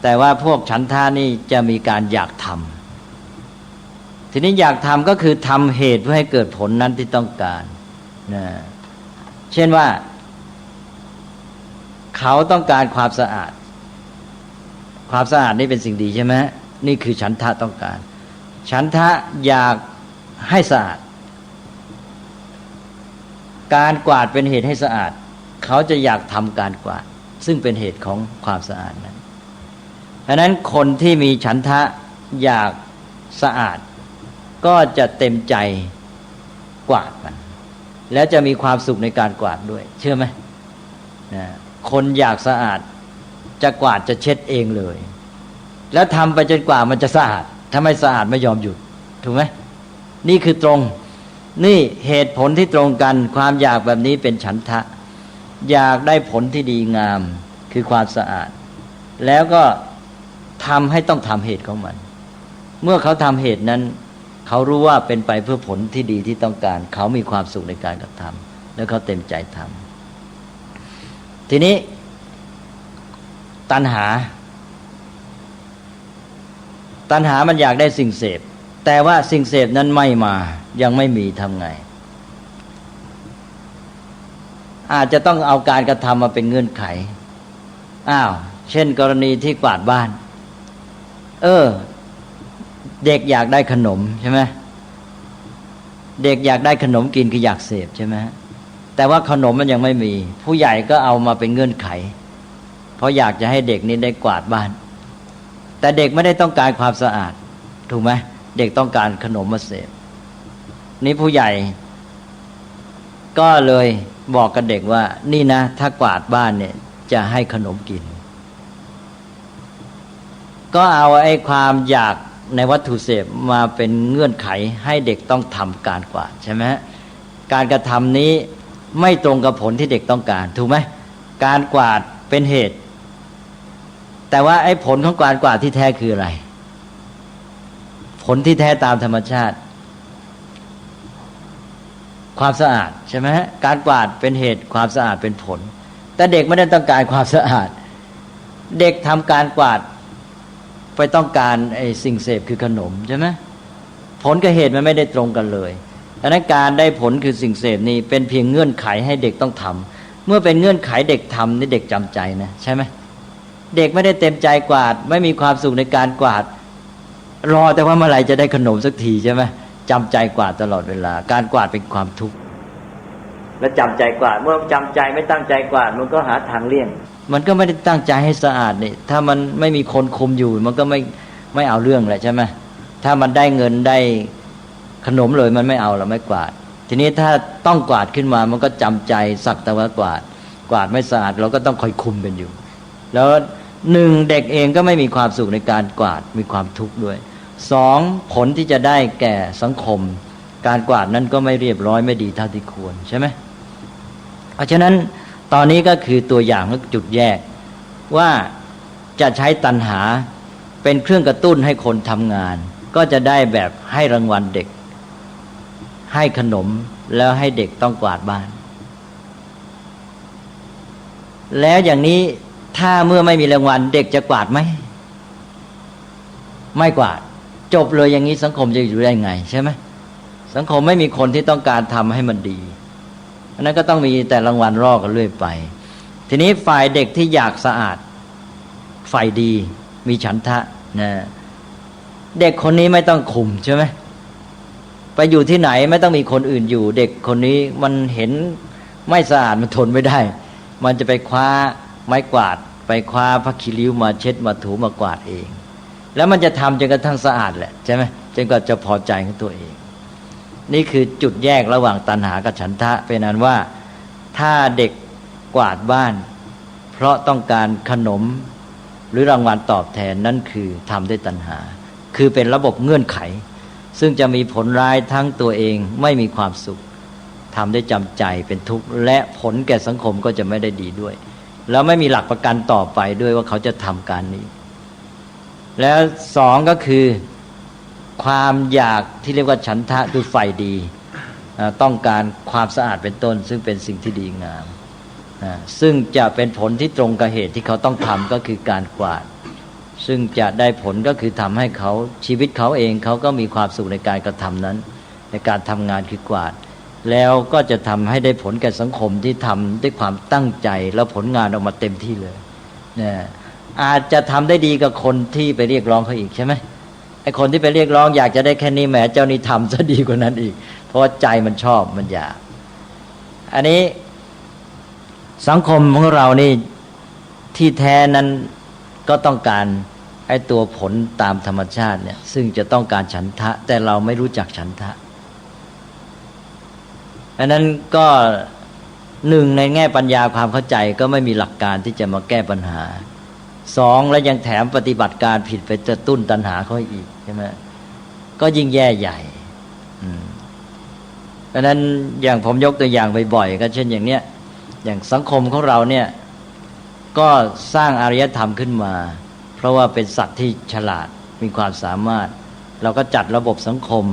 แต่ว่าพวกฉันทานี่จะมีการอยากทำทีนี้อยากทำก็คือทำเหตุเพื่อให้เกิดผลนั้นที่ต้องการนะเช่นว่าเขาต้องการความสะอาดความสะอาดนี่เป็นสิ่งดีใช่ไหมนี่คือฉันทะต้องการฉันทะอยากให้สะอาดการกวาดเป็นเหตุให้สะอาดเขาจะอยากทำการกวาดซึ่งเป็นเหตุของความสะอาดนั้นดังนั้นคนที่มีฉันทะอยากสะอาดก็จะเต็มใจกวาดมันแล้วจะมีความสุขในการกวาดด้วยเชื่อไหมนะคนอยากสะอาดจะกวาดจะเช็ดเองเลยแล้วทำไปจนกว่ามันจะสะอาดถ้าไม่สะอาดไม่ยอมหยุดถูกไหมนี่คือตรงนี่เหตุผลที่ตรงกันความอยากแบบนี้เป็นฉันทะอยากได้ผลที่ดีงามคือความสะอาดแล้วก็ทำให้ต้องทำเหตุของมันเมื่อเขาทำเหตุนั้นเขารู้ว่าเป็นไปเพื่อผลที่ดีที่ต้องการเขามีความสุขในการกระทำแล้วเขาเต็มใจทำทีนี้ตัณหามันอยากได้สิ่งเสพแต่ว่าสิ่งเสพนั้นไม่มายังไม่มีทำไงอาจจะต้องเอาการกระทำมาเป็นเงื่อนไขเช่นกรณีที่กวาดบ้านเด็กอยากได้ขนมใช่ไหมเด็กอยากได้ขนมกินคืออยากเสพใช่ไหมแต่ว่าขนมมันยังไม่มีผู้ใหญ่ก็เอามาเป็นเงื่อนไขเพราะอยากจะให้เด็กนี้ได้กวาดบ้านแต่เด็กไม่ได้ต้องการความสะอาดถูกไหมเด็กต้องการขนมมาเสพนี่ผู้ใหญ่ก็เลยบอกกับเด็กว่านี่นะถ้ากวาดบ้านเนี่ยจะให้ขนมกินก็เอาไอ้ความอยากในวัตถุเสพมาเป็นเงื่อนไขให้เด็กต้องทำการกวาดใช่ไหมการกระทำนี้ไม่ตรงกับผลที่เด็กต้องการถูกไหมการกวาดเป็นเหตุแต่ว่าไอ้ผลของการกวาดที่แท้คืออะไรผลที่แท้ตามธรรมชาติความสะอาดใช่ไหมการกวาดเป็นเหตุความสะอาดเป็นผลแต่เด็กไม่ได้ต้องการความสะอาดเด็กทำการกวาดไปต้องการไอ้สิ่งเสพคือขนมใช่ไหมผลกับเหตุมันไม่ได้ตรงกันเลยดังนั้นการได้ผลคือสิ่งเสพนี้เป็นเพียงเงื่อนไขให้เด็กต้องทำเมื่อเป็นเงื่อนไขเด็กทำนี่เด็กจำใจนะใช่ไหมเด็กไม่ได้เต็มใจกวาดไม่มีความสุขในการกวาดรอแต่ว่าเมื่อไหร่จะได้ขนมสักทีใช่ไหมจำใจกวาดตลอดเวลาการกวาดเป็นความทุกข์และจำใจกวาดเมื่อจำใจไม่ตั้งใจกวาดมันก็หาทางเลี่ยงมันก็ไม่ได้ตั้งใจให้สะอาดนี่ถ้ามันไม่มีคนคุมอยู่มันก็ไม่เอาเรื่องแหละใช่ไหมถ้ามันได้เงินได้ขนมเลยมันไม่เอาเราไม่กวาดทีนี้ถ้าต้องกวาดขึ้นมามันก็จำใจสักแต่ว่ากวาดไม่สะอาดเราก็ต้องคอยคุมกันอยู่แล้ว หนึ่งเด็กเองก็ไม่มีความสุขในการกวาดมีความทุกข์ด้วยสองผลที่จะได้แก่สังคมการกวาดนั้นก็ไม่เรียบร้อยไม่ดีเท่าที่ควรใช่ไหมเพราะฉะนั้นตอนนี้ก็คือตัวอย่างและจุดแยกว่าจะใช้ตัณหาเป็นเครื่องกระตุ้นให้คนทำงานก็จะได้แบบให้รางวัลเด็กให้ขนมแล้วให้เด็กต้องกวาดบ้านแล้วอย่างนี้ถ้าเมื่อไม่มีรางวัลเด็กจะกวาดไหมไม่กวาดจบเลยอย่างนี้สังคมจะอยู่ได้ไงใช่ไหมสังคมไม่มีคนที่ต้องการทำให้มันดีอันนั้นก็ต้องมีแต่รางวัลรอกันเรื่อยไปทีนี้ฝ่ายเด็กที่อยากสะอาดฝ่ายดีมีฉันทะนะเด็กคนนี้ไม่ต้องคุมใช่ไหมไปอยู่ที่ไหนไม่ต้องมีคนอื่นอยู่เด็กคนนี้มันเห็นไม่สะอาดมันทนไม่ได้มันจะไปคว้าไม้กวาดไปคว้าผ้าขี้ริ้วมาเช็ดมาถูมากวาดเองแล้วมันจะทำจนกระทั่งสะอาดแหละใช่ไหมจนกว่าจะพอใจของตัวเองนี่คือจุดแยกระหว่างตัณหากับฉันทะเป็นนั้นว่าถ้าเด็กกวาดบ้านเพราะต้องการขนมหรือรางวัลตอบแทนนั่นคือทำด้วยตัณหาคือเป็นระบบเงื่อนไขซึ่งจะมีผลร้ายทั้งตัวเองไม่มีความสุขทำได้จำใจเป็นทุกข์และผลแก่สังคมก็จะไม่ได้ดีด้วยแล้วไม่มีหลักประกันต่อไปด้วยว่าเขาจะทำการนี้แล้วสองก็คือความอยากที่เรียกว่าฉันทะคือไฟดีต้องการความสะอาดเป็นต้นซึ่งเป็นสิ่งที่ดีงามซึ่งจะเป็นผลที่ตรงกับเหตุที่เขาต้องทำก็คือการกวาดซึ่งจะได้ผลก็คือทำให้เขาชีวิตเขาเองเขาก็มีความสุขในการกระทำนั้นในการทำงานคือกวาดแล้วก็จะทำให้ได้ผลแก่สังคมที่ทำด้วยความตั้งใจแล้วผลงานออกมาเต็มที่เลยเนี่ยอาจจะทำได้ดีกับคนที่ไปเรียกร้องเขาอีกใช่ไหมไอ้คนที่ไปเรียกร้องอยากจะได้แค่นี้แหมเจ้านี่ทำซะดีกว่านั้นอีกเพราะว่าใจมันชอบมันอยากอันนี้สังคมของเรานี่ที่แท้นั้นก็ต้องการไอ้ตัวผลตามธรรมชาติเนี่ยซึ่งจะต้องการฉันทะแต่เราไม่รู้จักฉันทะอันนั้นก็หนึ่งในแง่ปัญญาความเข้าใจก็ไม่มีหลักการที่จะมาแก้ปัญหาสองแล้วยังแถมปฏิบัติการผิดไปกระตุ้นตัณหาเขาอีกใช่ไหมก็ยิ่งแย่ใหญ่เพราะนั้นอย่างผมยกตัวอย่างบ่อยๆก็เช่นอย่างเนี้ยอย่างสังคมของเราเนี่ยก็สร้างอารยธรรมขึ้นมาเพราะว่าเป็นสัตว์ที่ฉลาดมีความสามารถเราก็จัดระบบสังคม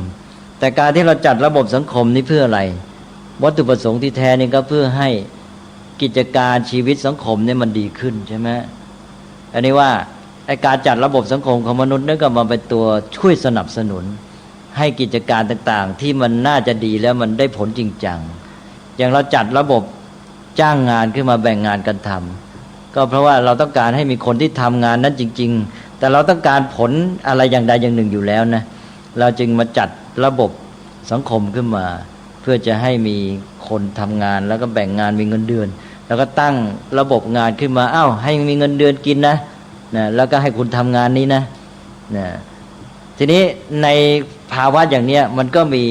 แต่การที่เราจัดระบบสังคมนี้เพื่ออะไรวัตถุประสงค์ที่แท้นี่ก็เพื่อให้กิจการชีวิตสังคมเนี่ยมันดีขึ้นใช่ไหมอันนี้ว่าไอ้การจัดระบบสังคมของมนุษย์นั่นก็มาเป็นตัวช่วยสนับสนุนให้กิจการต่างๆที่มันน่าจะดีแล้วมันได้ผลจริงจังอย่างเราจัดระบบจ้างงานขึ้นมาแบ่งงานกันทำก็เพราะว่าเราต้องการให้มีคนที่ทำงานนั้นจริงๆแต่เราต้องการผลอะไรอย่างใดอย่างหนึ่งอยู่แล้วนะเราจึงมาจัดระบบสังคมขึ้นมาเพื่อจะให้มีคนทำงานแล้วก็แบ่งงานมีเงินเดือนแล้วก็ตั้งระบบงานขึ้นมาให้มีเงินเดือนกินนะแล้วก็ให้คุณทำงานนี้นะทีนี้ในภาวะอย่างนี้มันก็มี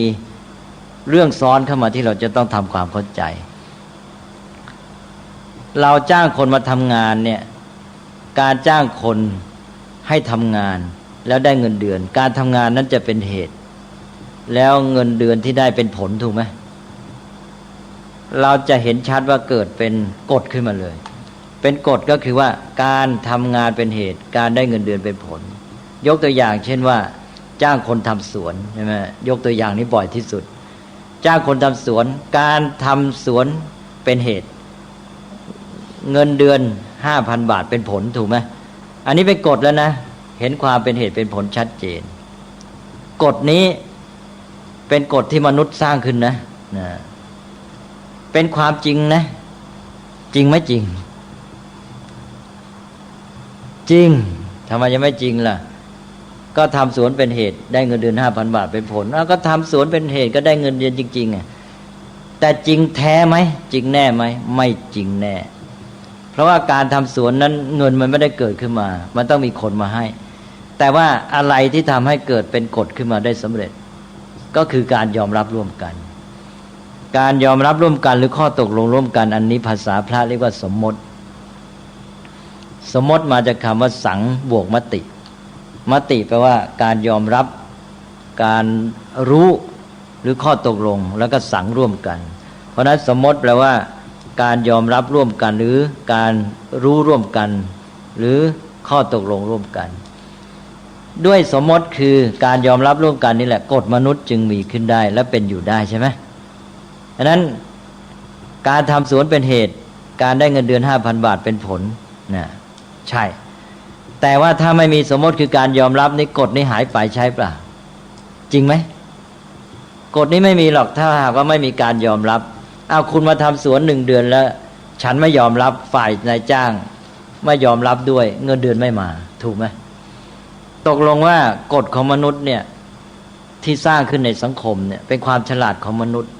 เรื่องซ้อนเข้ามาที่เราจะต้องทำความเข้าใจเราจ้างคนมาทำงานเนี่ยการจ้างคนให้ทำงานแล้วได้เงินเดือนการทำงานนั้นจะเป็นเหตุแล้วเงินเดือนที่ได้เป็นผลถูกไหมเราจะเห็นชัดว่าเกิดเป็นกฎขึ้นมาเลยเป็นกฎก็คือว่าการทำงานเป็นเหตุการได้เงินเดือนเป็นผลยกตัวอย่างเช่นว่าจ้างคนทำสวนใช่ไหมยกตัวอย่างนี้บ่อยที่สุดจ้างคนทำสวนการทำสวนเป็นเหตุเงินเดือน 5,000 บาทเป็นผลถูกไหมอันนี้เป็นกฎแล้วนะเห็นความเป็นเหตุเป็นผลชัดเจนกฎนี้เป็นกฎที่มนุษย์สร้างขึ้นนะเป็นความจริงนะจริงไหมจริงจริงทำไมยังไม่จริงล่ะก็ทำสวนเป็นเหตุได้เงินเดือน 5,000 บาทเป็นผลก็ทำสวนเป็นเหตุก็ได้เงินเดือนจริงๆแต่จริงแท้ไหมจริงแน่ไหมไม่จริงแน่เพราะว่าการทำสวนนั้นเงินมันไม่ได้เกิดขึ้นมามันต้องมีคนมาให้แต่ว่าอะไรที่ทำให้เกิดเป็นกฎขึ้นมาได้สำเร็จก็คือการยอมรับร่วมกันการยอมรับร่วมกันหรือข้อตกลงร่วมกันอันนี้ภาษาพระเรียกว่าสมมติ สมมติมาจากคำว่าสังบวกมติมติแปลว่าการยอมรับการรู้หรือข้อตกลงแล้วก็สังร่วมกันเพราะนั้นสมมติแปลว่าการยอมรับร่วมกันหรือการรู้ร่วมกันหรือข้อตกลงร่วมกันด้วยสมมติคือการยอมรับร่วมกันนี่แหละกฎมนุษย์จึงมีขึ้นได้และเป็นอยู่ได้ใช่ไหมฉะนั้นการทำสวนเป็นเหตุการได้เงินเดือน 5,000 บาทเป็นผลนะใช่แต่ว่าถ้าไม่มีสมมติคือการยอมรับนี่กฎนี้หายไปใช่เปล่าจริงไหมกฎนี้ไม่มีหรอกถ้าหากว่าไม่มีการยอมรับเอาคุณมาทำสวน1 เดือนแล้วฉันไม่ยอมรับฝ่ายนายจ้างไม่ยอมรับด้วยเงินเดือนไม่มาถูกไหมตกลงว่ากฎของมนุษย์เนี่ยที่สร้างขึ้นในสังคมเนี่ยเป็นความฉลาดของมนุษย์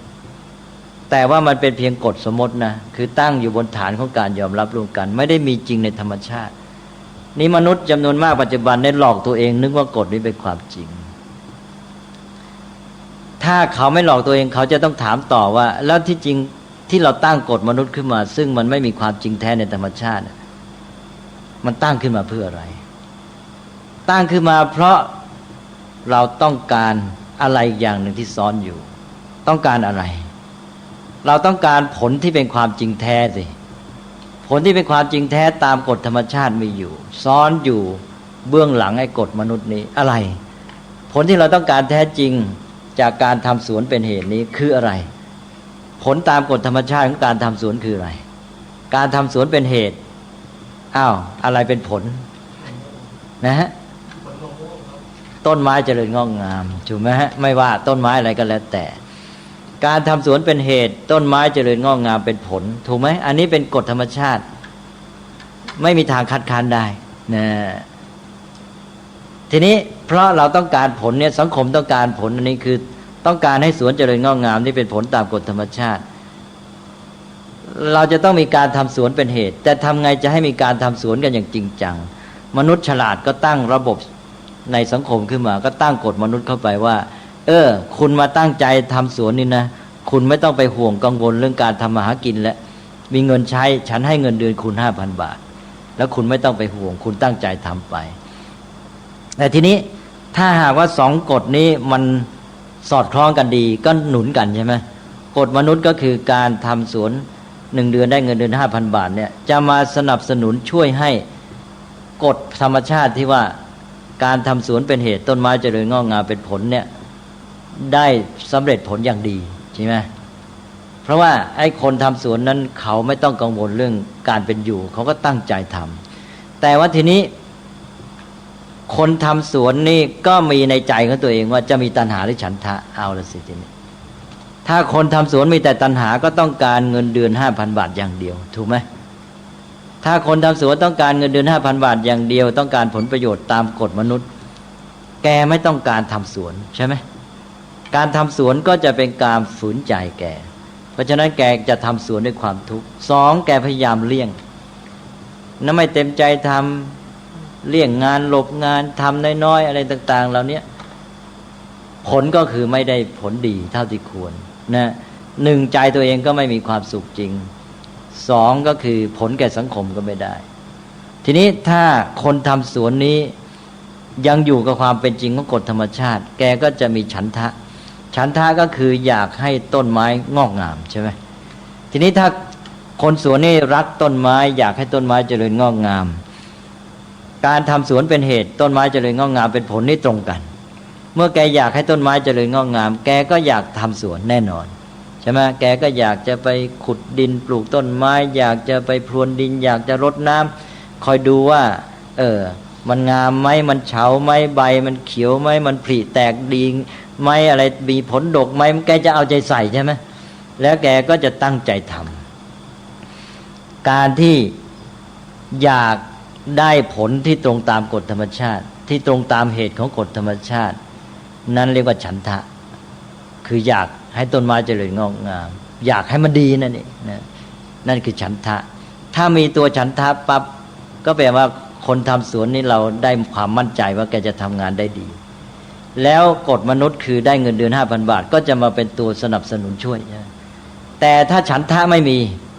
แต่ว่ามันเป็นเพียงกฎสมมตินะคือตั้งอยู่บนฐานของการยอมรับร่วมกันไม่ได้มีจริงในธรรมชาตินี่มนุษย์จำนวนมากปัจจุบันได้หลอกตัวเองนึกว่ากฎนี้เป็นความจริงถ้าเขาไม่หลอกตัวเองเขาจะต้องถามต่อว่าแล้วที่จริงที่เราตั้งกฎมนุษย์ขึ้นมาซึ่งมันไม่มีความจริงแท้ในธรรมชาติมันตั้งขึ้นมาเพื่ออะไรตั้งขึ้นมาเพราะเราต้องการอะไรอย่างหนึ่งที่ซ้อนอยู่ต้องการอะไรเราต้องการผลที่เป็นความจริงแท้สิผลที่เป็นความจริงแท้ตามกฎธรรมชาติมีอยู่ซ้อนอยู่เบื้องหลังไอ้กฎมนุษย์นี้อะไรผลที่เราต้องการแท้จริงจากการทำสวนเป็นเหตุนี้คืออะไรผลตามกฎธรรมชาติของการทำสวนคืออะไรการทำสวนเป็นเหตุอะไรเป็นผลนะฮะต้นไม้เจริญงอกงามถูกไหมฮะไม่ว่าต้นไม้อะไรก็แล้วแต่การทำสวนเป็นเหตุต้นไม้เจริญงอกงามเป็นผลถูกไหมอันนี้เป็นกฎธรรมชาติไม่มีทางคัดค้านได้นะทีนี้เพราะเราต้องการผลเนี่ยสังคมต้องการผลอันนี้คือต้องการให้สวนเจริญงอกงามที่เป็นผลตามกฎธรรมชาติเราจะต้องมีการทำสวนเป็นเหตุแต่ทำไงจะให้มีการทำสวนกันอย่างจริงจังมนุษย์ฉลาดก็ตั้งระบบในสังคมขึ้นมาก็ตั้งกฎมนุษย์เข้าไปว่าคุณมาตั้งใจทำสวนนี่นะคุณไม่ต้องไปห่วงกังวลเรื่องการทำมาหากินแล้วมีเงินใช้ฉันให้เงินเดือนคุณ 5,000 บาทแล้วคุณไม่ต้องไปห่วงคุณตั้งใจทำไปแต่ทีนี้ถ้าหากว่า2 กฎนี้มันสอดคล้องกันดีก็หนุนกันใช่ไหมกฎมนุษย์ก็คือการทำสวน1 เดือนได้เงินเดือน 5,000 บาทเนี่ยจะมาสนับสนุนช่วยให้กฎธรรมชาติที่ว่าการทำสวนเป็นเหตุต้นไม้เจริญงอกงามเป็นผลเนี่ยได้สำเร็จผลอย่างดีใช่ไหมเพราะว่าไอ้คนทำสวนนั้นเขาไม่ต้องกังวลเรื่องการเป็นอยู่เขาก็ตั้งใจทำแต่ว่าทีนี้คนทำสวนนี่ก็มีในใจของตัวเองว่าจะมีตัณหาหรือฉันทะเอาละสิทีนี้ถ้าคนทำสวนมีแต่ตัณหาก็ต้องการเงินเดือน 5,000 บาทอย่างเดียวถูกไหมถ้าคนทำสวนต้องการเงินเดือน 5,000 บาทอย่างเดียวต้องการผลประโยชน์ตามกฎมนุษย์แกไม่ต้องการทำสวนใช่ไหมการทำสวนก็จะเป็นการฝืนใจแกเพราะฉะนั้นแกจะทำสวนด้วยความทุกข์2แกพยายามเลี่ยงนั่นไม่เต็มใจทำเลี่ยงงานหลบงานทำน้อยๆอะไรต่างๆเหล่านี้ผลก็คือไม่ได้ผลดีเท่าที่ควรนะ1ใจตัวเองก็ไม่มีความสุขจริง2ก็คือผลแก่สังคมก็ไม่ได้ทีนี้ถ้าคนทำสวนนี้ยังอยู่กับความเป็นจริงของกฎธรรมชาติแกก็จะมีฉันทะก็คืออยากให้ต้นไม้งอกงามใช่ไหมทีนี้ถ้าคนสวนนี่รักต้นไม้อยากให้ต้นไม้เจริญงอกงามการทำสวนเป็นเหตุต้นไม้เจริญงอกงามเป็นผลนี่ตรงกันเมื่อแกอยากให้ต้นไม้เจริญงอกงามแกก็อยากทำสวนแน่นอนใช่ไหมแกก็อยากจะไปขุดดินปลูกต้นไม้อยากจะไปพรวนดินอยากจะรดน้ำคอยดูว่ามันงามไหมมันเฉาไหมใบมันเขียวไหมมันผลิแตกดีไหมอะไรมีผลดกไหมแกจะเอาใจใส่ใช่ไหมแล้วแกก็จะตั้งใจทำการที่อยากได้ผลที่ตรงตามกฎธรรมชาติที่ตรงตามเหตุของกฎธรรมชาตินั้นเรียกว่าฉันทะคืออยากให้ต้นไม้เจริญงอกงามอยากให้มันดีนั่นเองนั่นคือฉันทะถ้ามีตัวฉันทะปั๊บก็แปลว่าคนทำสวนนี่เราได้ความมั่นใจว่าแกจะทำงานได้ดีแล้วกฎมนุษย์คือได้เงินเดือน 5,000 บาทก็จะมาเป็นตัวสนับสนุนช่วยแต่ถ้าฉันทะไม่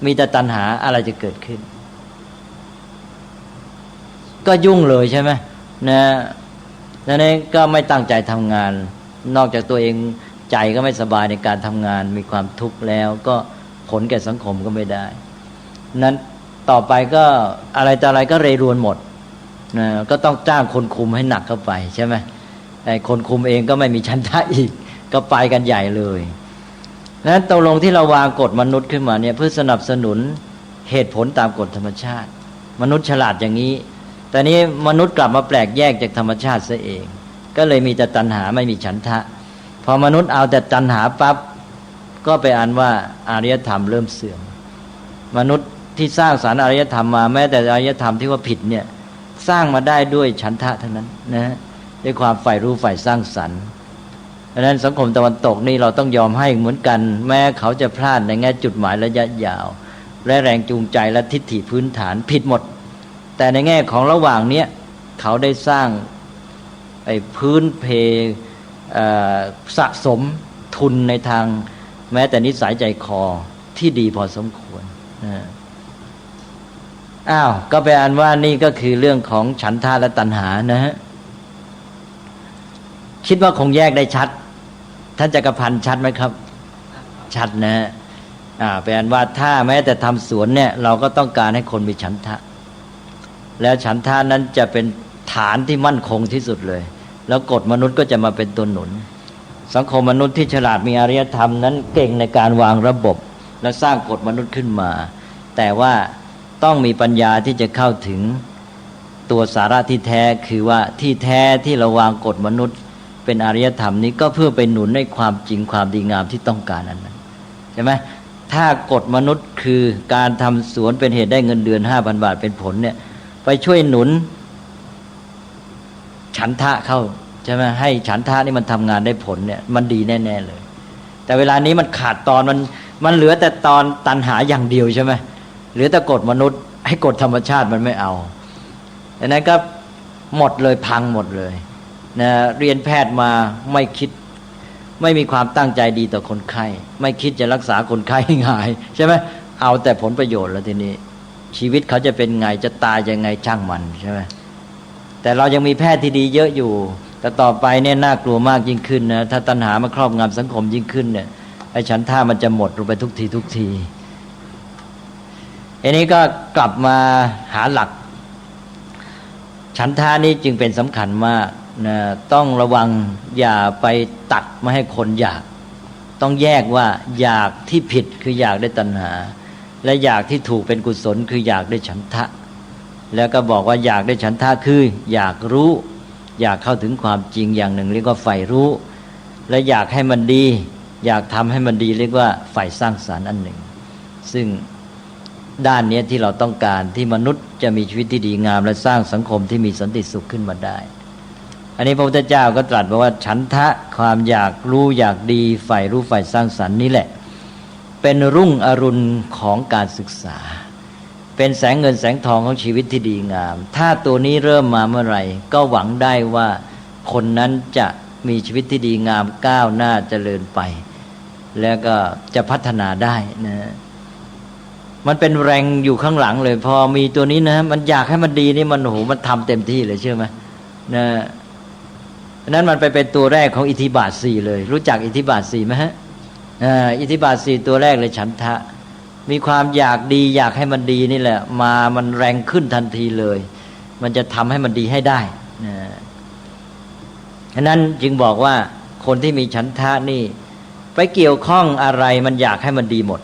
มีแต่ตัณหาอะไรจะเกิดขึ้น ก็ยุ่งเลยใช่ไหมนะนั่นเองก็ไม่ตั้งใจทำงานนอกจากตัวเองใจก็ไม่สบายในการทำงานมีความทุกข์แล้วก็ผลแก่สังคมก็ไม่ได้นั้นต่อไปก็อะไรต่ออะไรก็เรรวนหมดนะก็ต้องจ้างคนคุมให้หนักเข้าไปใช่ไหมไอ้คนคุมเองก็ไม่มีฉันทะอีกก็ไปกันใหญ่เลยนั้นตกลงที่เราวางกฎมนุษย์ขึ้นมาเนี่ยเพื่อสนับสนุนเหตุผลตามกฎธรรมชาติมนุษย์ฉลาดอย่างนี้แต่นี้มนุษย์กลับมาแปลกแยกจากธรรมชาติซะเองก็เลยมีแต่ตัณหาไม่มีฉันทะพอมนุษย์เอาแต่ตัณหาปั๊บก็ไปอ่านว่าอารยธรรมเริ่มเสื่อมมนุษย์ที่สร้างสรรค์อารยธรรมมาแม้แต่อารยธรรมที่ว่าผิดเนี่ยสร้างมาได้ด้วยฉันทะเท่านั้นนะด้วยความใฝ่รู้ใฝ่สร้างสรรค์ดังนั้นสังคมตะวันตกนี่เราต้องยอมให้เหมือนกันแม้เขาจะพลาดในแง่จุดหมายระยะยาวและแรงจูงใจและทิฏฐิพื้นฐานผิดหมดแต่ในแง่ของระหว่างเนี้ยเขาได้สร้างไอ้พื้นเพสะสมทุนในทางแม้แต่นิสัยใจคอที่ดีพอสมควรก็ไปอ่านว่านี่ก็คือเรื่องของฉันทะและตัณหานะฮะคิดว่าคงแยกได้ชัดท่านจักรพันธ์ชัดไหมครับชัดนะไปอ่านว่าถ้าแม้แต่ทำสวนเนี่ยเราก็ต้องการให้คนมีฉันทะแล้วฉันทะนั้นจะเป็นฐานที่มั่นคงที่สุดเลยแล้วกฎมนุษย์ก็จะมาเป็นตัวหนุนสังคมมนุษย์ที่ฉลาดมีอารยธรรมนั้นเก่งในการวางระบบและสร้างกฎมนุษย์ขึ้นมาแต่ว่าต้องมีปัญญาที่จะเข้าถึงตัวสาระที่แท้คือว่าที่แท้ที่เราวางกฎมนุษย์เป็นอารยธรรมนี้ก็เพื่อไปหนุนในความจริงความดีงามที่ต้องการนั้นใช่ไหมถ้ากฎมนุษย์คือการทำสวนเป็นเหตุได้เงินเดือน 5,000 บาทเป็นผลเนี่ยไปช่วยหนุนฉันทะเข้าใช่ไหมให้ฉันทะนี่มันทำงานได้ผลเนี่ยมันดีแน่ๆเลยแต่เวลานี้มันขาดตอนมันเหลือแต่ตอนตัณหาอย่างเดียวใช่ไหมเหลือแต่กฎมนุษย์ให้กฎธรรมชาติมันไม่เอาดังนั้นก็หมดเลยพังหมดเลยนะเรียนแพทย์มาไม่คิดไม่มีความตั้งใจดีต่อคนไข้ไม่คิดจะรักษาคนไข้ให้หายใช่ไหมเอาแต่ผลประโยชน์แล้วทีนี้ชีวิตเขาจะเป็นไงจะตายยังไงช่างมันใช่ไหมแต่เรายังมีแพทย์ที่ดีเยอะอยู่แต่ต่อไปเนี่ยน่ากลัวมากยิ่งขึ้นนะถ้าตัณหามาครอบงำสังคมยิ่งขึ้นเนี่ยไอ้ฉันท่ามันจะหมดลงไปทุกทีอันนี้ก็กลับมาหาหลักฉันท่านี้จึงเป็นสำคัญมากนะต้องระวังอย่าไปตัดไม่ให้คนอยากต้องแยกว่าอยากที่ผิดคืออยากได้ตัณหาและอยากที่ถูกเป็นกุศลคืออยากได้ฉันทะแล้วก็บอกว่าอยากได้ฉันทะคืออยากรู้อยากเข้าถึงความจริงอย่างหนึ่งเรียกว่าใฝ่รู้และอยากให้มันดีอยากทำให้มันดีเรียกว่าใฝ่สร้างสรรค์อันหนึ่งซึ่งด้านนี้ที่เราต้องการที่มนุษย์จะมีชีวิตที่ดีงามและสร้างสังคมที่มีสันติสุขขึ้นมาได้อันนี้พระพุทธเจ้าก็ตรัสบอกว่าฉันทะความอยากรู้อยากดีใฝ่รู้ใฝ่สร้างสรรค์นี่แหละเป็นรุ่งอรุณของการศึกษาเป็นแสงเงินแสงทองของชีวิตที่ดีงามถ้าตัวนี้เริ่มมาเมื่อไหร่ก็หวังได้ว่าคนนั้นจะมีชีวิตที่ดีงามก้าวหน้าเจริญไปแล้วก็จะพัฒนาได้นะมันเป็นแรงอยู่ข้างหลังเลยพอมีตัวนี้นะมันอยากให้มันดีนี่มันโหมันทำเต็มที่เลยเชื่อไหมนะนั้นมันไปเป็นตัวแรกของอิทธิบาท 4เลยรู้จักอิทธิบาท 4ไหมฮะอิทธิบาท 4ตัวแรกเลยฉันทะมีความอยากดีอยากให้มันดีนี่แหละมันแรงขึ้นทันทีเลยมันจะทำให้มันดีให้ได้ฉะนั้นจึงบอกว่าคนที่มีฉันทะนี่ไปเกี่ยวข้องอะไรมันอยากให้มันดีหมด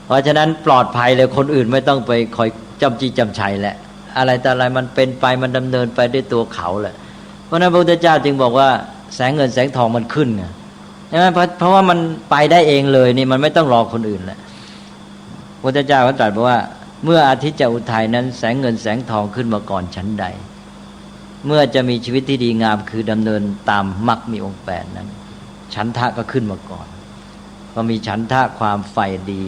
เพราะฉะนั้นปลอดภัยเลยคนอื่นไม่ต้องไปคอยจำจี้จำชัยแหละอะไรแต่อะไรมันเป็นไปมันดำเนินไปด้วยตัวเขาแหละเพราะนั้นพระพุทธเจ้าจึงบอกว่าแสงเงินแสงทองมันขึ้นไงใช่ไหมเพราะว่ามันไปได้เองเลยนี่มันไม่ต้องรอคนอื่นแหละพระพุทธเจ้าก็ตรัสบอกว่าเมื่ออาทิตย์จะอุทัยนั้นแสงเงินแสงทองขึ้นมาก่อนชั้นใดเมื่อจะมีชีวิตที่ดีงามคือดำเนินตามมรรคมีองค์ 8นั้นฉันทะก็ขึ้นมาก่อนพอมีฉันทะความใฝ่ดี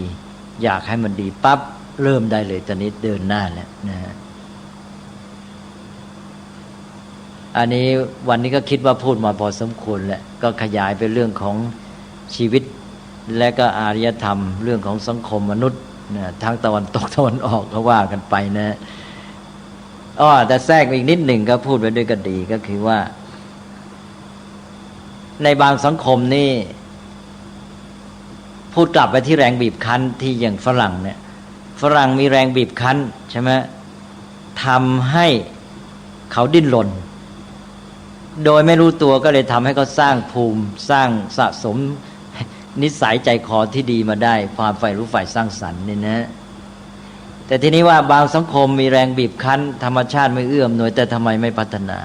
อยากให้มันดีปั๊บเริ่มได้เลยตอนนี้เดินหน้าแล้วนะฮะอันนี้วันนี้ก็คิดว่าพูดมาพอสมควรแหละก็ขยายไปเรื่องของชีวิตและก็อารยธรรมเรื่องของสังคมมนุษย์นะทั้งตะวันตกตะวันออกก็ว่ากันไปนะ แต่แทรกอีกนิดหนึ่งก็พูดไปด้วยก็ดีก็คือว่าในบางสังคมนี่พูดกลับไปที่แรงบีบคั้นที่อย่างฝรั่งเนี่ยฝรั่งมีแรงบีบคั้นใช่ไหมทำให้เขาดิ้นรนโดยไม่รู้ตัวก็เลยทำให้เขาสร้างภูมิสร้างสะสมนิสัยใจคอที่ดีมาได้ความใฝ่รู้ใฝ่สร้างสรรค์นี่นะแต่ทีนี้ว่าบางสังคมมีแรงบีบคั้นธรรมชาติไม่เอื้อมหน่วยแต่ทำไมไม่พัฒนา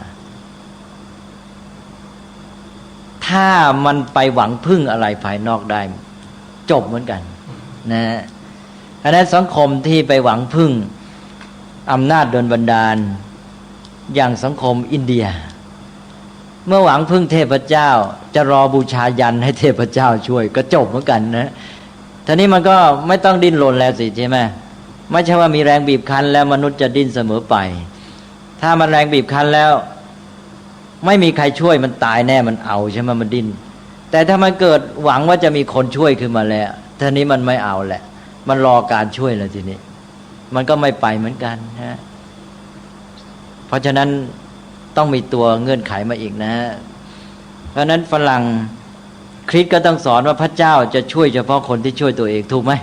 ถ้ามันไปหวังพึ่งอะไรภายนอกได้จบเหมือนกันนะอันนั้นสังคมที่ไปหวังพึ่งอำนาจดลบันดาลอย่างสังคมอินเดียเมื่อหวังพึ่งเทพเจ้าจะรอบูชายันให้เทพเจ้าช่วยก็จบเหมือนกันนะทีนี้มันก็ไม่ต้องดิ้นรนแล้วสิใช่ไหมไม่ใช่ว่ามีแรงบีบคั้นแล้วมนุษย์จะดิ้นเสมอไปถ้ามันแรงบีบคั้นแล้วไม่มีใครช่วยมันตายแน่มันเอาใช่ไหมมันดิ้นแต่ถ้ามันเกิดหวังว่าจะมีคนช่วยขึ้นมาแล้วทีนี้มันไม่เอาแหละมันรอการช่วยแล้วทีนี้มันก็ไม่ไปเหมือนกันนะเพราะฉะนั้นต้องมีตัวเงื่อนไขมาอีกนะเพราะนั้นฝรั่งคริสต์ก็ต้องสอนว่าพระเจ้าจะช่วยเฉพาะคนที่ช่วยตัวเองถูกไหม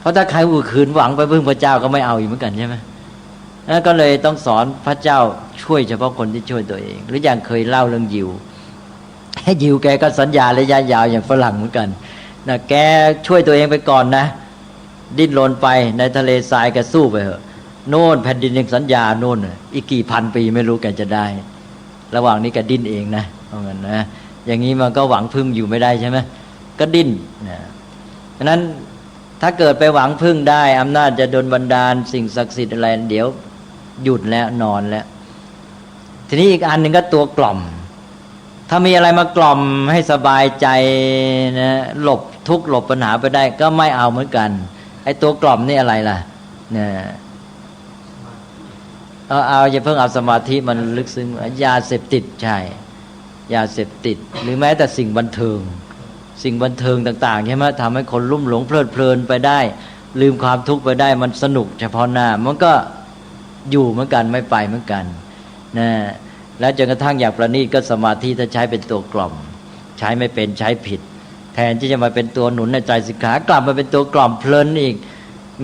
เพราะถ้าใครขืนหวังไปพึ่งพระเจ้าก็ไม่เอาอีกเหมือนกันใช่ไหมก็เลยต้องสอนพระเจ้าช่วยเฉพาะคนที่ช่วยตัวเองหรืออย่างเคยเล่าเรื่องยิวให้ยิวแกก็สัญญาระยะยาวอย่างฝรั่งเหมือนกันนะแกช่วยตัวเองไปก่อนนะดิ้นรนไปในทะเลทรายแกสู้ไปเถอะโน่นแผ่นดินยังสัญญาโน่นอีกกี่พันปีไม่รู้แกจะได้ระหว่างนี้แกดิ้นเองนะเพราะงั้นนะอย่างนี้มันก็หวังพึ่งอยู่ไม่ได้ใช่ไหมก็ดิ้นนะฉะนั้นถ้าเกิดไปหวังพึ่งได้อำนาจจะดลบันดาลสิ่งศักดิ์สิทธิ์อะไรเดี๋ยวหยุดแล้วนอนแล้วทีนี้อีกอันหนึ่งก็ตัวกล่อมถ้ามีอะไรมากล่อมให้สบายใจนะหลบทุกข์หลบปัญหาไปได้ก็ไม่เอาเหมือนกันไอ้ตัวกล่อมนี่อะไรล่ะเนี่ยเอาอย่าเพิ่งเอาสมาธิมันลึกซึ้งยาเสพติดใช่ยาเสพติดหรือแม้แต่สิ่งบันเทิงต่างๆใช่ไหมทำให้คนลุ่มหลงเพลิดเพลินไปได้ลืมความทุกข์ไปได้มันสนุกเฉพาะหน้ามันก็อยู่เหมือนกันไม่ไปเหมือนกันนะแล้วจนกระทั่งอยากประณีตก็สมาธิถ้าใช้เป็นตัวกล่อมใช้ไม่เป็นใช้ผิดแทนที่จะมาเป็นตัวหนุนในใจสิกขากลับมาเป็นตัวกล่อมเพลินอีก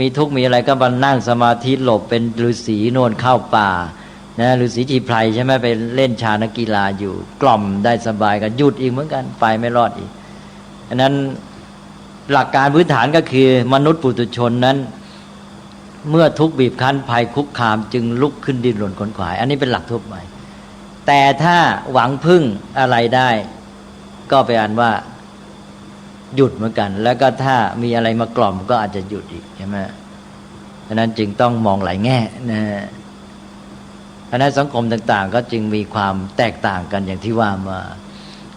มีทุกข์มีอะไรก็มานั่งสมาธิหลบเป็นฤาษีโน่นเข้าป่านะฤาษีชีไพรใช่ไหมไปเล่นชาญกีฬาอยู่กล่อมได้สบายก็หยุดอีกเหมือนกันไปไม่รอดอีกอันนั้นหลักการพื้นฐานก็คือมนุษย์ปุถุชนนั้นเมื่อทุกข์บีบคั้นภัยคุกคามจึงลุกขึ้นดิ้นรนขวนขวายอันนี้เป็นหลักทั่วไปแต่ถ้าหวังพึ่งอะไรได้ก็เป็นอันว่าหยุดเหมือนกันแล้วก็ถ้ามีอะไรมากล่อมก็อาจจะหยุดอีกใช่ไหมฉะนั้นจึงต้องมองหลายแง่นะเพราะนั้นสังคมต่างๆก็จึงมีความแตกต่างกันอย่างที่ว่ามา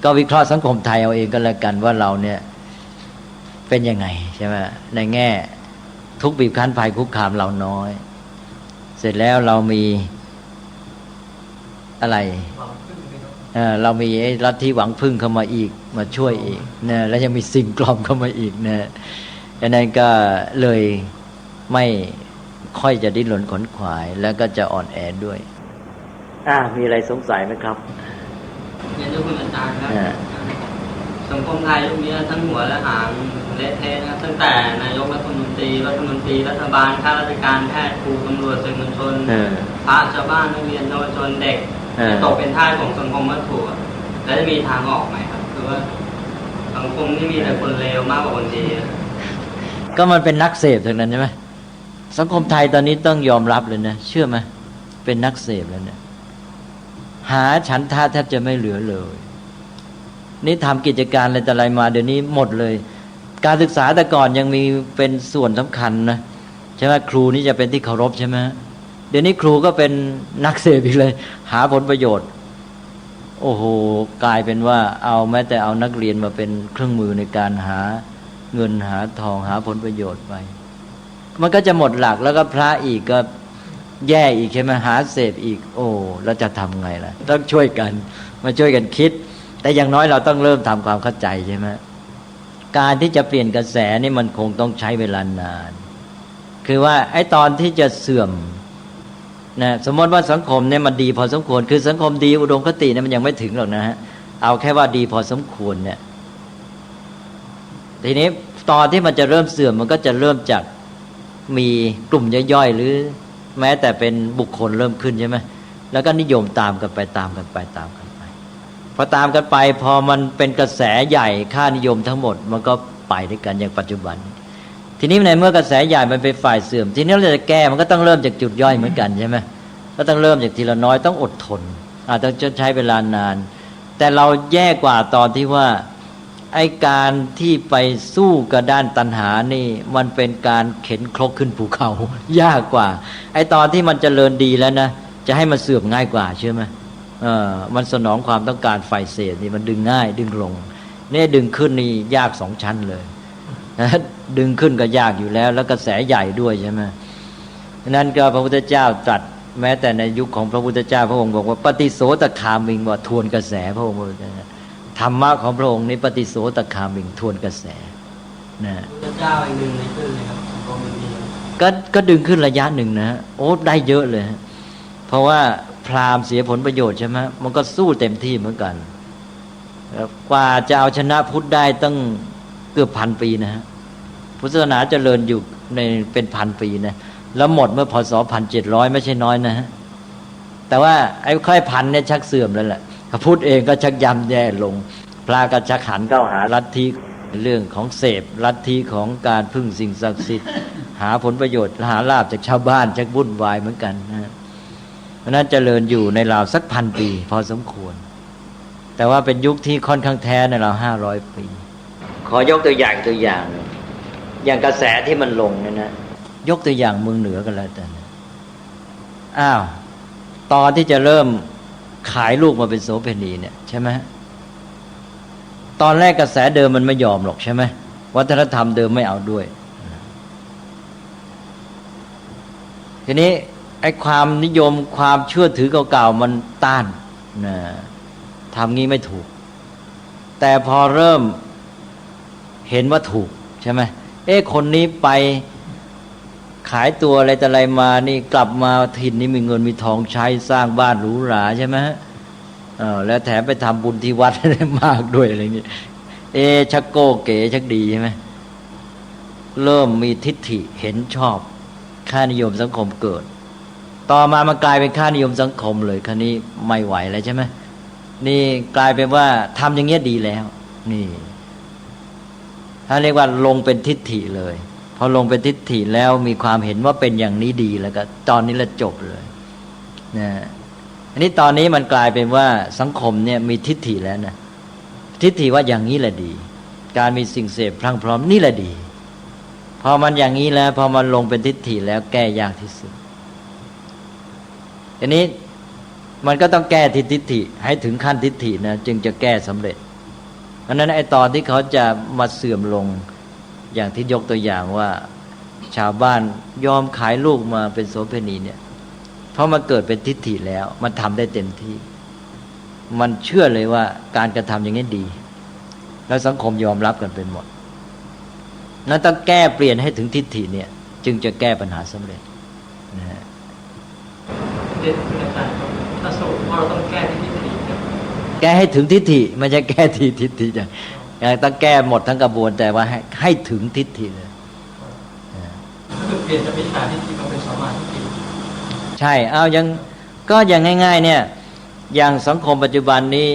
ก็วิเคราะห์สังคมไทยเอาเองก็แล้วกันว่าเราเนี่ยเป็นยังไงใช่ไหมในแง่ทุกบีบคั้นภัยคุกคามเราน้อยเสร็จแล้วเรามีอะไรเรามีไอ้ลัทธิหวังพึ่งเข้ามาอีกมาช่วยอีกนะแล้วยังมีสิ่งกล่อมเข้ามาอีกนะดังนั้นก็เลยไม่ค่อยจะดิ้นรนขนขวายแล้วก็จะอ่อนแอด้วยมีอะไรสงสัยไหมครับเรียนด้วยคุณอาจารย์ครับสังคมไทยยุคนี้ทั้งหัวและหางเละเทะนะครับตั้งแต่นายกรัฐมนตรีรัฐบาลข้าราชการแพทย์ครูตำรวจสื่อมวลชนพระชาวบ้านนักเรียนเยาวชนเด็กตกเป็นทาสของสังคมวัตถุแล้วจะมีทางออกไหมครับคือว่าสังคมที่มีแต่คนเลวมากกว่าคนดีก็มันเป็นนักเสพทั้งนั้นใช่ไหมสังคมไทยตอนนี้ต้องยอมรับเลยนะเชื่อไหมเป็นนักเสพแล้วเนี่ยหาฉันทะแทบจะไม่เหลือเลยนี่ทำกิจการอะไรแต่อะไรมาเดี๋ยวนี้หมดเลยการศึกษาแต่ก่อนยังมีเป็นส่วนสำคัญนะใช่ไหมครูนี่จะเป็นที่เคารพใช่ไหมเดี๋ยวนี้ครูก็เป็นนักเสพอีกเลยหาผลประโยชน์โอ้โหกลายเป็นว่าเอาแม้แต่เอานักเรียนมาเป็นเครื่องมือในการหาเงินหาทองหาผลประโยชน์ไปมันก็จะหมดหลักแล้วก็พระอีกก็แย่อีกใช่ไหมหาเสพอีกโอ้แล้วจะทำไงล่ะต้องช่วยกันมาช่วยกันคิดแต่อย่างน้อยเราต้องเริ่มทำความเข้าใจใช่ไหมการที่จะเปลี่ยนกระแสนี่มันคงต้องใช้เวลานานคือว่าไอ้ตอนที่จะเสื่อม นะสมมติว่าสังคมเนี่ยมันดีพอสมควรคือสังคมดีอุดมคติเนี่ยมันยังไม่ถึงหรอกนะฮะเอาแค่ว่าดีพอสมควรเนี่ยทีนี้ตอนที่มันจะเริ่มเสื่อมมันก็จะเริ่มจากมีกลุ่มย่อยๆหรือแม้แต่เป็นบุคคลเริ่มขึ้นใช่ไหมแล้วก็นิยมตามกันไปตามกันไปตามกันไปพอตามกันไปพอมันเป็นกระแสใหญ่ค่านิยมทั้งหมดมันก็ไปด้วยกันอย่างปัจจุบันทีนี้ในเมื่อกระแสใหญ่มันเป็นฝ่ายเสื่อมทีนี้เราจะแก้มันก็ต้องเริ่มจากจุดย่อยเหมือนกันใช่ไหมก็ต้องเริ่มจากทีละน้อยต้องอดทนต้องใช้เวลานานแต่เราแย่กว่าตอนที่ว่าไอ้การที่ไปสู้กับด้านตัณหานี่มันเป็นการเข็นครกขึ้นภูเขายากกว่าไอ้ตอนที่มันเจริญดีแล้วนะจะให้มันเสื่อมง่ายกว่าใช่ไหมมันสนองความต้องการฝ่ายเสพนี่มันดึงง่ายดึงลงนี่ดึงขึ้นนี่ยาก2 ชั้นเลยนะดึงขึ้นก็ยากอยู่แล้วแล้วกระแสใหญ่ด้วยใช่ไหมนั้นก็พระพุทธเจ้าตรัสแม้แต่ในยุคของพระพุทธเจ้าพระองค์บอกว่าปฏิโสตคามิงว่าทวนกระแสพระองค์ธรรมะของพระองค์นี้ปฏิโสตคามิงทวนกระแสนะพระเจ้าเองดึงในขึ้นเลยครับสังคมดีก็ดึงขึ้นระยะหนึ่งนะโอ้ได้เยอะเลยเพราะว่าพราหมณ์เสียผลประโยชน์ใช่ไหมมันก็สู้เต็มที่เหมือนกันกว่าจะเอาชนะพุทธได้ตั้งเกือบ1,000 ปีนะฮะพุทธศาสนาเจริญอยู่ในเป็น1,000 ปีนะแล้วหมดเมื่อพศ1700ไม่ใช่น้อยนะฮะแต่ว่าไอ้ค่อยพันเนี่ยชักเสื่อมแล้วแหละพุทธเองก็ชักย่ำแย่ลงพระก็ชักหันเข้าหาลัทธิเรื่องของเสพลัทธิของการพึ่งสิ่งศักดิ์สิทธิ์หาผลประโยชน์หาลาภจากชาวบ้านชักวุ่นวายเหมือนกันนะเพราะนั้นเจริญอยู่ในราวสัก1,000 ปีพอสมควรแต่ว่าเป็นยุคที่ค่อนข้างแท้ในราว500 ปีขอยกตัวอย่างอย่างกระแสที่มันลงเนี่ยนะยกตัวอย่างเมืองเหนือกันแล้วแต่ตอนที่จะเริ่มขายลูกมาเป็นโสเภณีเนี่ยใช่ไหมตอนแรกกระแสเดิมมันไม่ยอมหรอกใช่ไหมวัฒนธรรมเดิมไม่เอาด้วยทีนี้ไอ้ความนิยมความเชื่อถือเก่าๆมันต้านนะทำงี้ไม่ถูกแต่พอเริ่มเห็นว่าถูกใช่ไหมคนนี้ไปขายตัวอะไรแต่อะไรมานี่กลับมาถิ่นนี้มีเงินมีทองใช้สร้างบ้านหรูหราใช่ไหมแล้วแถมไปทำบุญที่วัดได้มากด้วยอะไรอย่างนี้ชักโก้เก๋ชักดีใช่ไหมเริ่มมีทิฏฐิเห็นชอบค่านิยมสังคมเกิดต่อมามันกลายเป็นค่านิยมสังคมเลยคราวนี้ไม่ไหวแล้วใช่ไหมนี่กลายเป็นว่าทำอย่างเงี้ยดีแล้วนี่ถ้าเรียกว่าลงเป็นทิฏฐิเลยพอลงเป็นทิฏฐิแล้วมีความเห็นว่าเป็นอย่างนี้ดีแล้วก็ตอนนี้ละจบเลยนะอันนี้ตอนนี้มันกลายเป็นว่าสังคมเนี่ยมีทิฏฐิแล้วนะทิฏฐิว่าอย่างนี้แหละดีการมีสิ่งเสพพรั่งพร้อมนี่แหละดีพอมันอย่างนี้แล้วพอมันลงเป็นทิฏฐิแล้วแก้ยากที่สุดอันนี้มันก็ต้องแก้ที่ทิฏฐิให้ถึงขั้นทิฏฐินะจึงจะแก้สำเร็จเพราะนั้นไอ้ตอนที่เขาจะมาเสื่อมลงอย่างที่ยกตัวอย่างว่าชาวบ้านยอมขายลูกมาเป็นโสเภณีเนี่ยเพราะมันเกิดเป็นทิฏฐิแล้วมันทำได้เต็มที่มันเชื่อเลยว่าการกระทำอย่างนี้ดีแล้วสังคมยอมรับกันเป็นหมดนั้นต้องแก้เปลี่ยนให้ถึงทิฏฐิเนี่ยจึงจะแก้ปัญหาสำเร็จนะฮะถ้าสรุปว่าเราต้องแก้ที่ทิฏฐิแก้ให้ถึงทิฏฐิไม่ใช่แก้ที่ทิฏฐิจ้ะต้องแก้หมดทั้งกระบวนแต่ว่าให้ถึงทิฏฐิเลยคือเปลี่ยนจากมิจฉาทิฏฐิมาเป็นสัมมาทิฏฐิใช่อย่างง่ายๆเนี่ยอย่างสังคมปัจจุบันนี้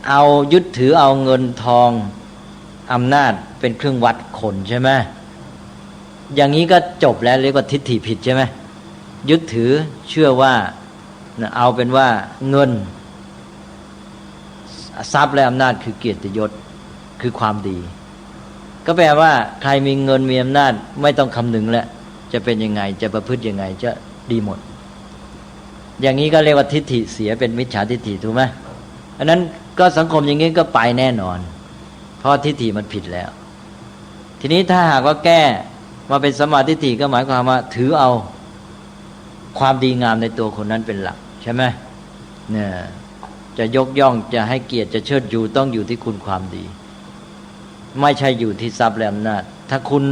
เอายึดถือเอาเงินทองอำนาจเป็นเครื่องวัดคนใช่ไหมอย่างนี้ก็จบแล้วเรียกว่าทิฏฐิผิดใช่ไหมยึดถือเชื่อว่าเอาเป็นว่าเงินทรัพย์และอำนาจคือเกียรติยศคือความดีก็แปลว่าใครมีเงินมีอำนาจไม่ต้องคำนึงแล้วจะเป็นยังไงจะประพฤติยังไงจะดีหมดอย่างนี้ก็เรียกว่าทิฏฐิเสียเป็นมิจฉาทิฏฐิถูกไหมอันนั้นก็สังคมอย่างนี้ก็ไปแน่นอนเพราะทิฏฐิมันผิดแล้วทีนี้ถ้าหากว่าแก้มาเป็นสัมมาทิฏฐิก็หมายความว่าถือเอาความดีงามในตัวคนนั้นเป็นหลักใช่ไหมเนี่ยจะยกย่องจะให้เกียรติจะเชิดชูต้องอยู่ที่คุณความดีไม่ใช่อยู่ที่ทรัพย์และอำนาจถ้าคุณ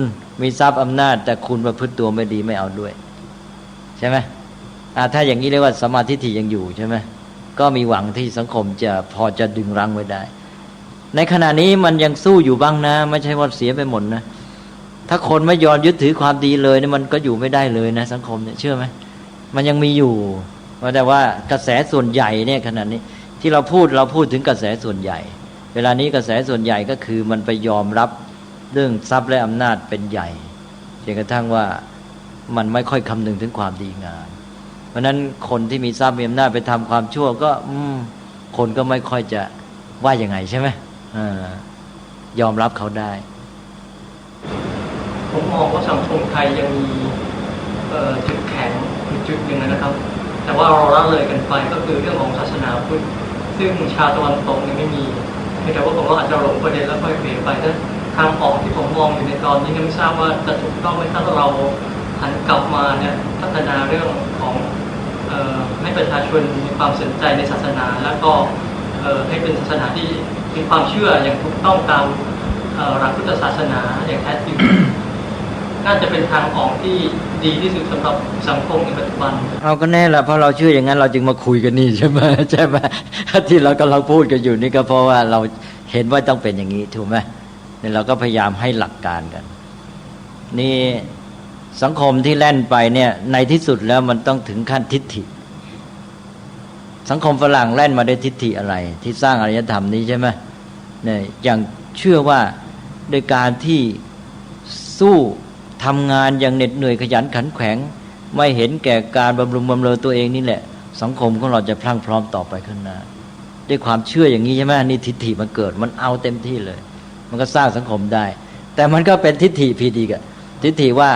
มีทรัพย์อำนาจแต่คุณประพฤติตัวไม่ดีไม่เอาด้วย ใช่ไหมถ้าอย่างนี้เรียกว่าสัมมาทิฏฐิยังอยู่ใช่ไหมก็มีหวังที่สังคมจะพอจะดึงรั้งไว้ได้ในขณะนี้มันยังสู้อยู่บ้างนะไม่ใช่ว่าเสียไปหมดนะถ้าคนไม่ยอมยึดถือความดีเลยเนี่ยมันก็อยู่ไม่ได้เลยนะสังคมเนี่ยเชื่อไหมมันยังมีอยู่แต่ว่ากระแสส่วนใหญ่เนี่ยขณะนี้ที่เราพูดถึงกระแสส่วนใหญ่เวลานี้กระแสส่วนใหญ่ก็คือมันไปยอมรับเรื่องทรัพย์และอำนาจเป็นใหญ่จนกระทั่งว่ามันไม่ค่อยคำนึงถึงความดีงามเพราะนั้นคนที่มีทรัพย์มีอำนาจไปทำความชั่วก็คนก็ไม่ค่อยจะว่ายังไงใช่ไหมยอมรับเขาได้ผมมองว่าสังคมไทยยังมีจุดแข็งจุดหนึ่งนะครับแต่ว่าเราละเลยกันไปก็คือเรื่องของศาสนาพุทธซึ่งชาวตะวันตกเนี่ยไม่มีแต่ว่าผมก็อาจจะหลงประเด็นแล้วค่อยเปลี่ยนไปถ้าทางออกที่ผมมองอยู่ในตอนนี้ไม่ทราบว่าจะถูกต้องไหมถ้าเราหันกลับมาเนี่ยพัฒนาเรื่องของให้ประชาชนมีความสนใจในศาสนาแล้วก็ให้เป็นศาสนาที่มีความเชื่ออย่างถูกต้องตามหลักพุทธศาสนาอย่างแท้จริงน่าจะเป็นทางออกที่ดีที่สุดสำหรับสังคมในปัจจุบันเอาก็แน่ละเพราะเราเชื่ออย่างนั้นเราจึงมาคุยกันนี่ใช่ไหมที่เรากำลังพูดกันอยู่นี่ก็เพราะว่าเราเห็นว่าต้องเป็นอย่างนี้ถูกไหมเนี่ยเราก็พยายามให้หลักการกันนี่สังคมที่แล่นไปเนี่ยในที่สุดแล้วมันต้องถึงขั้นทิฏฐิสังคมฝรั่งแล่นมาด้วยทิฏฐิอะไรที่สร้างอารยธรรมนี้ใช่ไหมเนี่ยอย่างเชื่อว่าโดยการที่สู้ทำงานอย่างเหน็ดเหนื่อยขยันขันแข็งไม่เห็นแก่การบำรุงบำเรอตัวเองนี่แหละสังคมของเราจะพรั่งพร้อมต่อไปข้างหน้าด้วยความเชื่ออย่างนี้ใช่ไหมนี่ทิฏฐิมันเกิดมันเอาเต็มที่เลยมันก็สร้างสังคมได้แต่มันก็เป็นทิฏฐิผิดอีกอะทิฏฐิว่า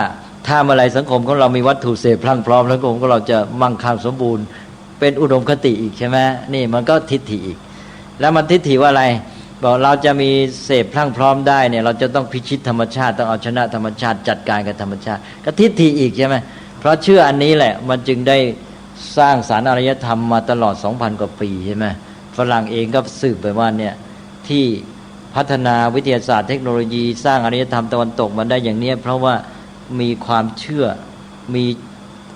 ถ้าเมื่อไรสังคมของเรามีวัตถุเสพพรั่งพร้อมแล้วสังคมของเราจะมั่งคั่งสมบูรณ์เป็นอุดมคติอีกใช่ไหมนี่มันก็ทิฏฐิอีกแล้วมันทิฏฐิว่าอะไรบอกเราจะมีเสพพรั่งพร้อมได้เนี่ยเราจะต้องพิชิตธรรมชาติต้องเอาชนะธรรมชาติจัดการกับธรรมชาติก็ทิฏฐิอีกใช่ไหมเพราะเชื่ออันนี้แหละมันจึงได้สร้างสารอารยธรรมมาตลอด 2,000 กว่าปีใช่ไหมฝรั่งเองก็สืบไปว่าเนี่ยที่พัฒนาวิทยาศาสตร์เทคโนโลยีสร้างอารยธรรมตะวันตกมาได้อย่างนี้เพราะว่ามีความเชื่อมี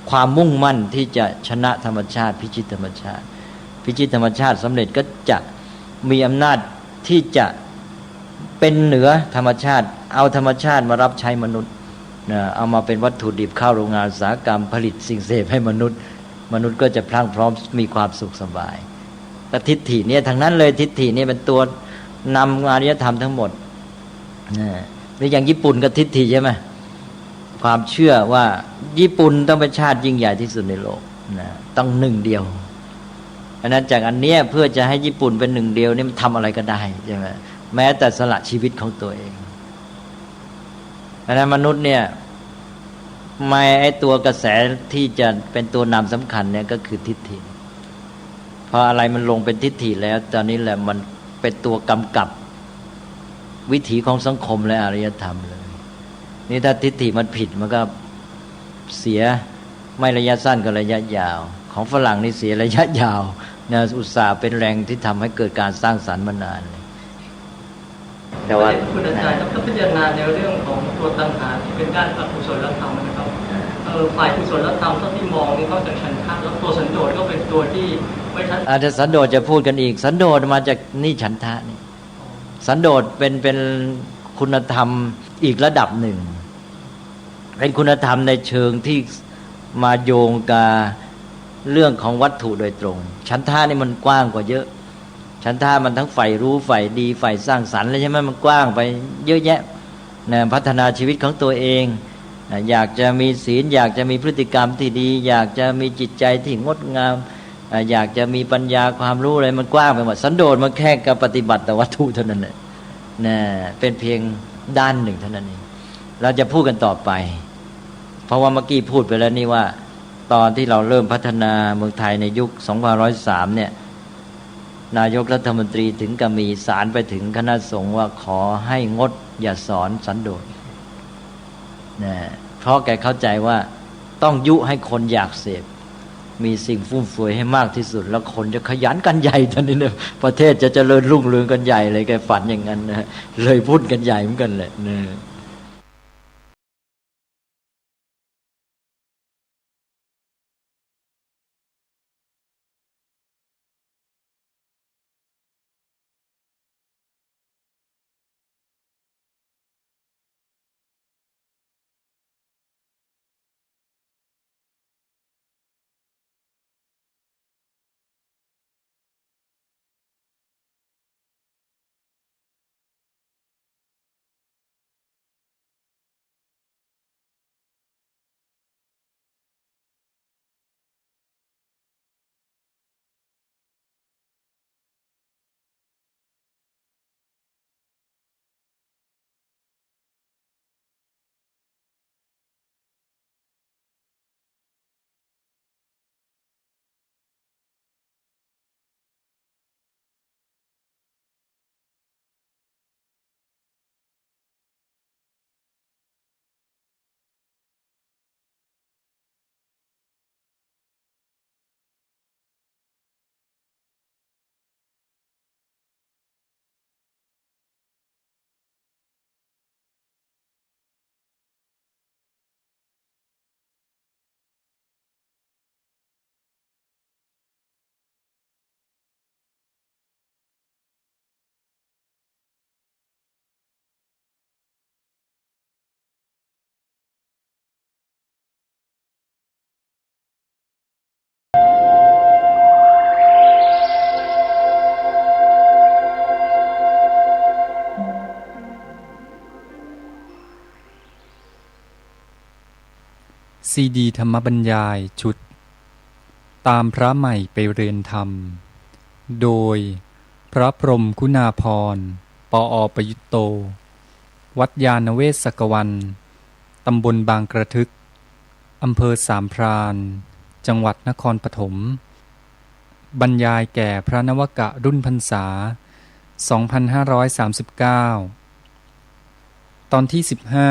ความมุ่งมั่นที่จะชนะธรรมชาติพิชิตธรรมชาติพิชิตธรรมชาติสำเร็จก็จะมีอำนาจที่จะเป็นเหนือธรรมชาติเอาธรรมชาติมารับใช้มนุษย์นะเอามาเป็นวัตถุดิบเข้าโรงงานอุตสาหกรรมผลิตสิ่งเสพให้มนุษย์ก็จะพรั่งพร้อมมีความสุขสบายแต่ทิฏฐิเนี่ยทางนั้นเลยทิฏฐิเนี่ยเป็นตัวนำอารยธรรมทั้งหมดนะหรืออย่างญี่ปุ่นก็ทิฏฐิใช่ไหมความเชื่อว่าญี่ปุ่นต้องเป็นชาติยิ่งใหญ่ที่สุดในโลกนะต้องหนึ่งเดียวอันนั้นจากอันเนี้ยเพื่อจะให้ญี่ปุ่นเป็นหนึ่งเดียวนี่มันทำอะไรก็ได้ใช่ไหมแม้แต่สละชีวิตของตัวเองอันนั้นมนุษย์เนี่ยไม่ไอตัวกระแสที่จะเป็นตัวนำสำคัญเนี่ยก็คือทิฏฐิพออะไรมันลงเป็นทิฏฐิแล้วตอนนี้แหละมันเป็นตัวกำกับวิถีของสังคมและอารยธรรมเลยนี่ถ้าทิฏฐิมันผิดมันก็เสียไม่ระยะสั้นก็ระยะยาวของฝรั่งนี่เสียระยะยาวนะอุตสาห์เป็นแรงที่ทำให้เกิดการสร้างสรรค์มานานเลยแต่ว่าคุณอาจารย์ต้องพิจารณาในเรื่องของตัวตัณหาที่เป็นด้านอกุศลธรรมนะครับฝ่ายกุศลธรรมเท่าที่มองนี่นอกจากฉันทะแล้วตัวสันโดษก็เป็นตัวที่ไม่ชัดอาจจะสันโดษจะพูดกันอีกสันโดษมาจากนี่ฉันทะนี่สันโดษเป็นคุณธรรมอีกระดับหนึ่งเป็นคุณธรรมในเชิงที่มาโยงกับเรื่องของวัตถุโดยตรงฉันทะนี่มันกว้างกว่าเยอะฉันทะมันทั้งฝ่ายรู้ฝ่ายดีฝ่ายสร้างสรรค์เลยใช่ไหมมันกว้างไปเยอะแยะนะพัฒนาชีวิตของตัวเองอยากจะมีศีลอยากจะมีพฤติกรรมที่ดีอยากจะมีจิตใจที่งดงามอยากจะมีปัญญาความรู้อะไรมันกว้างไปหมดสันโดษมันแค่การปฏิบัติแต่วัตถุเท่านั้นแหละนะเป็นเพียงด้านหนึ่งเท่านั้นเองเราจะพูดกันต่อไปเพราะว่าเมื่อกี้พูดไปแล้วนี่ว่าตอนที่เราเริ่มพัฒนาเมืองไทยในยุค 2503 เนี่ยนายกรัฐมนตรีถึงกับมีสารไปถึงคณะสงฆ์ว่าขอให้งดอย่าสอนสันโดษนะเพราะแกเข้าใจว่าต้องยุให้คนอยากเสพมีสิ่งฟุ่มเฟือยให้มากที่สุดแล้วคนจะขยันกันใหญ่ตอนนี้เนี่ยประเทศจะเจริญรุ่งเรืองกันใหญ่เลยแกฝันอย่างนั้นนะเลยพูดกันใหญ่เหมือนกันแหละนะ ซีดีธรรมบรรยายชุดตามพระใหม่ไปเรียนธรรมโดยพระพรหมคุณาภรณ์ ปอ.ประยุตโต วัดยานเวศกวัน ตำบลบางกระทึก อำเภอสามพรานจังหวัดนครปฐมบรรยายแก่พระนวกะรุ่นพรรษา 2539 ตอนที่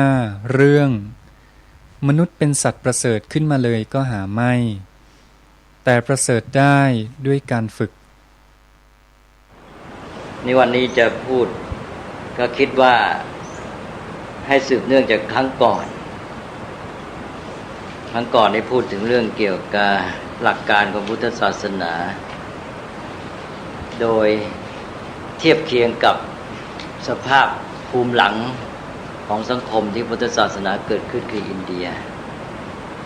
15 เรื่องมนุษย์เป็นสัตว์ประเสริฐขึ้นมาเลยก็หาไม่แต่ประเสริฐได้ด้วยการฝึกนี่วันนี้จะพูดก็คิดว่าให้สืบเนื่องจากครั้งก่อนได้พูดถึงเรื่องเกี่ยวกับหลักการของพุทธศาสนาโดยเทียบเคียงกับสภาพภูมิหลังของสังคมที่พุทธศาสนาเกิดขึ้นคืออินเดีย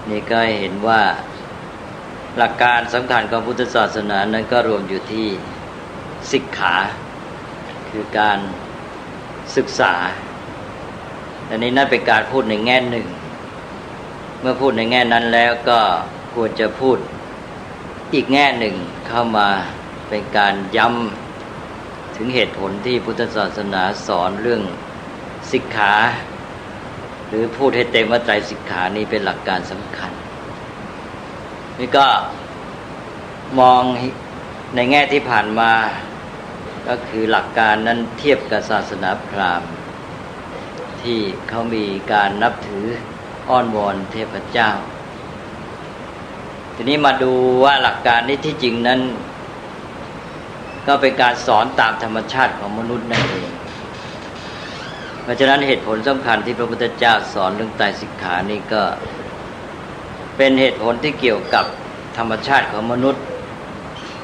นี่ก็เห็นว่าหลักการสำคัญของพุทธศาสนานั้นก็รวมอยู่ที่สิกขาคือการศึกษาอันนี้นั่นเป็นการพูดในแง่หนึ่งเมื่อพูดในแง่นั้นแล้วก็ควรจะพูดอีกแง่หนึ่งเข้ามาเป็นการย้ำถึงเหตุผลที่พุทธศาสนาสอนเรื่องสิกขาหรือพูดให้เต็มว่าไตรสิกขานี้เป็นหลักการสำคัญนี่ก็มองในแง่ที่ผ่านมาก็คือหลักการนั้นเทียบกับศาสนาพราหมณ์ที่เขามีการนับถืออ้อนวอนเทพเจ้าทีนี้มาดูว่าหลักการนี้ที่จริงนั้นก็เป็นการสอนตามธรรมชาติของมนุษย์นั่นเองเพราะฉะนั้นเหตุผลสำคัญที่พระพุทธเจ้าสอนเรื่องไตรสิกขานี่ก็เป็นเหตุผลที่เกี่ยวกับธรรมชาติของมนุษย์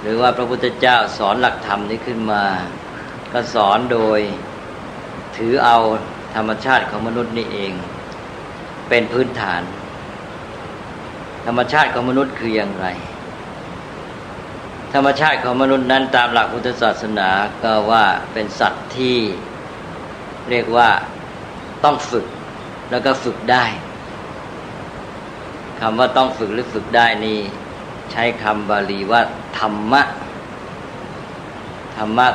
หรือว่าพระพุทธเจ้าสอนหลักธรรมนี้ขึ้นมาก็สอนโดยถือเอาธรรมชาติของมนุษย์นี่เองเป็นพื้นฐานธรรมชาติของมนุษย์คืออย่างไรธรรมชาติของมนุษย์นั้นตามหลักพุทธศาสนาก็ว่าเป็นสัตว์ที่เรียกว่าต้องฝึกแล้วก็ฝึกได้คำว่าต้องฝึกหรือฝึกได้นี่ใช้คำบาลีว่าธรรมะ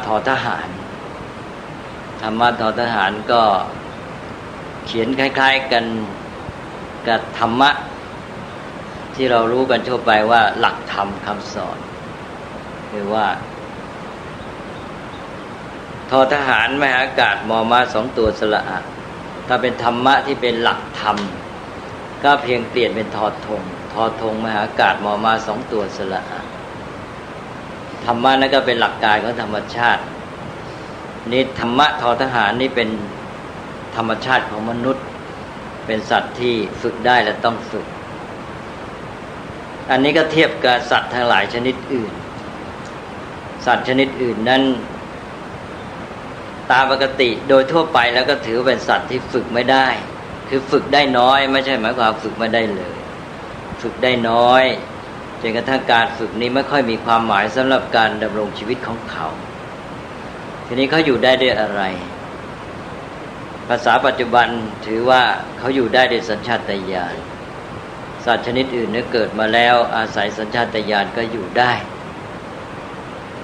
ทอทหารธรรมะทอทหารก็เขียนคล้ายๆกันกับธรรมะที่เรารู้กันทั่วไปว่าหลักธรรมคำสอนหรือว่าทอทหารมหาอากาศมอม้า2ตัวสระอะถ้าเป็นธรรมะที่เป็นหลักธรรมก็เพียงเปลี่ยนเป็นทอธงมหาอากาศมอม้า2ตัวสระอะธรรมะนั่นก็เป็นหลักการของธรรมชาตินี่ธรรมะทอทหารนี่เป็นธรรมชาติของมนุษย์เป็นสัตว์ที่ฝึกได้และต้องฝึกอันนี้ก็เทียบกับสัตว์ทั้งหลายชนิดอื่นสัตว์ชนิดอื่นนั้นตามปกติโดยทั่วไปแล้วก็ถือเป็นสัตว์ที่ฝึกไม่ได้คือฝึกได้น้อยไม่ใช่หมายความฝึกไม่ได้เลยฝึกได้น้อยจนกระทั่งการฝึกนี้ไม่ค่อยมีความหมายสำหรับการดำรงชีวิตของเขาทีนี้เขาอยู่ได้ด้วยอะไรภาษาปัจจุบันถือว่าเขาอยู่ได้ด้วยสัญชาตญาณสัตว์ชนิดอื่นเนี่ยเกิดมาแล้วอาศัยสัญชาตญาณก็อยู่ได้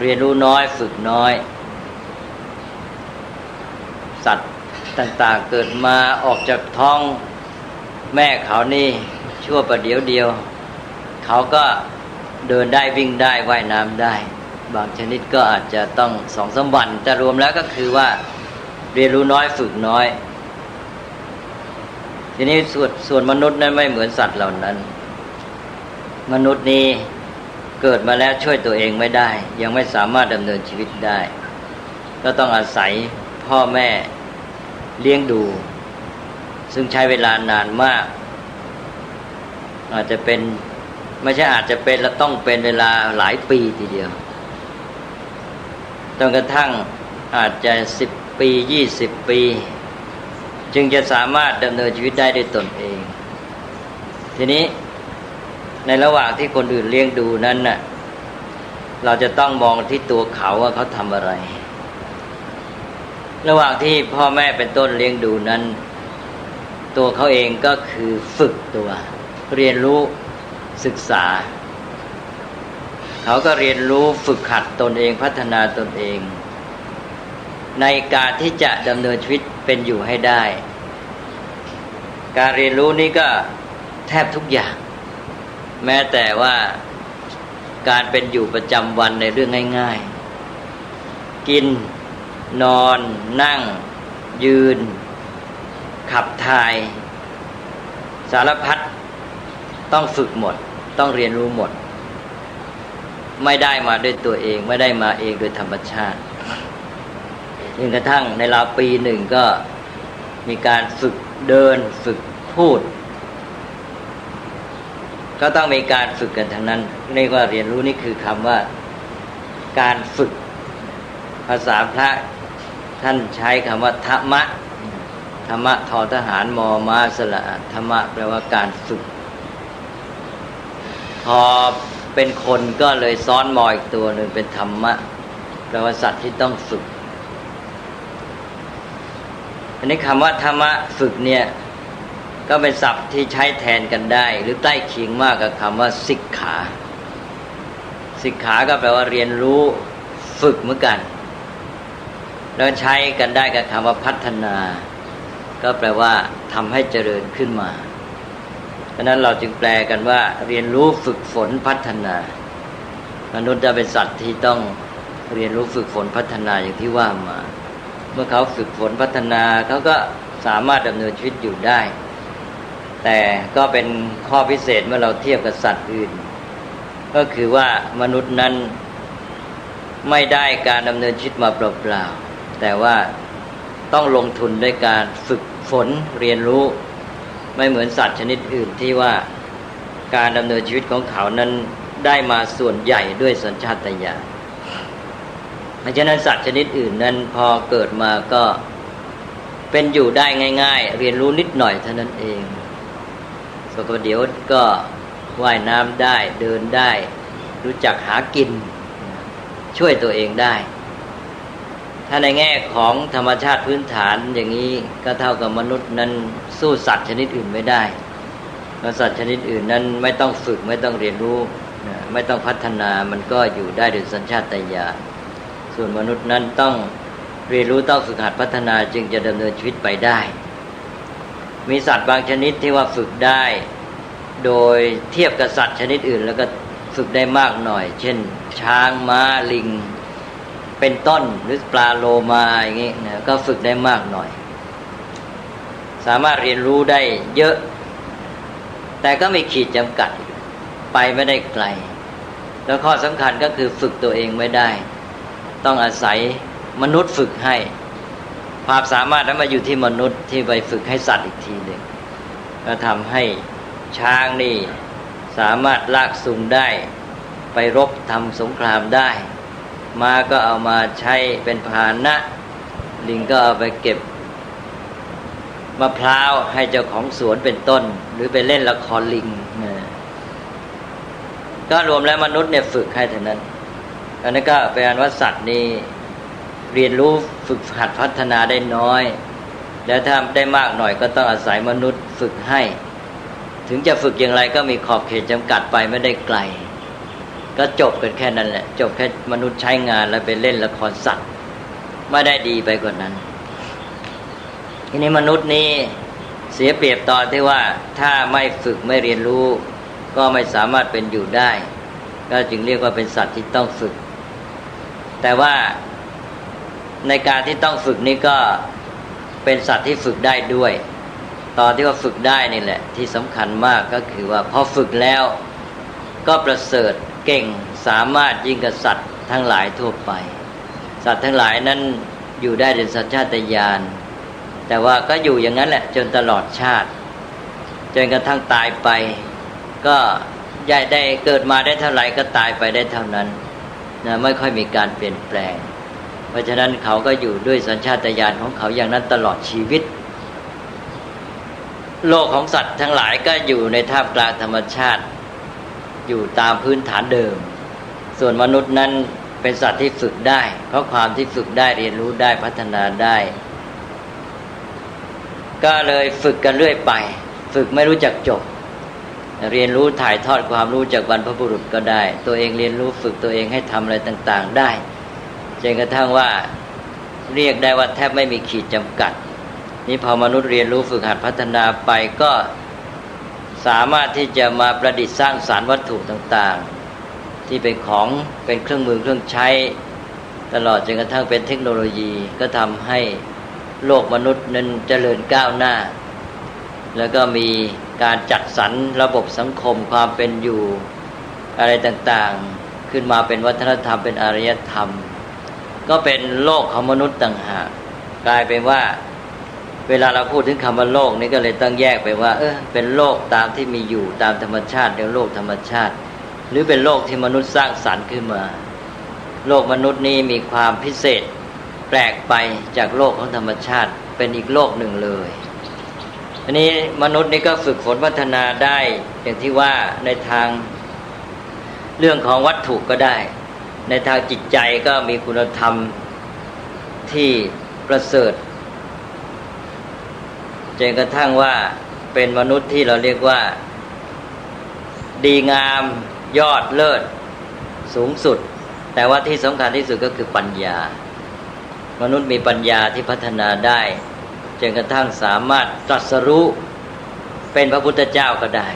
เรียนรู้น้อยฝึกน้อยสัตว์ต่างๆเกิดมาออกจากท้องแม่เขานี่ชั่วประเดี๋ยวเดียวเขาก็เดินได้วิ่งได้ว่ายน้ำได้บางชนิดก็อาจจะต้อง 2-3 วันแต่รวมแล้วก็คือว่าเรียนรู้น้อยฝึกน้อยทีนี้ส่วนมนุษย์นั้นไม่เหมือนสัตว์เหล่านั้นมนุษย์นี้เกิดมาแล้วช่วยตัวเองไม่ได้ยังไม่สามารถดำเนินชีวิตได้ก็ต้องอาศัยพ่อแม่เลี้ยงดูซึ่งใช้เวลานานมากอาจจะเป็นไม่ใช่อาจจะเป็นและต้องเป็นเวลาหลายปีทีเดียวจนกระทั่งอาจจะ10 ปี20 ปีจึงจะสามารถดำเนินชีวิตได้ด้วยตนเองทีนี้ในระหว่างที่คนอื่นเลี้ยงดูนั้นน่ะเราจะต้องมองที่ตัวเขาว่าเขาทำอะไรระหว่างที่พ่อแม่เป็นต้นเลี้ยงดูนั้นตัวเขาเองก็คือฝึกตัว เรียนรู้ศึกษาเขาก็เรียนรู้ฝึกหัดตนเองพัฒนาตนเองในการที่จะดำเนินชีวิตเป็นอยู่ให้ได้การเรียนรู้นี้ก็แทบทุกอย่างแม้แต่ว่าการเป็นอยู่ประจำวันในเรื่องง่ายๆกินนอนนั่งยืนขับถ่ายสารพัดต้องฝึกหมดต้องเรียนรู้หมดไม่ได้มาด้วยตัวเองไม่ได้มาเองโดยธรรมชาติจนกระทั่งในราวปีหนึ่งก็มีการฝึกเดินฝึกพูดก็ต้องมีการฝึกกันทั้งนั้นเรียกว่าเรียนรู้นี่คือคำว่าการฝึกภาษาพระท่านใช้คำว่าธรรมะธรรมะทอทหารมอม้าสระธรรมะแปลว่าการฝึกพอเป็นคนก็เลยซ้อนมออีกตัวหนึ่งเป็นธรรมะแปลว่าสัตว์ที่ต้องฝึกอันนี้คำว่าธรรมะฝึกเนี่ยก็เป็นศัพท์ที่ใช้แทนกันได้หรือใกล้เคียงมากกับคำว่าสิกขาสิกขาก็แปลว่าเรียนรู้ฝึกเหมือนกันแล้วใช้กันได้กับคำว่าพัฒนาก็แปลว่าทำให้เจริญขึ้นมาเพราะนั้นเราจึงแปลกันว่าเรียนรู้ฝึกฝนพัฒนามนุษย์จะเป็นสัตว์ที่ต้องเรียนรู้ฝึกฝนพัฒนาอย่างที่ว่ามาเมื่อเขาฝึกฝนพัฒนาเขาก็สามารถดำเนินชีวิตอยู่ได้แต่ก็เป็นข้อพิเศษเมื่อเราเทียบกับสัตว์อื่นก็คือว่ามนุษย์นั้นไม่ได้การดำเนินชีวิตมาเปล่าๆแต่ว่าต้องลงทุนด้วยการฝึกฝนเรียนรู้ไม่เหมือนสัตว์ชนิดอื่นที่ว่าการดำเนินชีวิตของเขานั้นได้มาส่วนใหญ่ด้วยสัญชาตญาณเพราะฉะนั้นสัตว์ชนิดอื่นนั้นพอเกิดมาก็เป็นอยู่ได้ง่ายๆเรียนรู้นิดหน่อยเท่านั้นเองสักเดี๋ยวก็ว่ายน้ำได้เดินได้รู้จักหากินช่วยตัวเองได้ถ้าในแง่ของธรรมชาติพื้นฐานอย่างนี้ก็เท่ากับมนุษย์นั้นสู้สัตว์ชนิดอื่นไม่ได้เพราะสัตว์ชนิดอื่นนั้นไม่ต้องฝึกไม่ต้องเรียนรู้ไม่ต้องพัฒนามันก็อยู่ได้โดยสัญชาตญาณส่วนมนุษย์นั้นต้องเรียนรู้ต้องฝึกหัดพัฒนาจึงจะดำเนินชีวิตไปได้มีสัตว์บางชนิดที่ว่าฝึกได้โดยเทียบกับสัตว์ชนิดอื่นแล้วก็ฝึกได้มากหน่อยเช่นช้างม้าลิงเป็นต้นหรือปลาโลมาอย่างนี้นะก็ฝึกได้มากหน่อยสามารถเรียนรู้ได้เยอะแต่ก็มีขีดจำกัดไปไม่ได้ไกลแล้วข้อสำคัญก็คือฝึกตัวเองไม่ได้ต้องอาศัยมนุษย์ฝึกให้ความสามารถนั้นมาอยู่ที่มนุษย์ที่ไปฝึกให้สัตว์อีกทีหนึ่งก็ทำให้ช้างนี่สามารถลากจูงได้ไปรบทำสงครามได้ม้าก็เอามาใช้เป็นพาหนะลิงก็เอาไปเก็บมะพร้าวให้เจ้าของสวนเป็นต้นหรือไปเล่นละครลิงก็รวมแล้วมนุษย์เนี่ยฝึกให้เท่านั้นอันนี้ก็เป็นอันว่าสัตว์นี่เรียนรู้ฝึกหัดพัฒนาได้น้อยแล้วถ้าได้มากหน่อยก็ต้องอาศัยมนุษย์ฝึกให้ถึงจะฝึกอย่างไรก็มีขอบเขตจำกัดไปไม่ได้ไกลก็จบกันแค่นั้นแหละจบแค่มนุษย์ใช้งานแล้วไปเล่นละครสัตว์ไม่ได้ดีไปกว่านั้นทีนี้มนุษย์นี่เสียเปรียบตอนที่ว่าถ้าไม่ฝึกไม่เรียนรู้ก็ไม่สามารถเป็นอยู่ได้ก็จึงเรียกว่าเป็นสัตว์ที่ต้องฝึกแต่ว่าในการที่ต้องฝึกนี่ก็เป็นสัตว์ที่ฝึกได้ด้วยตอนที่ว่าฝึกได้นี่แหละที่สำคัญมากก็คือว่าพอฝึกแล้วก็ประเสริฐเก่งสามารถยิ่งกับสัตว์ทั้งหลายทั่วไปสัตว์ทั้งหลายนั้นอยู่ได้โดยสัญชาตญาณแต่ว่าก็อยู่อย่างนั้นแหละจนตลอดชาติจนกระทั่งตายไปก็ได้เกิดมาได้เท่าไหร่ก็ตายไปได้เท่านั้นนะไม่ค่อยมีการเปลี่ยนแปลงเพราะฉะนั้นเขาก็อยู่ด้วยสัญชาตญาณของเขาอย่างนั้นตลอดชีวิตโลกของสัตว์ทั้งหลายก็อยู่ในท่ามกลางธรรมชาติอยู่ตามพื้นฐานเดิมส่วนมนุษย์นั้นเป็นสัตว์ที่ฝึกได้เพราะความที่ฝึกได้เรียนรู้ได้พัฒนาได้ก็เลยฝึกกันเรื่อยไปฝึกไม่รู้จักจบ เรียนรู้ถ่ายทอดความรู้จากบรรพบุรุษก็ได้ตัวเองเรียนรู้ฝึกตัวเองให้ทำอะไรต่างๆได้จนกระทั่งว่าเรียกได้ว่าแทบไม่มีขีดจำกัดนี่พอมนุษย์เรียนรู้ฝึกหัดพัฒนาไปก็สามารถที่จะมาประดิษฐ์สร้างสรรค์วัตถุต่างๆที่เป็นของเป็นเครื่องมือเครื่องใช้ตลอดจนกระทั่งเป็นเทคโนโลยีก็ทำให้โลกมนุษย์นั้นเจริญก้าวหน้าแล้วก็มีการจัดสรรระบบสังคมความเป็นอยู่อะไรต่างๆขึ้นมาเป็นวัฒนธรรมเป็นอารยธรรมก็เป็นโลกของมนุษย์ต่างหากกลายเป็นว่าเวลาเราพูดถึงคำว่าโลกนี้ก็เลยต้องแยกไปว่าเป็นโลกตามที่มีอยู่ตามธรรมชาติเรียกโลกธรรมชาติหรือเป็นโลกที่มนุษย์สร้างสรรค์ขึ้นมาโลกมนุษย์นี้มีความพิเศษแปลกไปจากโลกของธรรมชาติเป็นอีกโลกหนึ่งเลยอันนี้มนุษย์นี่ก็ฝึกฝนพัฒนาได้อย่างที่ว่าในทางเรื่องของวัตถุก็ได้ในทางจิตใจก็มีคุณธรรมที่ประเสริฐจนกระทั่งว่าเป็นมนุษย์ที่เราเรียกว่าดีงามยอดเลิศสูงสุดแต่ว่าที่สำคัญที่สุดก็คือปัญญามนุษย์มีปัญญาที่พัฒนาได้จนกระทั่งสามารถตรัสรู้เป็นพระพุทธเจ้าก็ได้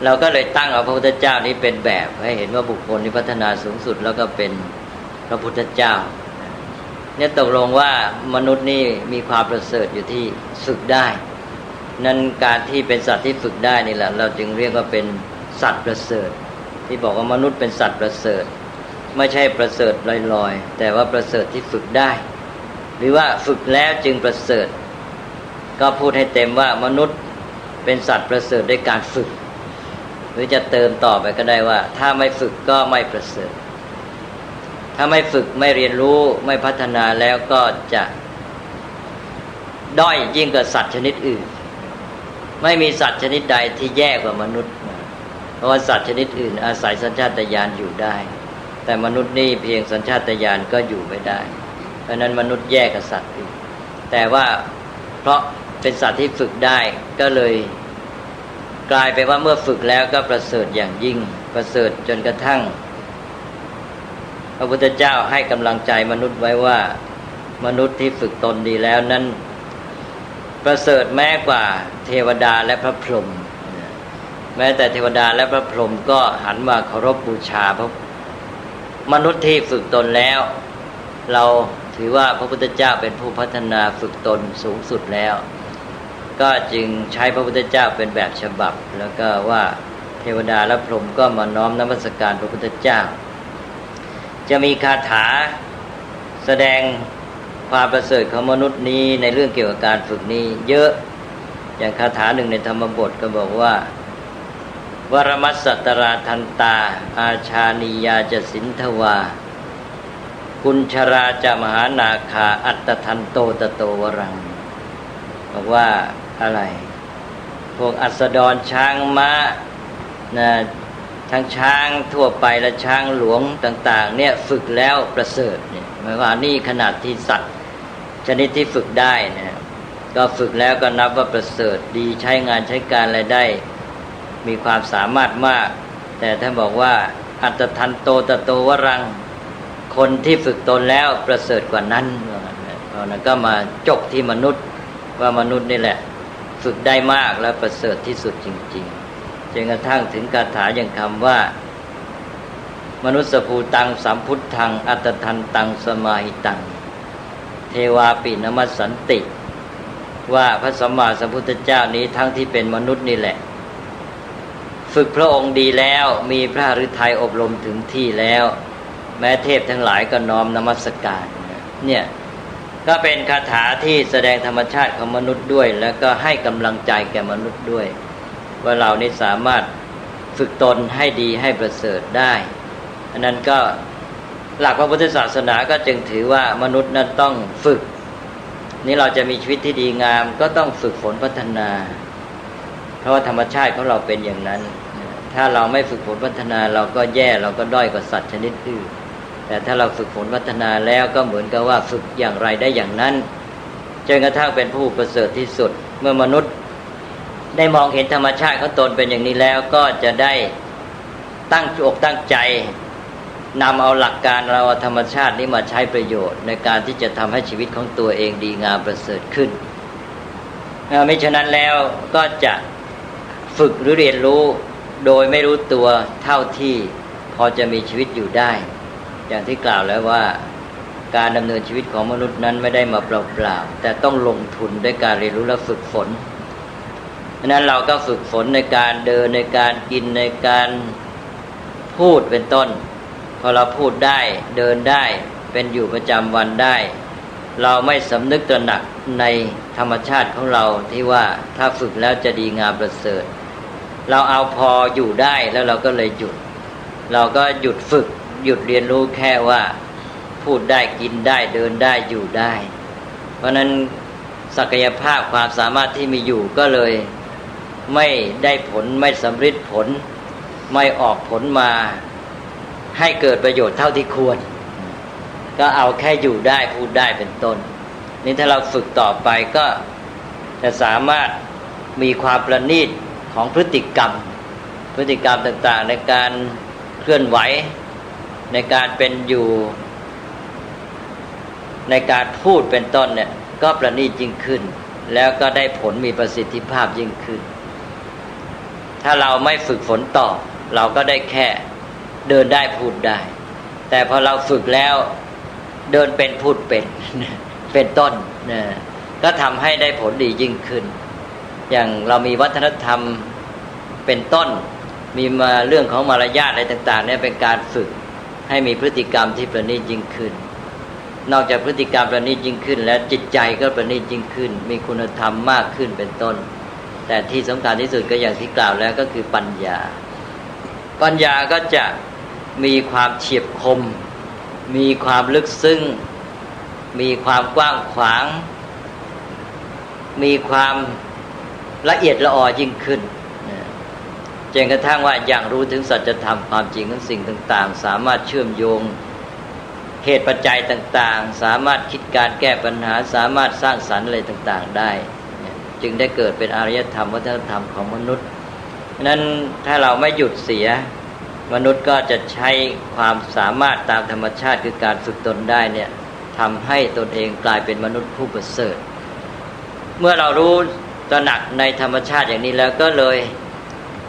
เราก็เลยตั้งเอาพระพุทธเจ้านี้เป็นแบบให้เห็นว่าบุคคลที่พัฒนาสูงสุดแล้วก็เป็นพระพุทธเจ้าเนี่ยตกลงว่ามนุษย์นี่มีความประเสริฐอยู่ที่ฝึกได้นั้นการที่เป็นสัตว์ที่ฝึกได้นี่แหละเราจึงเรียกว่าเป็นสัตว์ประเสริฐที่บอกว่ามนุษย์เป็นสัตว์ประเสริฐไม่ใช่ประเสริฐลอยๆแต่ว่าประเสริฐที่ฝึกได้หรือว่าฝึกแล้วจึงประเสริฐก็พูดให้เต็มว่ามนุษย์เป็นสัตว์ประเสริฐด้วยการฝึกหรือจะเติมต่อไปก็ได้ว่าถ้าไม่ฝึกก็ไม่ประเสริฐถ้าไม่ฝึกไม่เรียนรู้ไม่พัฒนาแล้วก็จะด้อยยิ่งกว่าสัตว์ชนิดอื่นไม่มีสัตว์ชนิดใดที่แย่กว่ามนุษย์เพราะว่าสัตว์ชนิดอื่นอาศัยสัญชาตญาณอยู่ได้แต่มนุษย์นี่เพียงสัญชาตญาณก็อยู่ไม่ได้เพราะนั้นมนุษย์แย่กว่าสัตว์อื่นแต่ว่าเพราะเป็นสัตว์ที่ฝึกได้ก็เลยกลายเป็นว่าเมื่อฝึกแล้วก็ประเสริฐอย่างยิ่งประเสริฐจนกระทั่งพระพุทธเจ้าให้กำลังใจมนุษย์ไว้ว่ามนุษย์ที่ฝึกตนดีแล้วนั้นประเสริฐแม้กว่าเทวดาและพระพรหมแม้แต่เทวดาและพระพรหมก็หันมาเคารพบูชาพระมนุษย์ที่ฝึกตนแล้วเราถือว่าพระพุทธเจ้าเป็นผู้พัฒนาฝึกตนสูงสุดแล้วก็จึงใช้พระพุทธเจ้าเป็นแบบฉบับแล้วก็ว่าเทวดาและพรหมก็มาน้อมนมัสการพระพุทธเจ้าจะมีคาถาแสดงความประเสริฐของมนุษย์นี้ในเรื่องเกี่ยวกับการฝึกนี้เยอะอย่างคาถาหนึ่งในธรรมบทก็บอกว่าวรมัสสตราทันตาอาชานียาจสินทวากุญชราจะมหานาคาอัตทันโตตโตวรังบอกว่าอะไรพวกอัสดรช้างม้านะทั้งช้างทั่วไปและช้างหลวงต่างๆเนี่ยฝึกแล้วประเสริฐเนี่ยหมายว่านี่ขนาดที่สัตว์ชนิดที่ฝึกได้นะก็ฝึกแล้วก็นับว่าประเสริฐดีใช้งานใช้การอะไรได้มีความสามารถมากแต่ท่านบอกว่าอัตทันโตตโตวรังคนที่ฝึกตนแล้วประเสริฐกว่านั้นเพราะนั้นก็มาจบที่มนุษย์ว่ามนุษย์นี่แหละฝึกได้มากและประเสริฐที่สุดจริงๆจนกระทั่งถึงคาถาอย่างคำว่ามนุสสภูตังสัมพุทธังอัตทันตังสมาหิตังเทวาปินมัสสันติว่าพระสัมมาสัมพุทธเจ้านี้ทั้งที่เป็นมนุษย์นี่แหละฝึกพระองค์ดีแล้วมีพระฤทัยอบรมถึงที่แล้วแม้เทพทั้งหลายก็น้อมนมัสการเนี่ยก็เป็นคาถาที่แสดงธรรมชาติของมนุษย์ด้วยแล้วก็ให้กำลังใจแก่มนุษย์ด้วยว่าเรานี่สามารถฝึกตนให้ดีให้ประเสริฐได้อันนั้นก็หลักพระพุทธศาสนาก็จึงถือว่ามนุษย์นั้นต้องฝึกนี่เราจะมีชีวิตที่ดีงามก็ต้องฝึกฝนพัฒนาเพราะว่าธรรมชาติของเราเป็นอย่างนั้นถ้าเราไม่ฝึกฝนพัฒนาเราก็แย่เราก็ด้อยกว่าสัตว์ชนิดอื่นแต่ถ้าเราฝึกฝนพัฒนาแล้วก็เหมือนกับว่าฝึกอย่างไรได้อย่างนั้นจนกระทั่งเป็นผู้ประเสริฐที่สุดเมื่อมนุษย์ ได้มองเห็นธรรมชาติของตนเป็นอย่างนี้แล้วก็จะได้ตั้งอกตั้งใจนำเอาหลักการเราธรรมชาตินี้มาใช้ประโยชน์ในการที่จะทำให้ชีวิตของตัวเองดีงามประเสริฐขึ้นไม่ฉะนั้นแล้วก็จะฝึกหรือเรียนรู้โดยไม่รู้ตัวเท่าที่พอจะมีชีวิตอยู่ได้อย่างที่กล่าวแล้วว่าการดำเนินชีวิตของมนุษย์นั้นไม่ได้มาเปล่าๆแต่ต้องลงทุนด้วยการเรียนรู้และฝึกฝนฉะนั้นเราก็ฝึกฝนในการเดินในการกินในการพูดเป็นต้นพอเราพูดได้เดินได้เป็นอยู่ประจำวันได้เราไม่สำนึกตระหนักในธรรมชาติของเราที่ว่าถ้าฝึกแล้วจะดีงามประเสริฐเราเอาพออยู่ได้แล้วเราก็เลยหยุดเราก็หยุดฝึกหยุดเรียนรู้แค่ว่าพูดได้กินได้เดินได้อยู่ได้เพราะนั้นศักยภาพความสามารถที่มีอยู่ก็เลยไม่ได้ผลไม่สำฤทธิ์ผลไม่ออกผลมาให้เกิดประโยชน์เท่าที่ควรก็เอาแค่อยู่ได้พูดได้เป็นต้นนี่ถ้าเราฝึกต่อไปก็จะสามารถมีความประณีตของพฤติกรรมต่างๆในการเคลื่อนไหวในการเป็นอยู่ในการพูดเป็นต้นเนี่ยก็ประณีตยิ่งขึ้นแล้วก็ได้ผลมีประสิทธิภาพยิ่งขึ้นถ้าเราไม่ฝึกฝนต่อเราก็ได้แค่เดินได้พูดได้แต่พอเราฝึกแล้วเดินเป็นพูดเป็นต้นนะก็ทำให้ได้ผลดียิ่งขึ้นอย่างเรามีวัฒนธรรมเป็นต้นมีมาเรื่องของมารยาทอะไรต่างๆเนี่ยเป็นการฝึกให้มีพฤติกรรมที่ประณีตยิ่งขึ้นนอกจากพฤติกรรมประณีตยิ่งขึ้นแล้วจิตใจก็ประณีตยิ่งขึ้นมีคุณธรรมมากขึ้นเป็นต้นแต่ที่สำคัญที่สุดก็อย่างที่กล่าวแล้วก็คือปัญญาก็จะมีความเฉียบคมมีความลึกซึ้งมีความกว้างขวางมีความละเอียดละออยิ่งขึ้นจนกระทั่งว่าอย่างรู้ถึงสัจธรรมความจริงของสิ่งต่างๆสามารถเชื่อมโยงเหตุปัจจัยต่างๆสามารถคิดการแก้ปัญหาสามารถสร้างสรรค์อะไรต่างๆได้จึงได้เกิดเป็นอารยธรรมวัฒนธรรมของมนุษย์นั้นถ้าเราไม่หยุดเสียมนุษย์ก็จะใช้ความสามารถตามธรรมชาติคือการฝึกตนได้เนี่ยทำให้ตนเองกลายเป็นมนุษย์ผู้ประเสริฐเมื่อเรารู้ตระหนักในธรรมชาติอย่างนี้แล้วก็เลย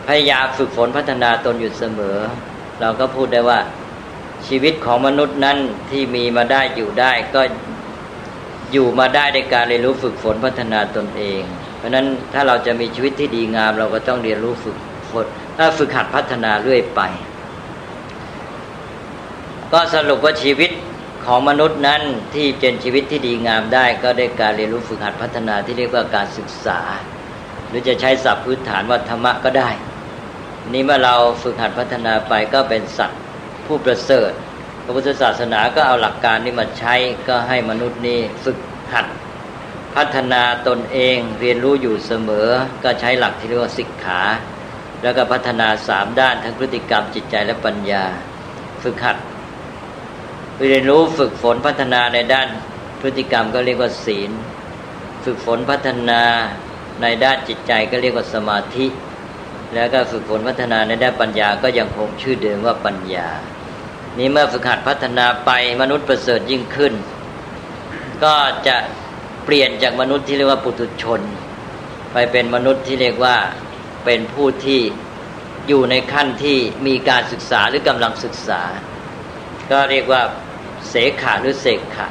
พยายามฝึกฝนพัฒนาตนอยู่เสมอเราก็พูดได้ว่าชีวิตของมนุษย์นั้นที่มีมาได้อยู่ได้ก็อยู่มาได้ในการเรียนรู้ฝึกฝนพัฒนาตนเองเพราะนั้นถ้าเราจะมีชีวิตที่ดีงามเราก็ต้องเรียนรู้ฝึกฝนฝึกหัดพัฒนาเรื่อยไปก็สรุปว่าชีวิตของมนุษย์นั้นที่เป็นชีวิตที่ดีงามได้ก็ได้การเรียนรู้ฝึกหัดพัฒนาที่เรียกว่าการศึกษาหรือจะใช้ศัพท์พื้นฐานว่าธรรมะก็ได้นี้เมื่อเราฝึกหัดพัฒนาไปก็เป็นสัตว์ผู้ประเสริฐพระพุทธศาสนาก็เอาหลักการนี้มาใช้ก็ให้มนุษย์นี้ฝึกหัดพัฒนาตนเองเรียนรู้อยู่เสมอก็ใช้หลักที่เรียกว่าสิกขาแล้วก็พัฒนา3ด้านทั้งพฤติกรรมจิตใจและปัญญาฝึกหัดเรียนรู้ฝึกฝนพัฒนาในด้านพฤติกรรมก็เรียกว่าศีลฝึกฝนพัฒนาในด้านจิตใจก็เรียกว่าสมาธิแล้วก็ฝึกฝนพัฒนาในด้านปัญญาก็ยังคงชื่อเดิมว่าปัญญานี้เมื่อฝึกหัดพัฒนาไปมนุษย์ประเสริฐยิ่งขึ้นก็จะเปลี่ยนจากมนุษย์ที่เรียกว่าปุถุชนไปเป็นมนุษย์ที่เรียกว่าเป็นผู้ที่อยู่ในขั้นที่มีการศึกษาหรือกำลังศึกษาก็เรียกว่าเสขะหรือเสกขะ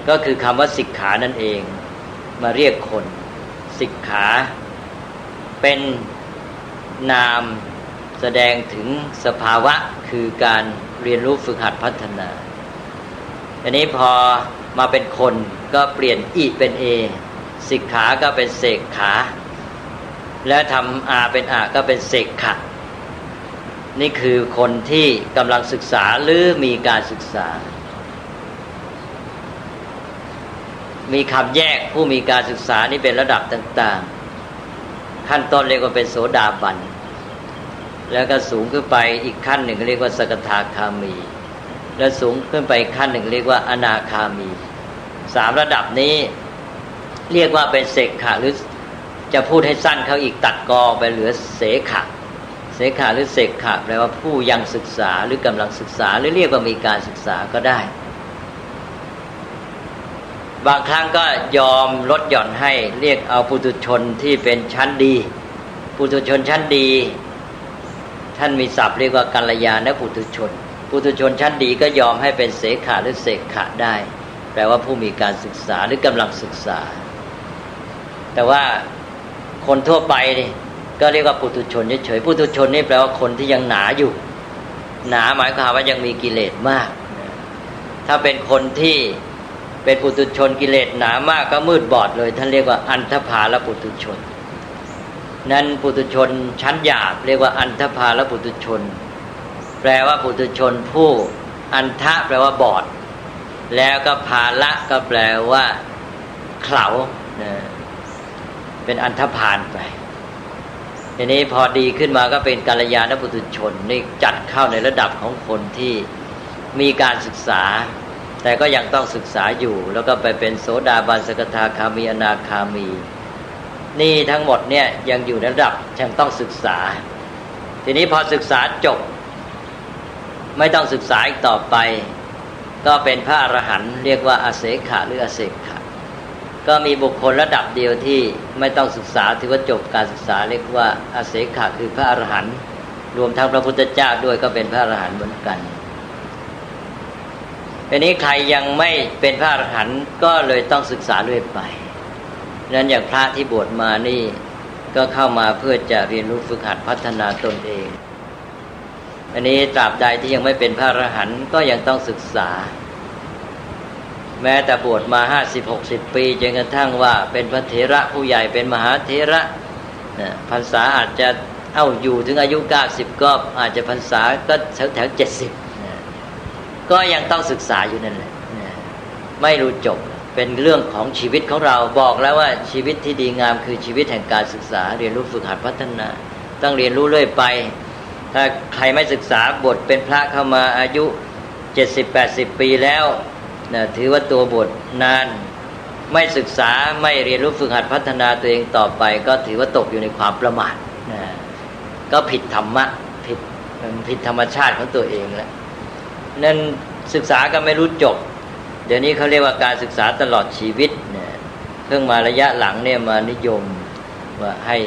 ก็คือคำว่าสิกขานั่นเองมาเรียกคนสิกขาเป็นนามแสดงถึงสภาวะคือการเรียนรู้ฝึกหัดพัฒนาอันนี้พอมาเป็นคนก็เปลี่ยนอีเป็นเอสิกขาก็เป็นเสกขาและทำอาเป็นอาก็เป็นเสกขะนี่คือคนที่กำลังศึกษาหรือมีการศึกษามีคำแยกผู้มีการศึกษานี่เป็นระดับต่างๆขั้นต้นเรียกว่าเป็นโสดาบันแล้วก็สูงขึ้นไปอีกขั้นหนึ่งเรียกว่าสกทาคามีและสูงขึ้นไปขั้นหนึ่งเรียกว่าอนาคามี3ระดับนี้เรียกว่าเป็นเสกขะหรือ จะพูดให้สั้นเขาอีกตัดกอไปเหลือเสขะเสขะหรือเสกขะแปลว่าผู้ยังศึกษาหรือกำลังศึกษาหรือเรียกว่ามีการศึกษาก็ได้บางครั้งก็ยอมลดหย่อนให้เรียกเอาปุถุชนที่เป็นชั้นดีปุถุชนชั้นดีท่านมีศัพท์เรียกว่ากัลยาณปุถุชนปุถุชนชั้นดีก็ยอมให้เป็นเสขะหรือเสกขะได้แปลว่าผู้มีการศึกษาหรือกำลังศึกษาแต่ว่าคนทั่วไปนี่ก็เรียกว่าปุถุชนเฉยๆปุถุชนนี่แปลว่าคนที่ยังหนาอยู่หนาหมายความว่ายังมีกิเลสมากถ้าเป็นคนที่เป็นปุถุชนกิเลสหนามากก็มืดบอดเลยท่านเรียกว่าอันธพาลปุถุชนนั้นปุถุชนชั้นหยาบเรียกว่าอันธพาลปุถุชนแปลว่าปุถุชนผู้อันทะแปลว่าบอดแล้วก็ภาละก็แปลว่าเขลาเป็นอันธพาลไปทีนี้พอดีขึ้นมาก็เป็นกัลยาณปุถุชนนี่จัดเข้าในระดับของคนที่มีการศึกษาแต่ก็ยังต้องศึกษาอยู่แล้วก็ไปเป็นโสดาบันสกทาคามีอนาคามีนี่ทั้งหมดเนี่ยยังอยู่ในระดับยังต้องศึกษาทีนี้พอศึกษาจบไม่ต้องศึกษาอีกต่อไปก็เป็นพระอรหันต์เรียกว่าอเสขะหรืออเสกขะก็มีบุคคลระดับเดียวที่ไม่ต้องศึกษาถือว่าจบการศึกษาเรียกว่าอเสขะคือพระอรหันต์รวมทั้งพระพุทธเจ้าด้วยก็เป็นพระอรหันต์เหมือนกันทีนี้ใครยังไม่เป็นพระอรหันต์ก็เลยต้องศึกษาเรื่อยไปนั้นอย่างพระที่บวชมานี่ก็เข้ามาเพื่อจะเรียนรู้ฝึกหัดพัฒนาตนเองอันนี้ตราบใดที่ยังไม่เป็นพระอรหันต์ก็ยังต้องศึกษาแม้แต่บวชมา 50-60 ปีจนกระทั่งว่าเป็นพระเถระผู้ใหญ่เป็นมหาเถระพรรษาอาจจะอยู่ถึงอายุ90ก็อาจจะพรรษาก็แถว70ก็ยังต้องศึกษาอยู่นั่นแหละไม่รู้จบเป็นเรื่องของชีวิตของเราบอกแล้วว่าชีวิตที่ดีงามคือชีวิตแห่งการศึกษาเรียนรู้ฝึกหัดพัฒนาต้องเรียนรู้เรื่อยไปถ้าใครไม่ศึกษาบวชเป็นพระเข้ามาอายุ 70-80 ปีแล้วถือว่าตัวบวชนานไม่ศึกษาไม่เรียนรู้ฝึกหัดพัฒนาตัวเองต่อไปก็ถือว่าตกอยู่ในความประมาทก็ผิดธรรมะผิดธรรมชาติของตัวเองแล้วนั่นศึกษาก็ไม่รู้จบเดี๋ยวนี้เขาเรียกว่าการศึกษาตลอดชีวิตเพิ่งมาระยะหลังเนี่ยมานิยมว่าให้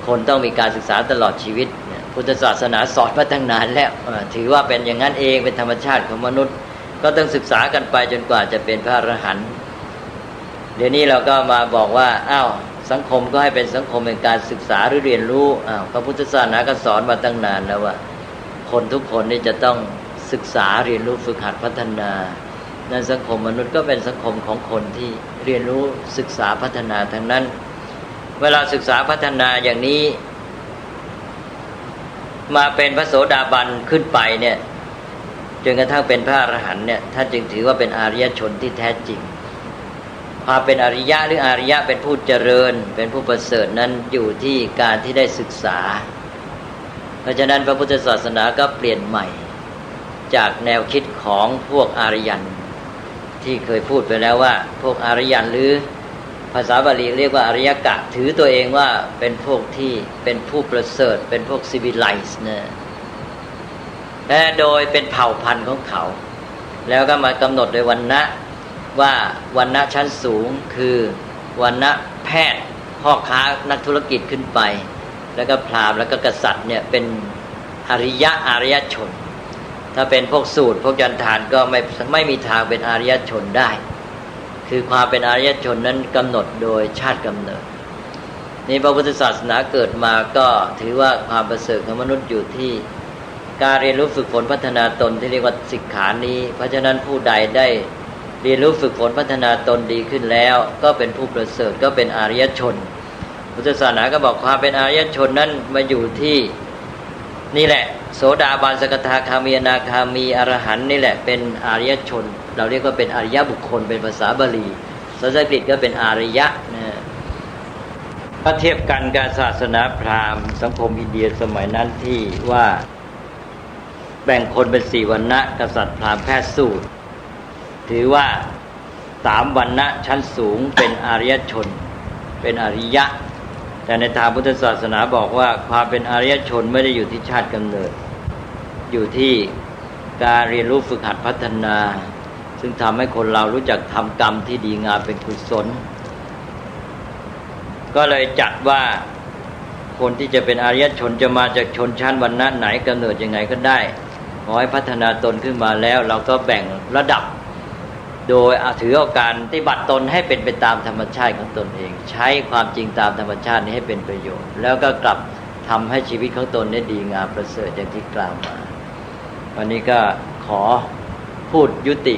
คนต้องมีการศึกษาตลอดชีวิตพุทธศาสนาสอนมาตั้งนานแล้วถือว่าเป็นอย่างนั้นเองเป็นธรรมชาติของมนุษย์ก็ต้องศึกษากันไปจนกว่าจะเป็นพระอรหันต์เดี๋ยวนี้เราก็มาบอกว่าสังคมก็ให้เป็นสังคมแห่งการศึกษาหรือเรียนรู้พระพุทธศาสนาก็สอนมาตั้งนานแล้วว่าคนทุกคนนี่จะต้องศึกษาเรียนรู้ฝึกหัดพัฒนาในสังคมมนุษย์ก็เป็นสังคมของคนที่เรียนรู้ศึกษาพัฒนาทั้งนั้นเวลาศึกษาพัฒนาอย่างนี้มาเป็นพระโสดาบันขึ้นไปเนี่ยจนกระทั่งเป็นพระอรหันต์เนี่ยท่านจึงถือว่าเป็นอริยชนที่แท้จริงความเป็นอริยะหรืออริยะเป็นผู้เจริญเป็นผู้ประเสริฐนั้นอยู่ที่การที่ได้ศึกษาเพราะฉะนั้นพระพุทธศาสนาก็เปลี่ยนใหม่จากแนวคิดของพวกอารยันที่เคยพูดไปแล้วว่าพวกอารยันหรือภาษาบาลีเรียกว่าอริยกะถือตัวเองว่าเป็นพวกที่เป็นผู้ประเสริฐเป็นพวกซิวิไลซ์นะและโดยเป็นเผ่าพันธุ์ของเขาแล้วก็มากำหนดโดยวรรณะว่าวรรณะชั้นสูงคือวรรณะแพทย์พ่อค้านักธุรกิจขึ้นไปแล้วก็พราหมณ์แล้วก็กษัตริย์เนี่ยเป็นอริยชนถ้าเป็นพวกสูตรพวกยันทานก็ไม่มีทางเป็นอริยชนได้คือความเป็นอริยชนนั้นกำหนดโดยชาติกำเนิดนี่พระพุทธศาสนาเกิดมาก็ถือว่าความประเสริฐของมนุษย์อยู่ที่การเรียนรู้ฝึกฝนพัฒนาตนที่เรียกว่าสิกขานี้เพราะฉะนั้นผู้ใดได้เรียนรู้ฝึกฝนพัฒนาตนดีขึ้นแล้วก็เป็นผู้ประเสริฐก็เป็นอริยชนพุทธศาสนาก็บอกความเป็นอริยชนนั้นมาอยู่ที่นี่แหละโสดาบันสกทาคามีอนาคามีอรหันต์นี่แหละเป็นอริยชนเราเรียกว่าเป็นอริยบุคคลเป็นภาษาบาลีภาษาอังกฤษก็เป็นอริยะนะถ้าเทียบกันกับศาสนาพราหมณ์สังคมอินเดียสมัยนั้นที่ว่าแบ่งคนเป็น4วรรณะกษัตริย์พราหมณ์แพทย์สูตรถือว่า3วรรณะชั้นสูงเป็นอริยชนเป็นอริยะ แต่ในทางพุทธศาสนาบอกว่าความเป็นอริยชนไม่ได้อยู่ที่ชาติกำเนิดอยู่ที่การเรียนรู้ฝึกหัดพัฒนาซึ่งทำให้คนเรารู้จักทำกรรมที่ดีงามเป็นกุศลก็เลยจัดว่าคนที่จะเป็นอริยชนจะมาจากชนชั้นวรรณะไหนกำเนิดยังไงก็ได้ขอให้พัฒนาตนขึ้นมาแล้วเราก็แบ่งระดับโดยถือเอาการปฏิบัติตนให้เป็นไปตามธรรมชาติของตนเองใช้ความจริงตามธรรมชาตินี้ให้เป็นประโยชน์แล้วก็กลับทำให้ชีวิตของตนได้ดีงามประเสริฐอย่างที่กล่าวมาวันนี้ก็ขอพูดยุติ